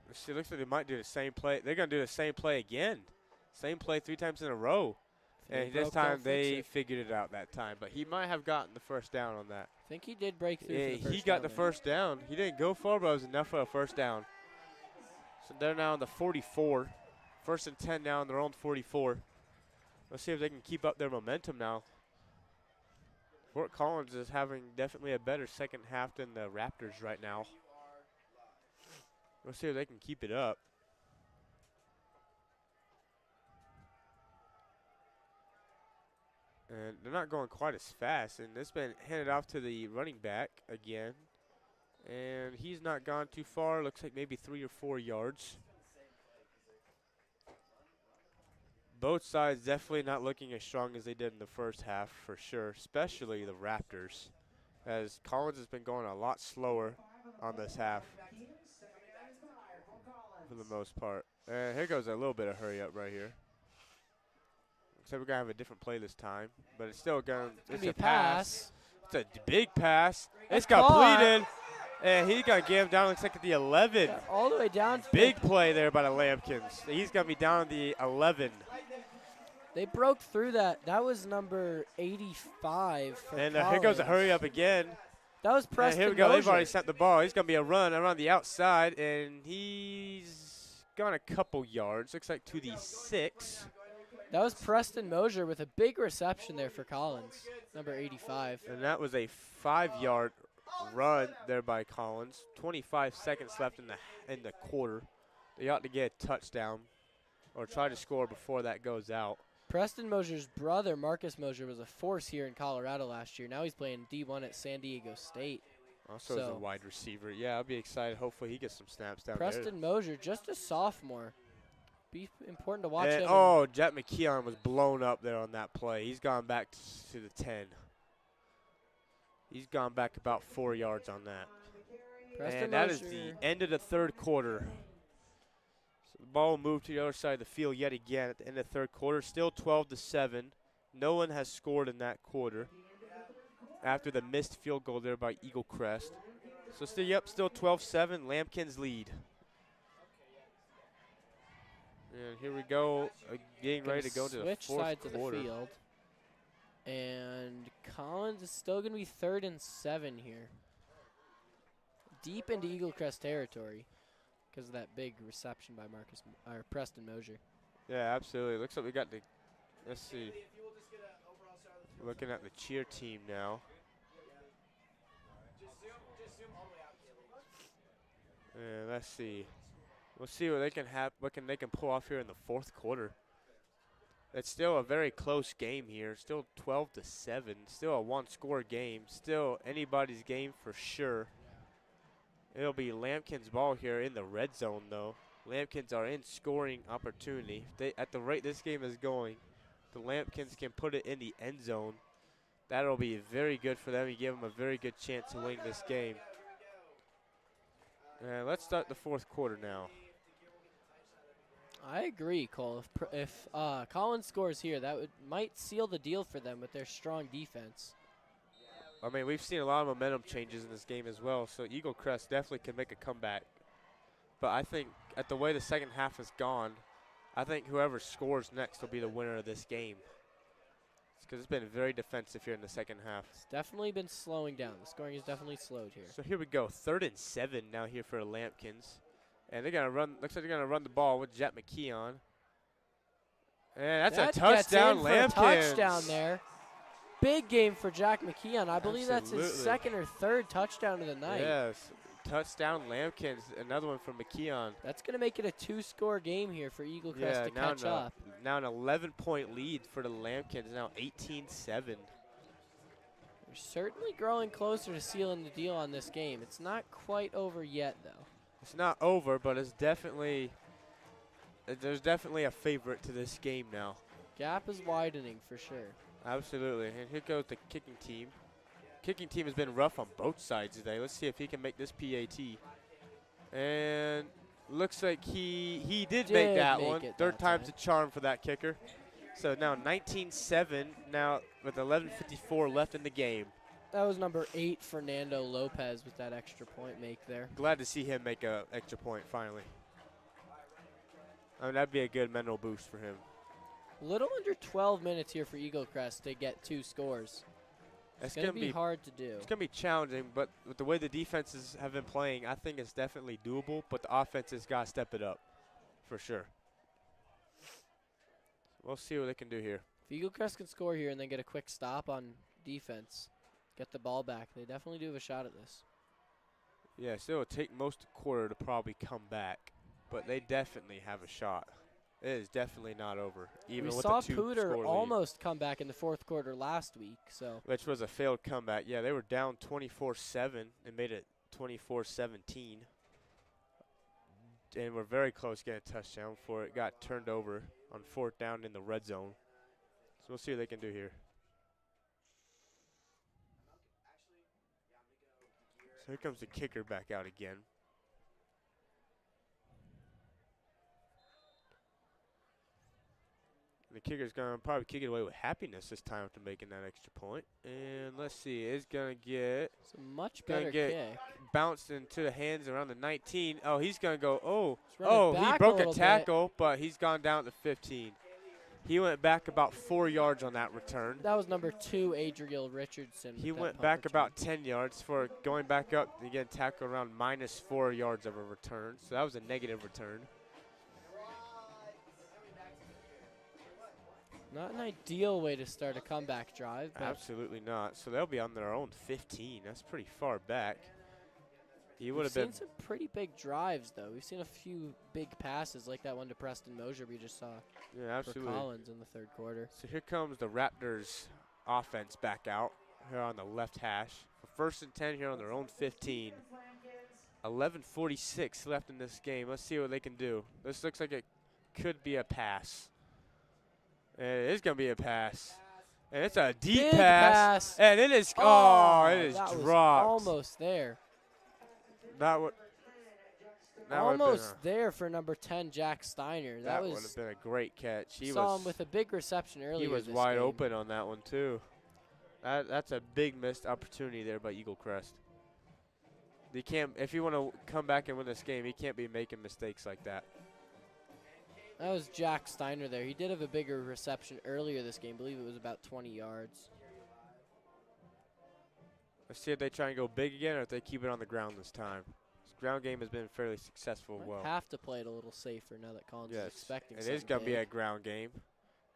Let's see. Looks like they might do the same play. They're going to do the same play again. Same play 3 times in a row. And this time they figured it out that time. But he might have gotten the first down on that. I think he did break through. Yeah, for the first he got down the there. first down. He didn't go far, but it was enough for a first down. So they're now on the 44. 1st and 10 now on their own 44. Let's see if they can keep up their momentum now. Fort Collins is having definitely a better second half than the Raptors right now. Let's see if they can keep it up. And they're not going quite as fast. And it's been handed off to the running back again. And he's not gone too far. Looks like maybe 3 or 4 yards. Both sides definitely not looking as strong as they did in the first half for sure, especially the Raptors, as Collins has been going a lot slower on this half for the most part. And here goes a little bit of hurry up right here. Looks like we're going to have a different play this time, but it's still going to be a pass It's a big pass. It's caught. completed. And he's going to get him down, looks like at the 11. Got all the way down. Big play there by the Lambkins. He's going to be down at the 11. They broke through that. That was number 85 for And here goes a Collins. hurry up again. That was And Preston here we go. They've Mosier. already sent the ball. He's going to be a run around the outside, and he's gone a couple yards. Looks like to the 6. That was Preston Mosier with a big reception there for Collins, number 85. And that was a 5-yard run there by Collins. 25 seconds left in the quarter. They ought to get a touchdown or try to score before that goes out. Preston Mosier's brother, Marcus Mosier, was a force here in Colorado last year. Now he's playing D1 at San Diego State. Also as a wide receiver. Yeah, I'll be excited. Hopefully he gets some snaps down there. Preston Mosier, just a sophomore. Be important to watch And, him. oh, Jet McKeon was blown up there on that play. He's gone back to the 10. He's gone back about 4 yards on that. Preston And that is Mosier. the end of the third quarter. So the ball moved to the other side of the field yet again at the end of the third quarter. Still 12-7. No one has scored in that quarter after the missed field goal there by Eaglecrest. So still 12-7. Lambkins lead. And here we go, getting ready to go to the switch fourth sides quarter. of the field. And Collins is still going to be 3rd and 7 here. Deep into Eaglecrest territory because of that big reception by Preston Mosier. Yeah, absolutely. Looks like we got the, let's see, looking at the cheer team now. And let's see. We'll see what they can have, they can pull off here in the fourth quarter. It's still a very close game here. Still 12-7. Still a one-score game. Still anybody's game for sure. It'll be Lambkins' ball here in the red zone, though. Lambkins are in scoring opportunity. At the rate this game is going, the Lambkins can put it in the end zone. That'll be very good for them and give them a very good chance to win this game. And let's start the fourth quarter now. I agree, Cole. If Collins scores here, that might seal the deal for them with their strong defense. I mean, we've seen a lot of momentum changes in this game as well, so Eaglecrest definitely can make a comeback. But I think at the way the second half has gone, I think whoever scores next will be the winner of this game. Because it's been very defensive here in the second half. It's definitely been slowing down. The scoring has definitely slowed here. So here we go, 3rd and 7 now here for the Lambkins. And they're gonna run. Looks like they're gonna run the ball with Jet McKeon. And that's a touchdown, Lambkins. Touchdown there. Big game for Jack McKeon. I believe that's his Absolutely. 2nd or 3rd touchdown of the night. Yes, touchdown, Lambkins. Another one from McKeon. That's gonna make it a 2-score game here for Eaglecrest to catch up. Now an 11-point lead for the Lambkins. Now 18-7. They're certainly growing closer to sealing the deal on this game. It's not quite over yet, though. It's not over, but it's definitely there's definitely a favorite to this game now. Gap is widening for sure. Absolutely. And here goes the kicking team. Kicking team has been rough on both sides today. Let's see if he can make this PAT. And looks like he did make that one. Third time's a charm for that kicker. So now 19-7 now with 11:54 left in the game. That was number 8, Fernando Lopez, with that extra point make there. Glad to see him make an extra point finally. I mean, that'd be a good mental boost for him. Little under 12 minutes here for Eaglecrest to get 2 scores. It's going to be hard to do. It's going to be challenging, but with the way the defenses have been playing, I think it's definitely doable, but the offense has got to step it up for sure. We'll see what they can do here. If Eaglecrest can score here and then get a quick stop on defense, get the ball back, they definitely do have a shot at this. Yeah, so it'll take most of the quarter to probably come back, but they definitely have a shot. It is definitely not over. Even we with saw the 2-score Pooter lead, almost come back in the fourth quarter last week. which was a failed comeback. Yeah, they were down 24-7 and made it 24-17. And we're very close getting a touchdown before it got turned over on 4th down in the red zone. So we'll see what they can do here. So here comes the kicker back out again. The kicker's going to probably kick it away with happiness this time after making that extra point. And let's see, it's going to get It's a much better kick. bounced into the hands around the 19. Oh, he's going to go, He he broke a tackle, but he's gone down to 15. He went back about 4 yards on that return. That was number 2, Adriel Richardson. He went back about 10 yards for going back up and again tackle around -4 yards of a return. So that was a negative return. Not an ideal way to start a comeback drive. But Absolutely not. So they'll be on their own 15. That's pretty far back. He would we've have been. seen some pretty big drives, though. We've seen a few big passes like that one to Preston Mosier we just saw Yeah, absolutely. for Collins in the 3rd quarter. So here comes the Raptors offense back out here on the left hash. For 1st and 10 here on their own 15. 11:46 left in this game. Let's see what they can do. This looks like it could be a pass. And it is going to be a pass. And it's a deep Big pass. And it is, it is that dropped. was almost there. That would Almost there for number 10, Jack Steiner. That would have been a great catch. He saw him with a big reception earlier. He was this wide game. open on that one too. That's a big missed opportunity there by Eaglecrest. They can't. If you want to come back and win this game, he can't be making mistakes like that. That was Jack Steiner there. He did have a bigger reception earlier this game. I believe it was about 20 yards. Let's see if they try and go big again or if they keep it on the ground this time. This ground game has been fairly successful. Might well, have to play it a little safer now that Collins is expecting it something is going to be big. a ground game.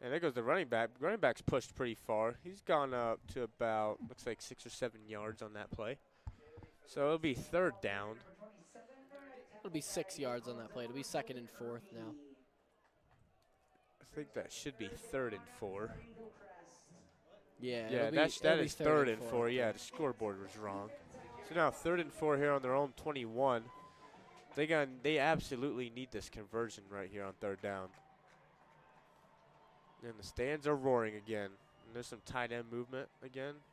And there goes the running back. Running back's pushed pretty far. He's gone up to about, looks like 6 or 7 yards on that play. So it'll be 3rd down. It'll be 6 yards on that play. It'll be 2nd and 4th now. I think that should be 3rd and 4. Yeah, that is 3rd and 4. Yeah, the scoreboard was wrong. So now 3rd and 4 here on their own 21. They absolutely need this conversion right here on 3rd down. And the stands are roaring again. And there's some tight end movement again.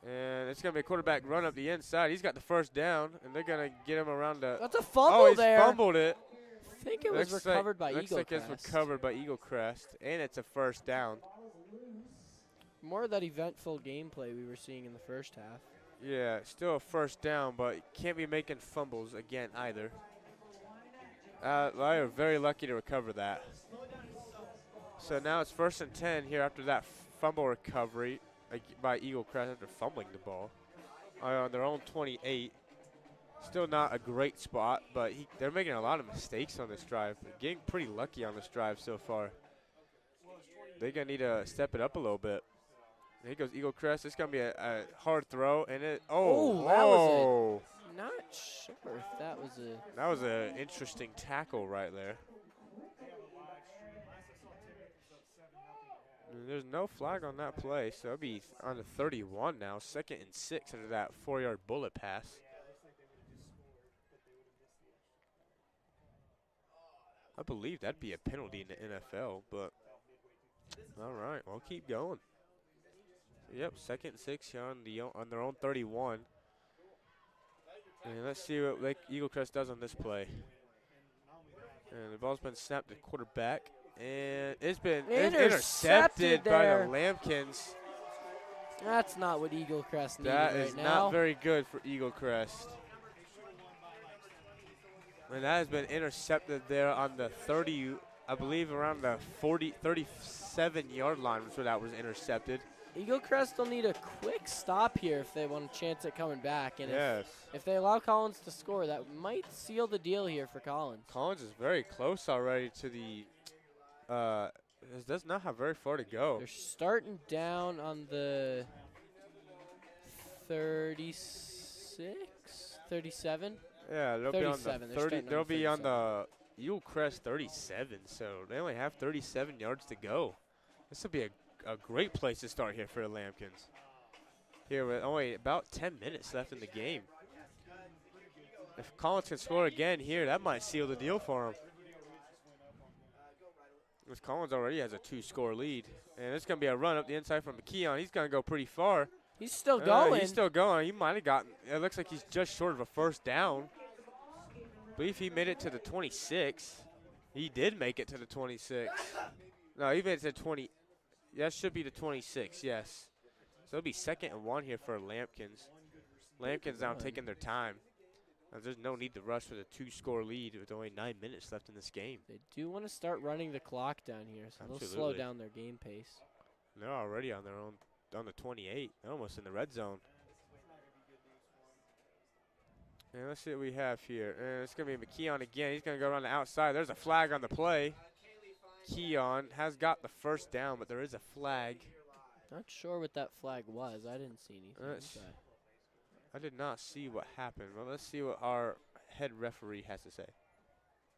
And it's going to be a quarterback run up the inside. He's got the 1st down, and they're going to get him around the. That's a fumble there. Oh, he's fumbled it. I think it was recovered by Eaglecrest. Looks like it's recovered by Eaglecrest, and it's a 1st down. More of that eventful gameplay we were seeing in the 1st half. Yeah, still a 1st down, but can't be making fumbles again either. They are very lucky to recover that. So now it's 1st and 10 here after that fumble recovery by Eaglecrest after fumbling the ball. On their own 28. Still not a great spot, but they're making a lot of mistakes on this drive. They're getting pretty lucky on this drive so far. They're going to need to step it up a little bit. Here goes Eaglecrest. It's going to be a hard throw, and it. That was not sure if that was a. That was an interesting tackle right there. There's no flag on that play, so it'll be on the 31 now. 2nd and 6 under that 4-yard bullet pass. I believe that'd be a penalty in the NFL, but all right, we'll keep going. Yep, 2nd and 6 here on their own 31. And let's see what Eaglecrest does on this play. And the ball's been snapped to quarterback, and it's been intercepted by the Lambkins. That's not what Eaglecrest needed That right is now. not very good for Eaglecrest. And that has been intercepted there on the 30, I believe around the 37-yard line was where that was intercepted. Eaglecrest will need a quick stop here if they want a chance at coming back. And yes. if they allow Collins to score, that might seal the deal here for Collins. Collins is very close already to the does not have very far to go. They're starting down on the 36, 37. Yeah, they'll be on the 30. They'll be on the Eaglecrest 37, so they only have 37 yards to go. This will be a great place to start here for the Lambkins. Here with only about 10 minutes left in the game. If Collins can score again here, that might seal the deal for him. Because Collins already has a 2-score lead. And it's going to be a run up the inside from McKeon. He's going to go pretty far. He's still going. He's still going. He might have gotten, it looks like he's just short of a 1st down. I believe he made it to the 26. He did make it to the 26. No, he made it to 20. That should be the 26, yes. So it'll be 2nd and 1 here for Lampkins. Lampkins now taking their time. There's no need to rush with a 2-score lead with only 9 minutes left in this game. They do want to start running the clock down here, so they'll slow down their game pace. They're already on their own, on the 28. They're almost in the red zone. And let's see what we have here. And it's going to be McKeon again. He's going to go around the outside. There's a flag on the play. Keon has got the first down, but there is a flag. Not sure what that flag was. I didn't see anything. I did not see what happened. Well, let's see what our head referee has to say.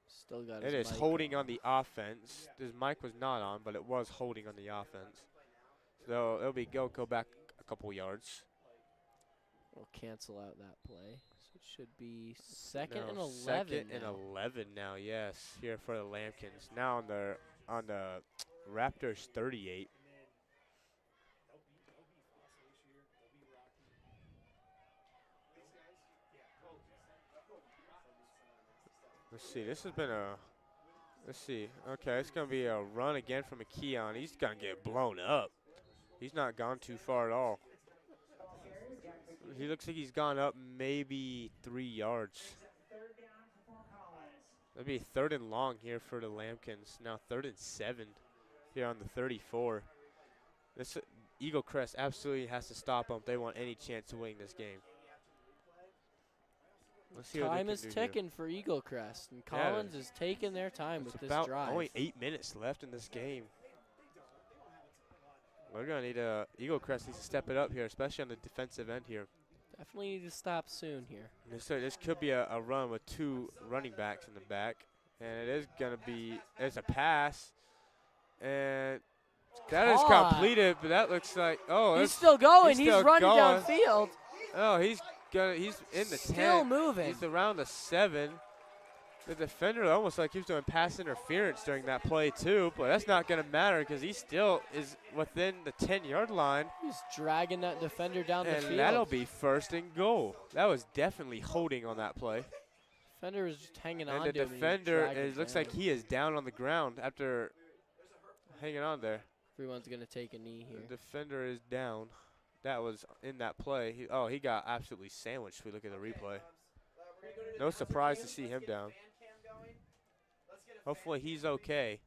Still got it his is mic holding on the offense. His mic was not on, but it was holding on the offense. So it'll be go back a couple yards. We'll cancel out that play. So it should be 2nd and 11. 2nd and 11 now, yes, here for the Lampkins. Now on the Raptors 38. Let's see, this has been let's see. Okay, it's going to be a run again from McKeon. He's going to get blown up. He's not gone too far at all. He looks like he's gone up maybe 3 yards. That'd be 3rd and long here for the Lampkins. Now 3rd and 7 here on the 34. This Eaglecrest absolutely has to stop them if they want any chance to win this game. Let's see time is ticking for Eaglecrest, and Collins is taking their time with this drive. Only 8 minutes left in this game. We're going to need Eaglecrest needs to step it up here, especially on the defensive end here. Definitely need to stop soon here. This could be a run with 2 running backs in the back, and it is going to be it's a pass, and that is completed. But that looks like he's still going. He's running downfield. Oh, he's in the 10. Still moving. He's around the 7. The defender almost like he was doing pass interference during that play too, but that's not going to matter because he still is within the 10-yard line. He's dragging that defender down the field. And that'll be 1st and goal. That was definitely holding on that play. Defender was just hanging on. And the defender, it looks like he is down on the ground after hanging on there. Everyone's going to take a knee here. The defender is down. That was in that play. He got absolutely sandwiched if we look at the replay. No surprise to see him down. Hopefully he's okay.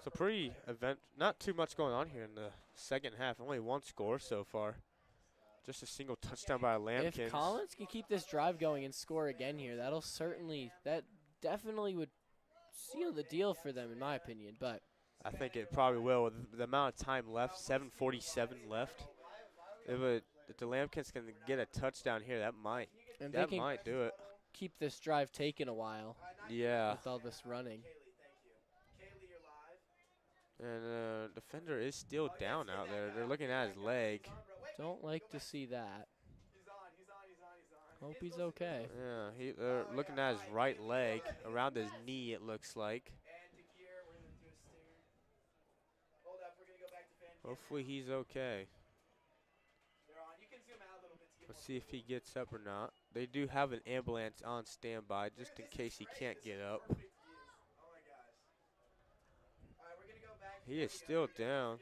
So pre-event, not too much going on here in the 2nd half. Only 1 score so far. Just a single touchdown by Lampkins. If Collins can keep this drive going and score again here, that definitely would seal the deal for them in my opinion. But I think it probably will. With the amount of time left, 7:47 left. If the Lampkins can get a touchdown here, that might do it. Keep this drive taking a while. Yeah. With all this running. And defender is still down out there. They're looking at his leg. Don't like to see that. Hope he's okay. Yeah, they're looking at his right leg, around his knee it looks like. Hopefully he's okay. Let's see if he gets up or not. They do have an ambulance on standby just in case he can't get up. He is still down.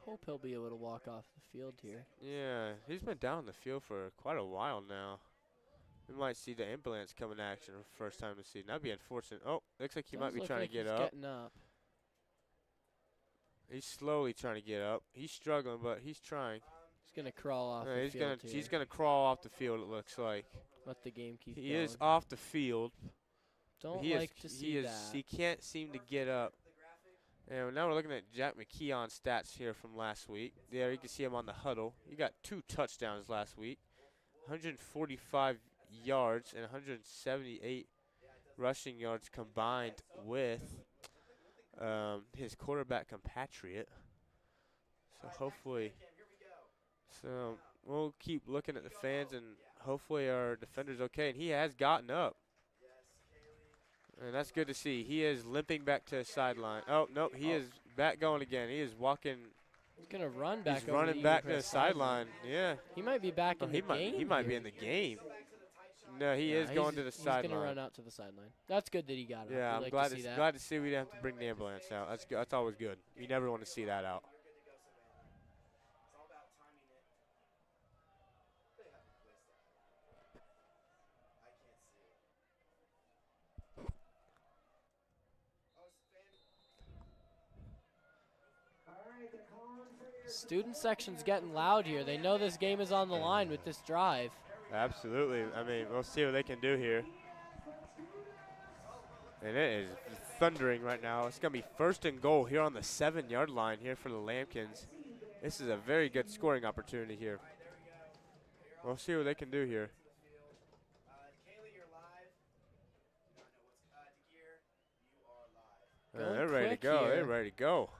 Hope he'll be able to walk off the field here. Yeah, he's been down the field for quite a while now. We might see the ambulance come in action for the first time this season. That'd be unfortunate. Oh, looks like he might be trying to get up. Getting up. He's slowly trying to get up. He's struggling, but he's trying. He's going to crawl off the field here. He's going to crawl off the field, it looks like. Let the game keep going. He is off the field. Don't like to see that. He can't seem to get up. And now we're looking at Jack McKeon's stats here from last week. There, you can see him on the huddle. He got 2 touchdowns last week, 145 yards and 178 rushing yards combined with his quarterback compatriot. So hopefully, we'll keep looking at the fans and hopefully our defender's okay. And he has gotten up. And that's good to see. He is limping back to the sideline. Oh, no, he is back going again. He is walking. He's going to run back. He's running back to the sideline. Yeah. He might be back in the game. He might be in the game. No, he is going to the He's going to sideline. run out to the sideline. That's good that he got up. Yeah, We I'm like glad to see that. glad to see we didn't have to bring the ambulance out. That's good. That's always good. You never want to see that out. It's all about timing it. They haven't placed that. I can't see it. Oh, it's All right, they're calling for your Student section's getting loud here. They know this game is on the line with this drive. Absolutely. I mean, we'll see what they can do here. And it is thundering right now. It's going to be 1st and goal here on the 7-yard line here for the Lambkins. This is a very good scoring opportunity here. We'll see what they can do here. Kaylee, you're live. Do not know what's DeGear, you are live. Going They're ready to quick go. here. They're ready to go.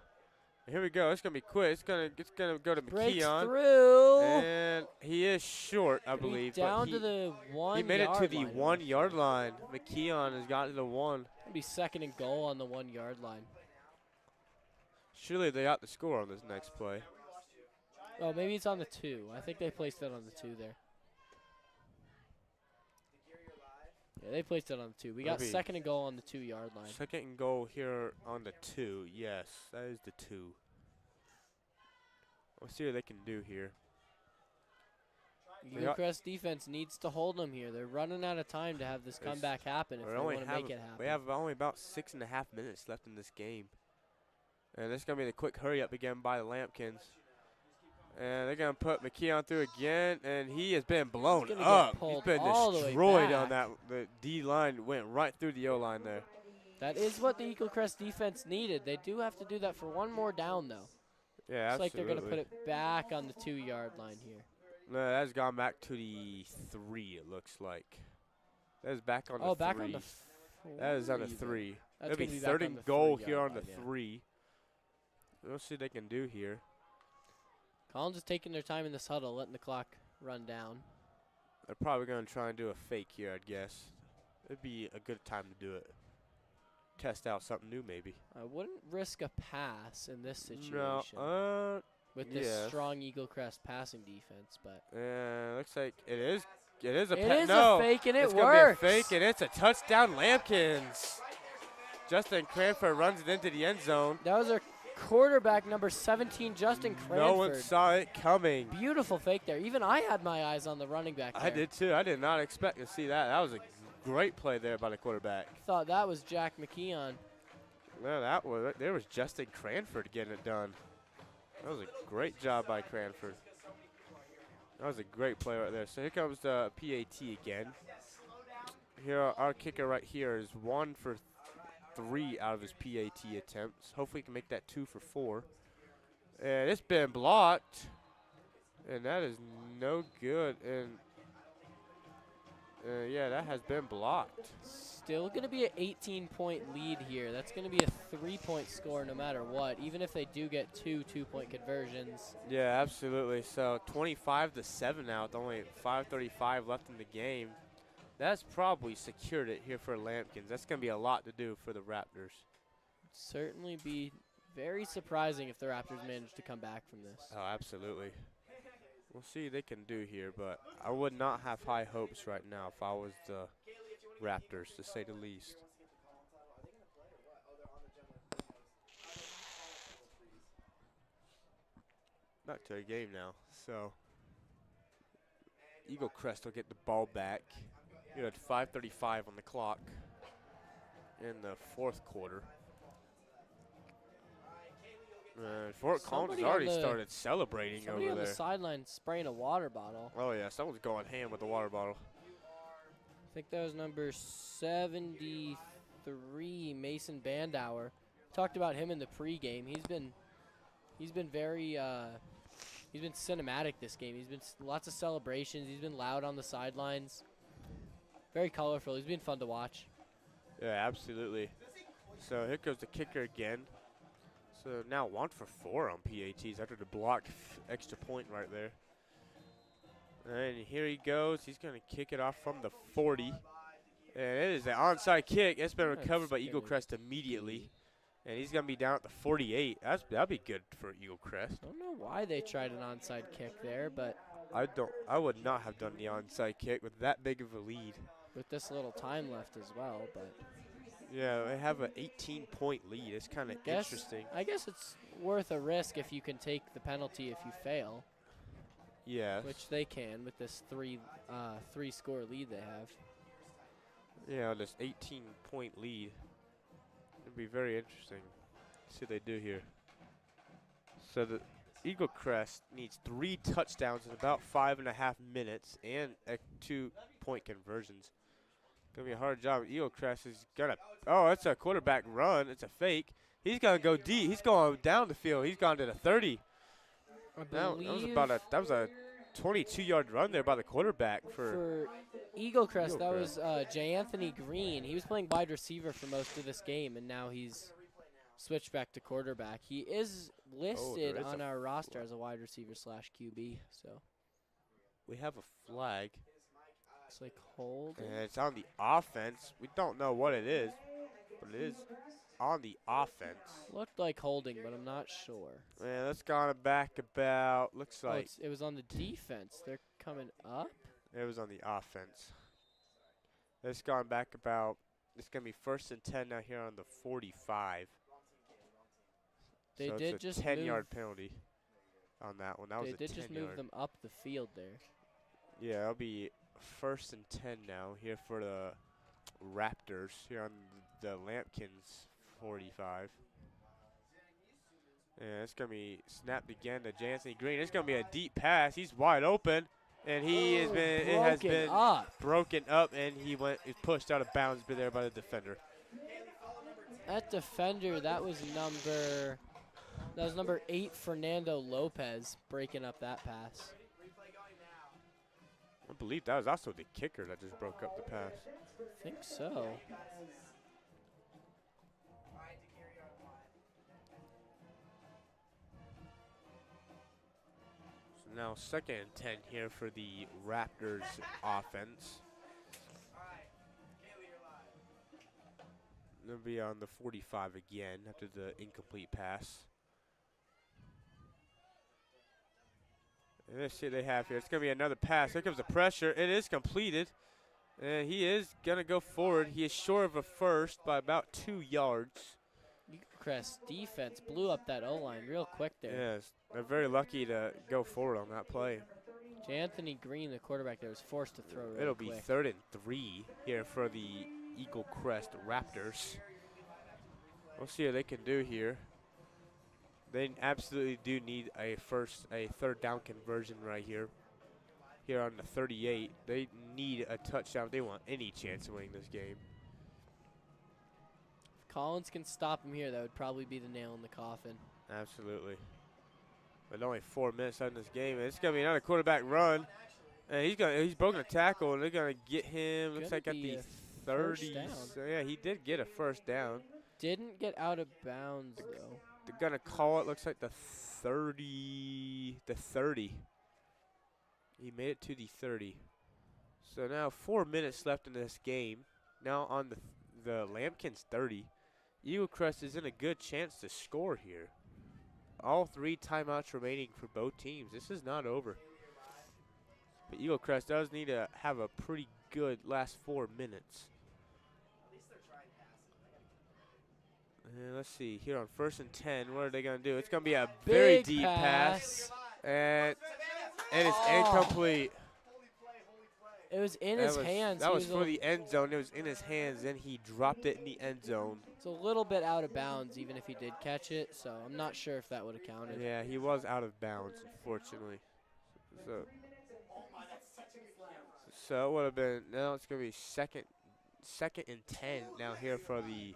Here we go. It's going to be quick. It's going to go to Breaks McKeon. through. And he is short, I Gonna be believe. down but to the 1 he made it to the line. 1-yard line. McKeon has gotten to the 1. It'll be 2nd and goal on the 1-yard line. Surely they ought to score on this next play. Oh, maybe it's on the 2. I think they placed it on the 2 there. Yeah, they placed it on the 2. We got Maybe. 2nd and goal on the 2-yard line. 2nd and goal here on the 2. Yes, that is the 2. We'll see what they can do here. Eaglecrest defense needs to hold them here. They're running out of time to have this comeback happen if they want to make it happen. We have only about 6.5 minutes left in this game. And this is going to be the quick hurry up again by the Lambkins. And they're going to put McKeon through again, and he has been blown gonna get up. He's pulled been all the way destroyed on back. that. The D line went right through the O line there. That is what the Eaglecrest defense needed. They do have to do that for one more down, though. Yeah, It's like they're absolutely. going to put it back on the 2-yard line here. No, that's gone back to the 3, it looks like. That is back on the 3. Oh, back on the 3. That is on the then. 3. That's It'll be gonna be back 3rd on and the goal 3 here yard on the line, yeah. 3. We'll see what they can do here. Collins is taking their time in this huddle, letting the clock run down. They're probably going to try and do a fake here, I'd guess. It'd be a good time to do it. Test out something new, maybe. I wouldn't risk a pass in this situation No, with this yes. strong Eaglecrest passing defense, but looks like it is. It is a it pa- is no, a fake and it it's works. Gonna be a fake and it's a touchdown, Lambkins. Justin Cranford runs it into the end zone. That was our quarterback, number 17, Justin Cranford. No one saw it coming. Beautiful fake there. Even I had my eyes on the running back there. I did too. I did not expect to see that. That was a great play there by the quarterback. Thought that was Jack McKeon. No, there was Justin Cranford getting it done. That was a great job by Cranford. That was a great play right there. So here comes the PAT again. Here, our kicker right here is 1 for 3 out of his PAT attempts. Hopefully he can make that 2 for 4. And it's been blocked. And that is no good. And yeah, that has been blocked. Still going to be an 18-point lead here. That's going to be a 3-point score no matter what, even if they do get 2 2-point conversions. Yeah, absolutely. So 25-7 now with only 5:35 left in the game. That's probably secured it here for Lambkins. That's going to be a lot to do for the Raptors. Certainly be very surprising if the Raptors manage to come back from this. Oh, absolutely. We'll see what they can do here, but I would not have high hopes right now if I was the Raptors, to say the least. Back to the game now. So Eaglecrest will get the ball back. You had 5:35 on the clock in the 4th quarter. Fort Collins has already started celebrating Somebody over on there. the sideline spraying a water bottle. Oh yeah, someone's going ham with the water bottle. I think that was number 73, Mason Bandauer. Talked about him in the pregame. He's been very he's been cinematic this game. He's been lots of celebrations. He's been loud on the sidelines. Very colorful. He's been fun to watch. Yeah, absolutely. So here goes the kicker again. So now 1 for 4 on PATs after the block extra point right there. And here he goes. He's going to kick it off from the 40. And it is an onside kick. It's been recovered by Eaglecrest immediately. And he's going to be down at the 48. That'll be good for Eaglecrest. I don't know why they tried an onside kick there, but I would not have done the onside kick with that big of a lead. With this little time left as well, but Yeah, they have an 18-point lead. It's kind of interesting. I guess it's worth a risk if you can take the penalty if you fail, Yeah. which they can with this three-score lead they have. Yeah, this 18-point lead. It'd be very interesting. See what they do here. So the Eaglecrest needs 3 touchdowns in about 5.5 minutes and 2-point conversions. Gonna be a hard job. Eaglecrest is gonna. Oh, it's a quarterback run. It's a fake. He's gonna go deep. He's going down the field. He's gone to the 30. That was a 22-yard run there by the quarterback for Eaglecrest. That was J. Anthony Green. He was playing wide receiver for most of this game, and now he's switched back to quarterback. He is listed on our roster as a wide receiver / QB. So we have a flag. It's like hold. And it's on the offense. We don't know what it is, but it is on the offense. Looked like holding, but I'm not sure. Man, that's gone back about, looks like. It was on the defense. They're coming up. It was on the offense. It's gone back about, it's going to be 1st and 10 now here on the 45. They so did it's just a 10-yard penalty on that one. That was a 10-yard. They did just move them up the field there. Yeah, it'll be 1st and 10 now here for the Raptors here on the Lampkins 45. And it's going to be snapped again to Jansen Green. It's going to be a deep pass. He's wide open, and it has been broken up, and he's pushed out of bounds there by the defender. That defender, that was number 8, Fernando Lopez, breaking up that pass. I believe that was also the kicker that just broke up the pass. I think so. So now 2nd and 10 here for the Raptors offense. They'll be on the 45 again after the incomplete pass. And let's see what they have here. It's going to be another pass. Here comes the pressure. It is completed. And he is going to go forward. He is short of a first by about 2 yards. Eaglecrest defense blew up that O-line real quick there. Yes, they're very lucky to go forward on that play. Anthony Green, the quarterback there, was forced to throw It'll be 3rd and 3 here for the Eaglecrest Raptors. We'll see what they can do here. They absolutely do need a 3rd down conversion right here. Here on the 38, they need a touchdown if they want any chance of winning this game. If Collins can stop him here, that would probably be the nail in the coffin. Absolutely. But only 4 minutes left in this game. And it's gonna be another quarterback run. And he's broken a tackle, and they're gonna get him. Looks like at the 30. So yeah, he did get a 1st down. Didn't get out of bounds though. They're gonna call it. Looks like the 30. The 30. He made it to the 30. So now 4 minutes left in this game. Now on the Lampkins 30. Eaglecrest is in a good chance to score here. All 3 timeouts remaining for both teams. This is not over. But Eaglecrest does need to have a pretty good last 4 minutes. And let's see, here on 1st and 10, what are they going to do? It's going to be a very deep pass. And it's incomplete. It was in his hands. That was for the end zone. It was in his hands, and he dropped it in the end zone. It's a little bit out of bounds, even if he did catch it. So I'm not sure if that would have counted. Yeah, he was out of bounds, unfortunately. So it would have been, now it's going to be second and 10 now here for the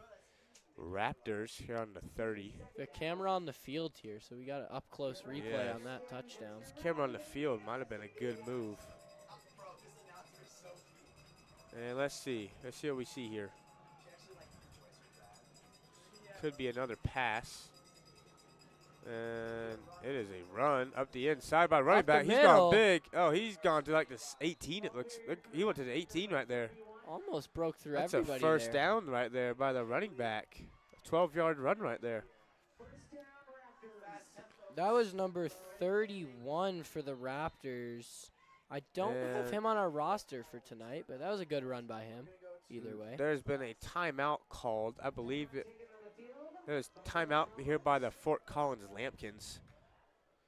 Raptors here on the 30. The camera on the field here, so we got an up-close replay on that touchdown. This camera on the field might have been a good move. And let's see what we see here. Could be another pass. And it is a run up the inside by running back. He's gone big. Oh, he's gone to like the 18. It looks. Look, he went to the 18 right there. Almost broke through everybody. That's a first down right there by the running back. A 12-yard run right there. That was number 31 for the Raptors. I don't have him on our roster for tonight, but that was a good run by him. Either way. There's been a timeout called. I believe there's timeout here by the Fort Collins Lampkins.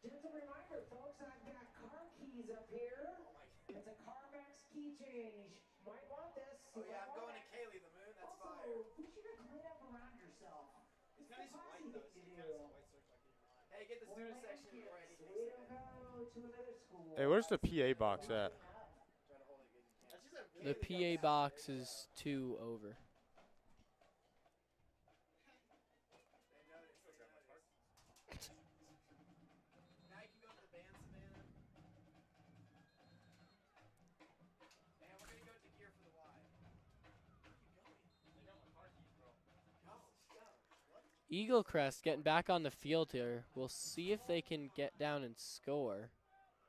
Gentle reminder, folks, I've got car keys up here. It's a CarMax key change. Might want this. Oh yeah, I'm going to Kaylee the Moon. That's Also, fire. be sure to clean up around yourself. It's It's kind of the white classy though. thing to So do. kind of white circle like in your mind. Hey, get the More student land section kids. before anything. Way to go to another school. Hey, where's the PA box at? Trying to hold it good as you can. That's just a The PA box is 2 over. Now you can go to the band, Savannah. And we're gonna go to gear for the Y. Where are you going? I got my car keys, bro. Eaglecrest getting back on the field here. We'll see if they can get down and score.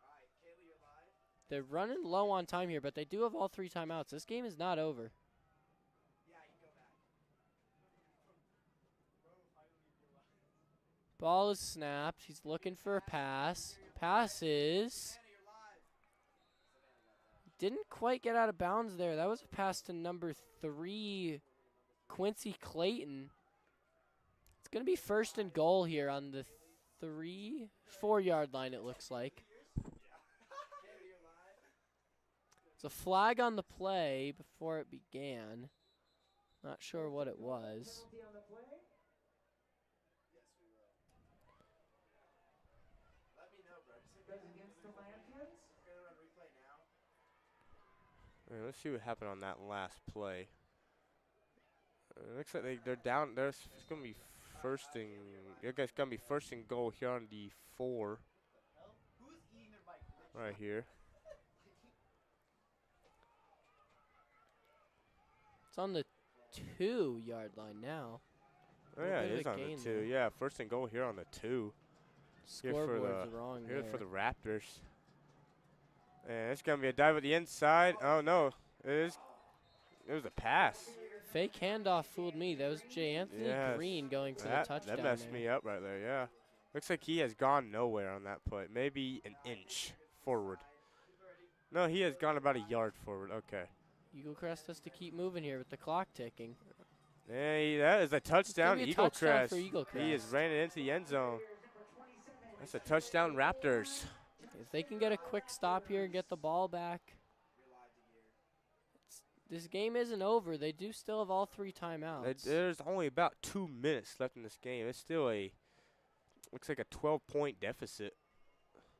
Alright, Kaylee, you're live. They're running low on time here, but they do have all 3 timeouts. This game is not over. Yeah, you can go back. Ball is snapped. He's looking for a pass. Passes. Savannah, you're live. Didn't quite get out of bounds there. That was a pass to number 3, Quincy Clayton. It's going to be first and goal here on the 4-yard line, it looks like. Kaylee, you're live. It's a flag on the play before it began. Not sure what it was. Penalty on the play. Yes, we will. Let me know, bro. Just hit me Goes up. against the Lampkins. We're gonna run replay now. All right, let's see what happened on that last play. Looks like they're down. It's going to be first and it's going to be first and goal here on the 4 Who's eating their bike? right here. It's on the 2-yard line now. Oh Little yeah, bit it of is a on the gain 2. there. Yeah, first and goal here on the 2. Here for Scoreboard's the wrong here there. for the Raptors. And it's going to be a dive at the inside. Oh no, it was a pass. Fake handoff fooled me. That was J. Anthony Yes. Green going for the That touchdown messed there. me up right there, yeah. Looks like he has gone nowhere on that play. Maybe an inch forward. No, he has gone about a yard forward. Okay. Eaglecrest has to keep moving here with the clock ticking. Hey, that is a touchdown, be a touchdown for Eaglecrest. He has Eaglecrest. ran it into the end zone. That's a touchdown, Raptors. If they can get a quick stop here and get the ball back. This game isn't over. They do still have all 3 timeouts. There's only about 2 minutes left in this game. It's still looks like a 12-point deficit.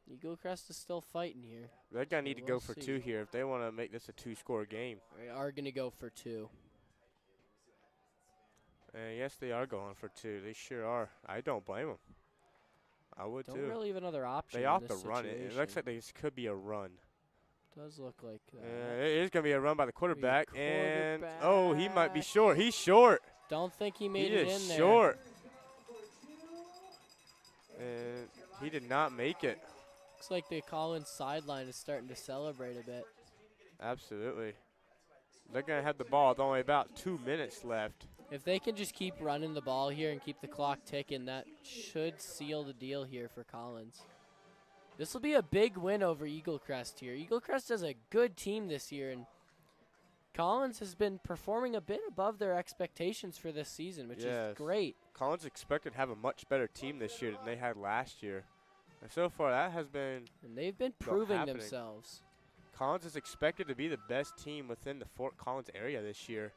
Eaglecrest is still fighting here. They're going to need to go we'll for see. 2 here if they want to make this a 2-score game. They are going to go for 2. And yes, they are going for 2. They sure are. I don't blame them. I would Don't too. really have another option. They in ought to this run it. It situation. looks like this could be a run. Does look like that. It is going to be a run by the quarterback. And, quarterback. oh, he might be short. He's short. Don't think he He made it is in there. short. And he did not make it. Looks like the Collins sideline is starting to celebrate a bit. Absolutely. They're going to have the ball with only about 2 minutes left. If they can just keep running the ball here and keep the clock ticking, that should seal the deal here for Collins. This will be a big win over Eaglecrest here. Eaglecrest is a good team this year, and Collins has been performing a bit above their expectations for this season, which is great. Collins expected to have a much better team this year than they had last year. And so far, that has been And they've been proving happening. themselves. Collins is expected to be the best team within the Fort Collins area this year,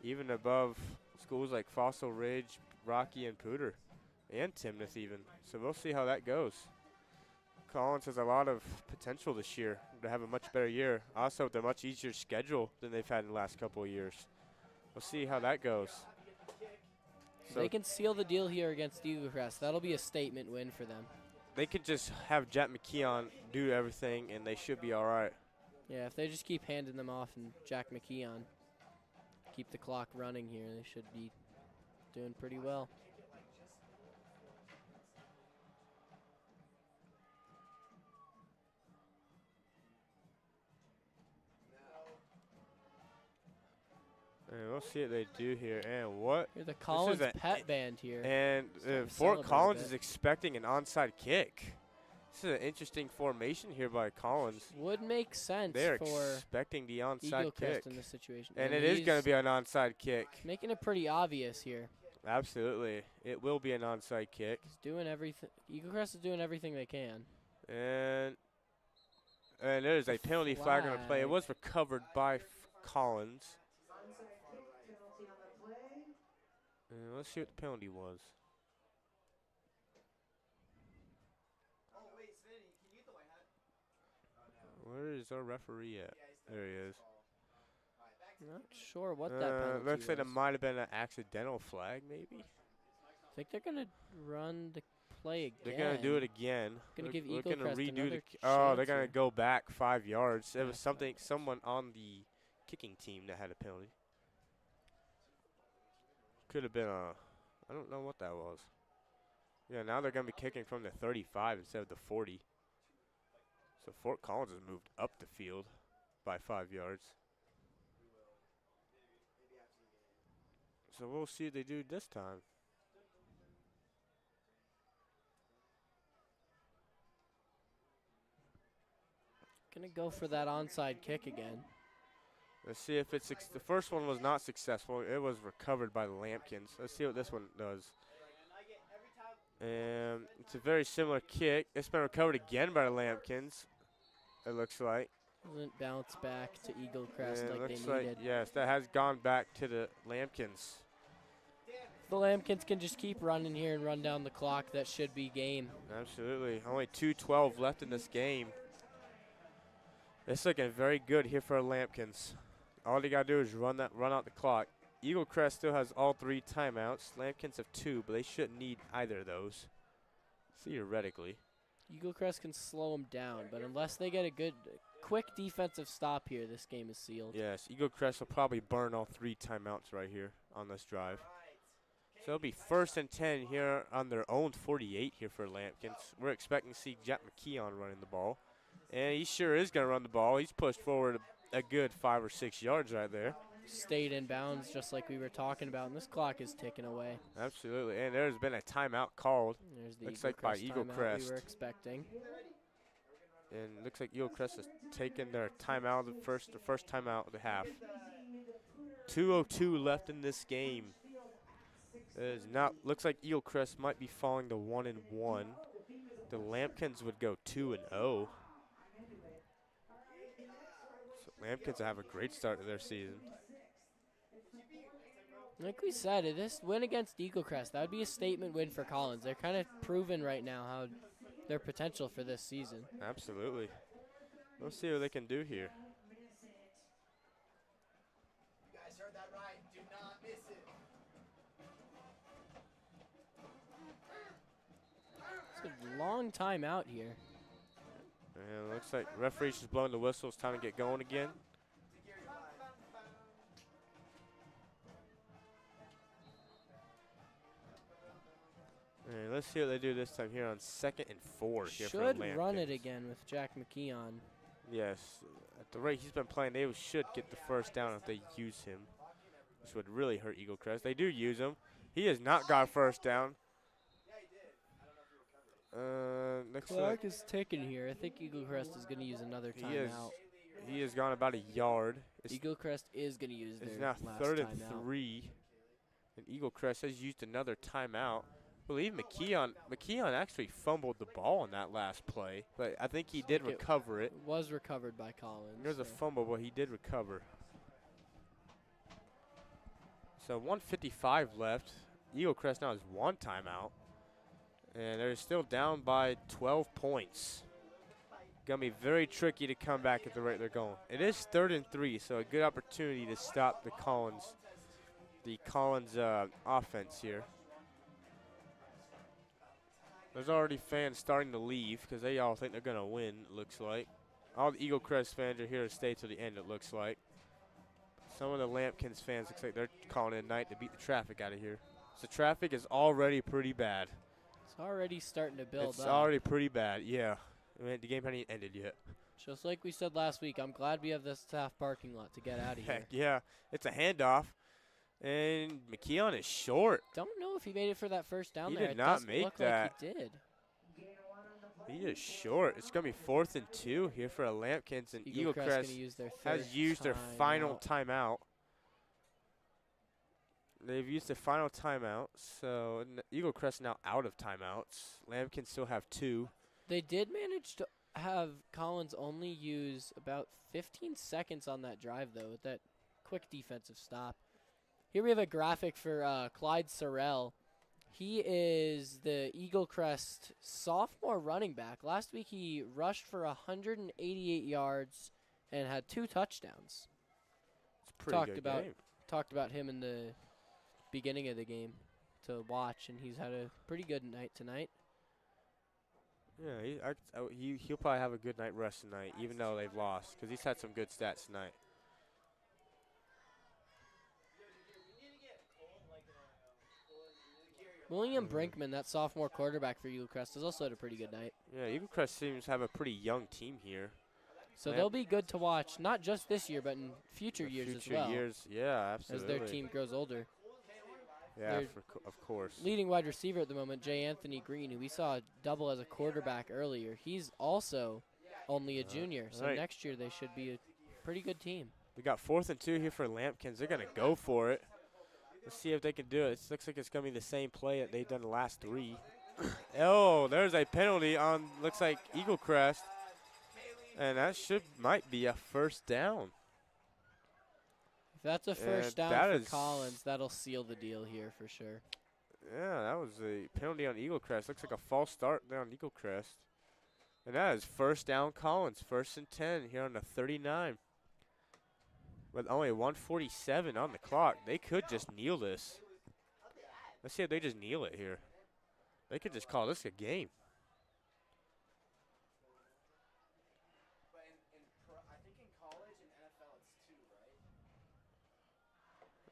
even above schools like Fossil Ridge, Rocky, and Pooter, and Timnath even. So we'll see how that goes. Collins has a lot of potential this year to have a much better year. Also, with a much easier schedule than they've had in the last couple of years. We'll see how that goes. If they can seal the deal here against Eaglecrest, that'll be a statement win for them. They could just have Jack McKeon do everything, and they should be all right. Yeah, if they just keep handing them off and Jack McKeon keep the clock running here, they should be doing pretty well. And we'll see what they do here. And what? Here's the Collins a- pet band here. And Starting to Fort celebrate a Collins bit. is expecting an onside kick. This is an interesting formation here by Collins. Would make sense They're for expecting the onside Eaglecrest kick. in this situation. And it is going to he's be an onside kick. making it pretty obvious here. Absolutely. It will be an onside kick. He's doing everything. Eaglecrest is doing everything they can. And there's a penalty flag on the play. It Flag. was recovered by Collins. Onside kick, penalty on the play. And let's see what the penalty was. Where is our referee at? There he is. Not sure what that penalty Looks like it was. might have been an accidental flag, maybe. I think they're gonna run the play again. They're gonna do it again. Gonna give We're gonna Eaglecrest redo another the. Oh, they're chance gonna here. go back 5 yards. It was Yeah. someone on the kicking team that had a penalty. Could have been a. I don't know what that was. Yeah, now they're gonna be kicking from the 35 instead of the 40. So Fort Collins has moved up the field by 5 yards. So we'll see what they do this time. Gonna go for that onside kick again. Let's see if it's the first one was not successful. It was recovered by the Lampkins. Let's see what this one does. And it's a very similar kick. It's been recovered again by the Lampkins. It looks like. Doesn't bounce back to Eaglecrest And it like looks they like needed. yes, that has gone back to the Lampkins. If the Lambkins can just keep running here and run down the clock, that should be game. Absolutely. Only 2:12 left in this game. It's looking very good here for Lampkins. All they gotta do is run out the clock. Eaglecrest still has all 3 timeouts. Lampkins have 2, but they shouldn't need either of those. Theoretically. Eaglecrest can slow them down, but unless they get a good, quick defensive stop here, this game is sealed. Yes, Eaglecrest will probably burn all 3 timeouts right here on this drive. So it'll be 1st and 10 here on their own 48 here for Lampkins. We're expecting to see Jack McKeon running the ball. And he sure is going to run the ball. He's pushed forward a good 5 or 6 yards right there. Stayed in bounds just like we were talking about, and this clock is ticking away. Absolutely. And there's been a timeout called. There's the Looks like by timeout Eaglecrest. we were expecting. And looks like Eaglecrest has taken their timeout, the first timeout of the half. 2:02 left in this game. It is not. Looks like Eaglecrest might be falling to 1-1. The Lampkins would go 2-0. So Lampkins have a great start to their season. Like we said, this win against Eaglecrest, that would be a statement win for Collins. They're kind of proven right now how their potential for this season. Absolutely. We'll see what they can do here. You guys heard that right. Do not miss it. It's a long time out here. And it looks like referee's just blowing the whistle. It's time to get going again. And let's see what they do this time here on 2nd and 4 here for Should Lampkins. run it again with Jack McKeon. Yes, at the rate he's been playing, they should get the first down if they use him, which would really hurt Eaglecrest. They do use him. He has not got first down. Looks Clock like is ticking here. I think Eaglecrest is going to use another timeout. he has gone about a yard. Eaglecrest is going to use It's their now last 3rd and timeout. 3, and Eaglecrest has used another timeout. I believe McKeon actually fumbled the ball on that last play, but I think he did recover it. It was recovered by Collins. There's a so- fumble, but he did recover. So 1:55 left. Eaglecrest now has 1 timeout, and they're still down by 12 points. Gonna be very tricky to come back at the rate they're going. It is 3rd and 3, so a good opportunity to stop the Collins offense here. There's already fans starting to leave because they all think they're going to win, it looks like. All the Eaglecrest fans are here to stay till the end, it looks like. Some of the Lampkins fans looks like they're calling it a night to beat the traffic out of here. So traffic is already pretty bad. It's already starting to build It's up. already pretty bad, yeah. I mean, the game hasn't even ended yet. Just like we said last week, I'm glad we have this half parking lot to get out of here. Heck yeah. It's a handoff. And McKeon is short. Don't know if he made it for that first down He there. did It not doesn't make look that. like he did. He is short. It's going to be 4th and 2 here for a Lampkins, and Eaglecrest Eaglecrest gonna use their has used their final timeout. They've used their final timeout, so Eaglecrest now out of timeouts. Lampkins still have 2. They did manage to have Collins only use about 15 seconds on that drive, though, with that quick defensive stop. Here we have a graphic for Clyde Sorrell. He is the Eaglecrest sophomore running back. Last week he rushed for 188 yards and had 2 touchdowns. It's a pretty good game. Talked about him in the beginning of the game to watch, and he's had a pretty good night tonight. Yeah, he'll probably have a good night rest tonight, even though they've lost, because he's had some good stats tonight. William Brinkman, that sophomore quarterback for Eaglecrest, has also had a pretty good night. Yeah, Eaglecrest seems to have a pretty young team here. So they'll be good to watch, not just this year, but in future years as well. Yeah, absolutely. As their team grows older. Yeah, of course. Leading wide receiver at the moment, J. Anthony Green, who we saw double as a quarterback earlier. He's also only a junior, so next year they should be a pretty good team. We got 4th and 2 here for Lampkins. They're going to go for it. Let's see if they can do it. It looks like it's going to be the same play that they've done the last 3. Oh, there's a penalty on, looks like Eaglecrest. And that might be a first down. If that's a first down for Collins, that'll seal the deal here for sure. Yeah, that was a penalty on Eaglecrest. Looks like a false start there on Eaglecrest. And that is first down Collins, 1st and 10 here on the 39. With only 1:47 on the clock, they could just kneel this. Let's see if they just kneel it here. They could just call this a game.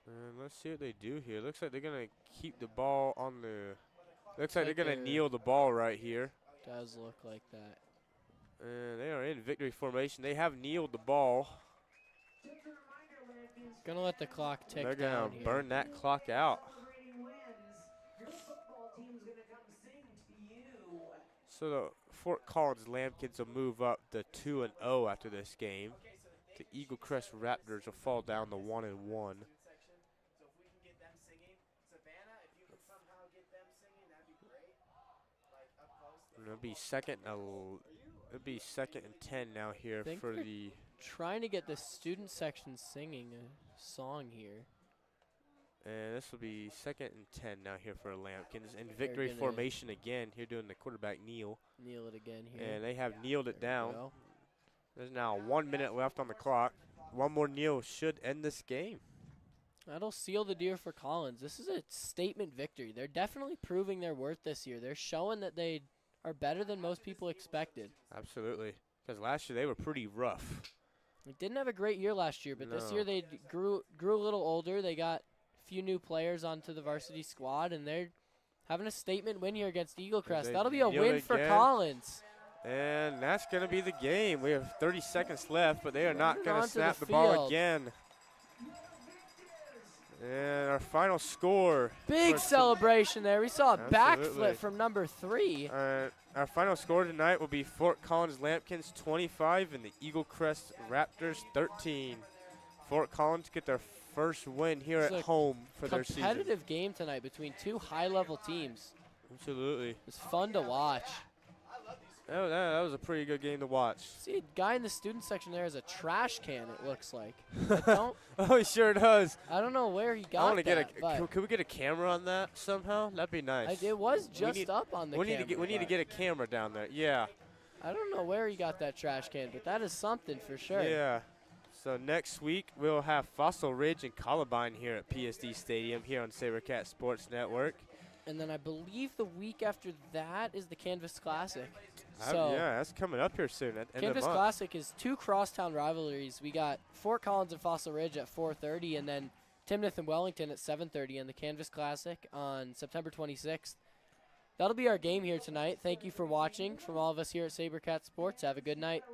And let's see what they do here. Looks like they're going to keep the ball on the... Looks like they're going to kneel the ball right here. Does look like that. And they are in victory formation. They have kneeled the ball. Gonna let the clock tick down. They're going to burn that clock out. So the Fort Collins Lampkins will move up to 2-0 after this game. The Eaglecrest Raptors will fall down to 1-1. It'll be second and 10 now here for the. Trying to get the student section singing a song here. And this will be 2nd and 10 now here for Lampkins. In victory formation again here doing the quarterback kneel. Kneel it again here. And they have kneeled it down. There's now 1 minute left on the clock. One more kneel should end this game. That'll seal the deal for Collins. This is a statement victory. They're definitely proving their worth this year. They're showing that they are better than most people expected. Absolutely. Because last year they were pretty rough. They didn't have a great year last year, but this year they grew a little older. They got a few new players onto the varsity squad, and they're having a statement win here against Eaglecrest. That'll be a win for Collins. And that's going to be the game. We have 30 seconds left, but they are not going to snap the ball again. And our final score. Big celebration there. We saw a backflip from number 3. Our final score tonight will be Fort Collins Lampkins 25 and the Eaglecrest Raptors 13. Fort Collins get their first win here at home for their season. Competitive game tonight between 2 high-level teams. Absolutely. It's fun to watch. Oh, that was a pretty good game to watch. See, a guy in the student section there has a trash can, it looks like. Oh, he sure does. I don't know where he got that. Could we get a camera on that somehow? That'd be nice. It was just up on the camera. We need to get a camera down there. Yeah. I don't know where he got that trash can, but that is something for sure. Yeah. So next week, we'll have Fossil Ridge and Columbine here at PSD Stadium here on SaberCat Sports Network. And then I believe the week after that is the Canvas Classic. Yeah, that's coming up here soon. At Canvas Classic is 2 crosstown rivalries. We got Fort Collins and Fossil Ridge at 4:30, and then Timnath and Wellington at 7:30, and the Canvas Classic on September 26th. That'll be our game here tonight. Thank you for watching. From all of us here at SaberCat Sports, have a good night.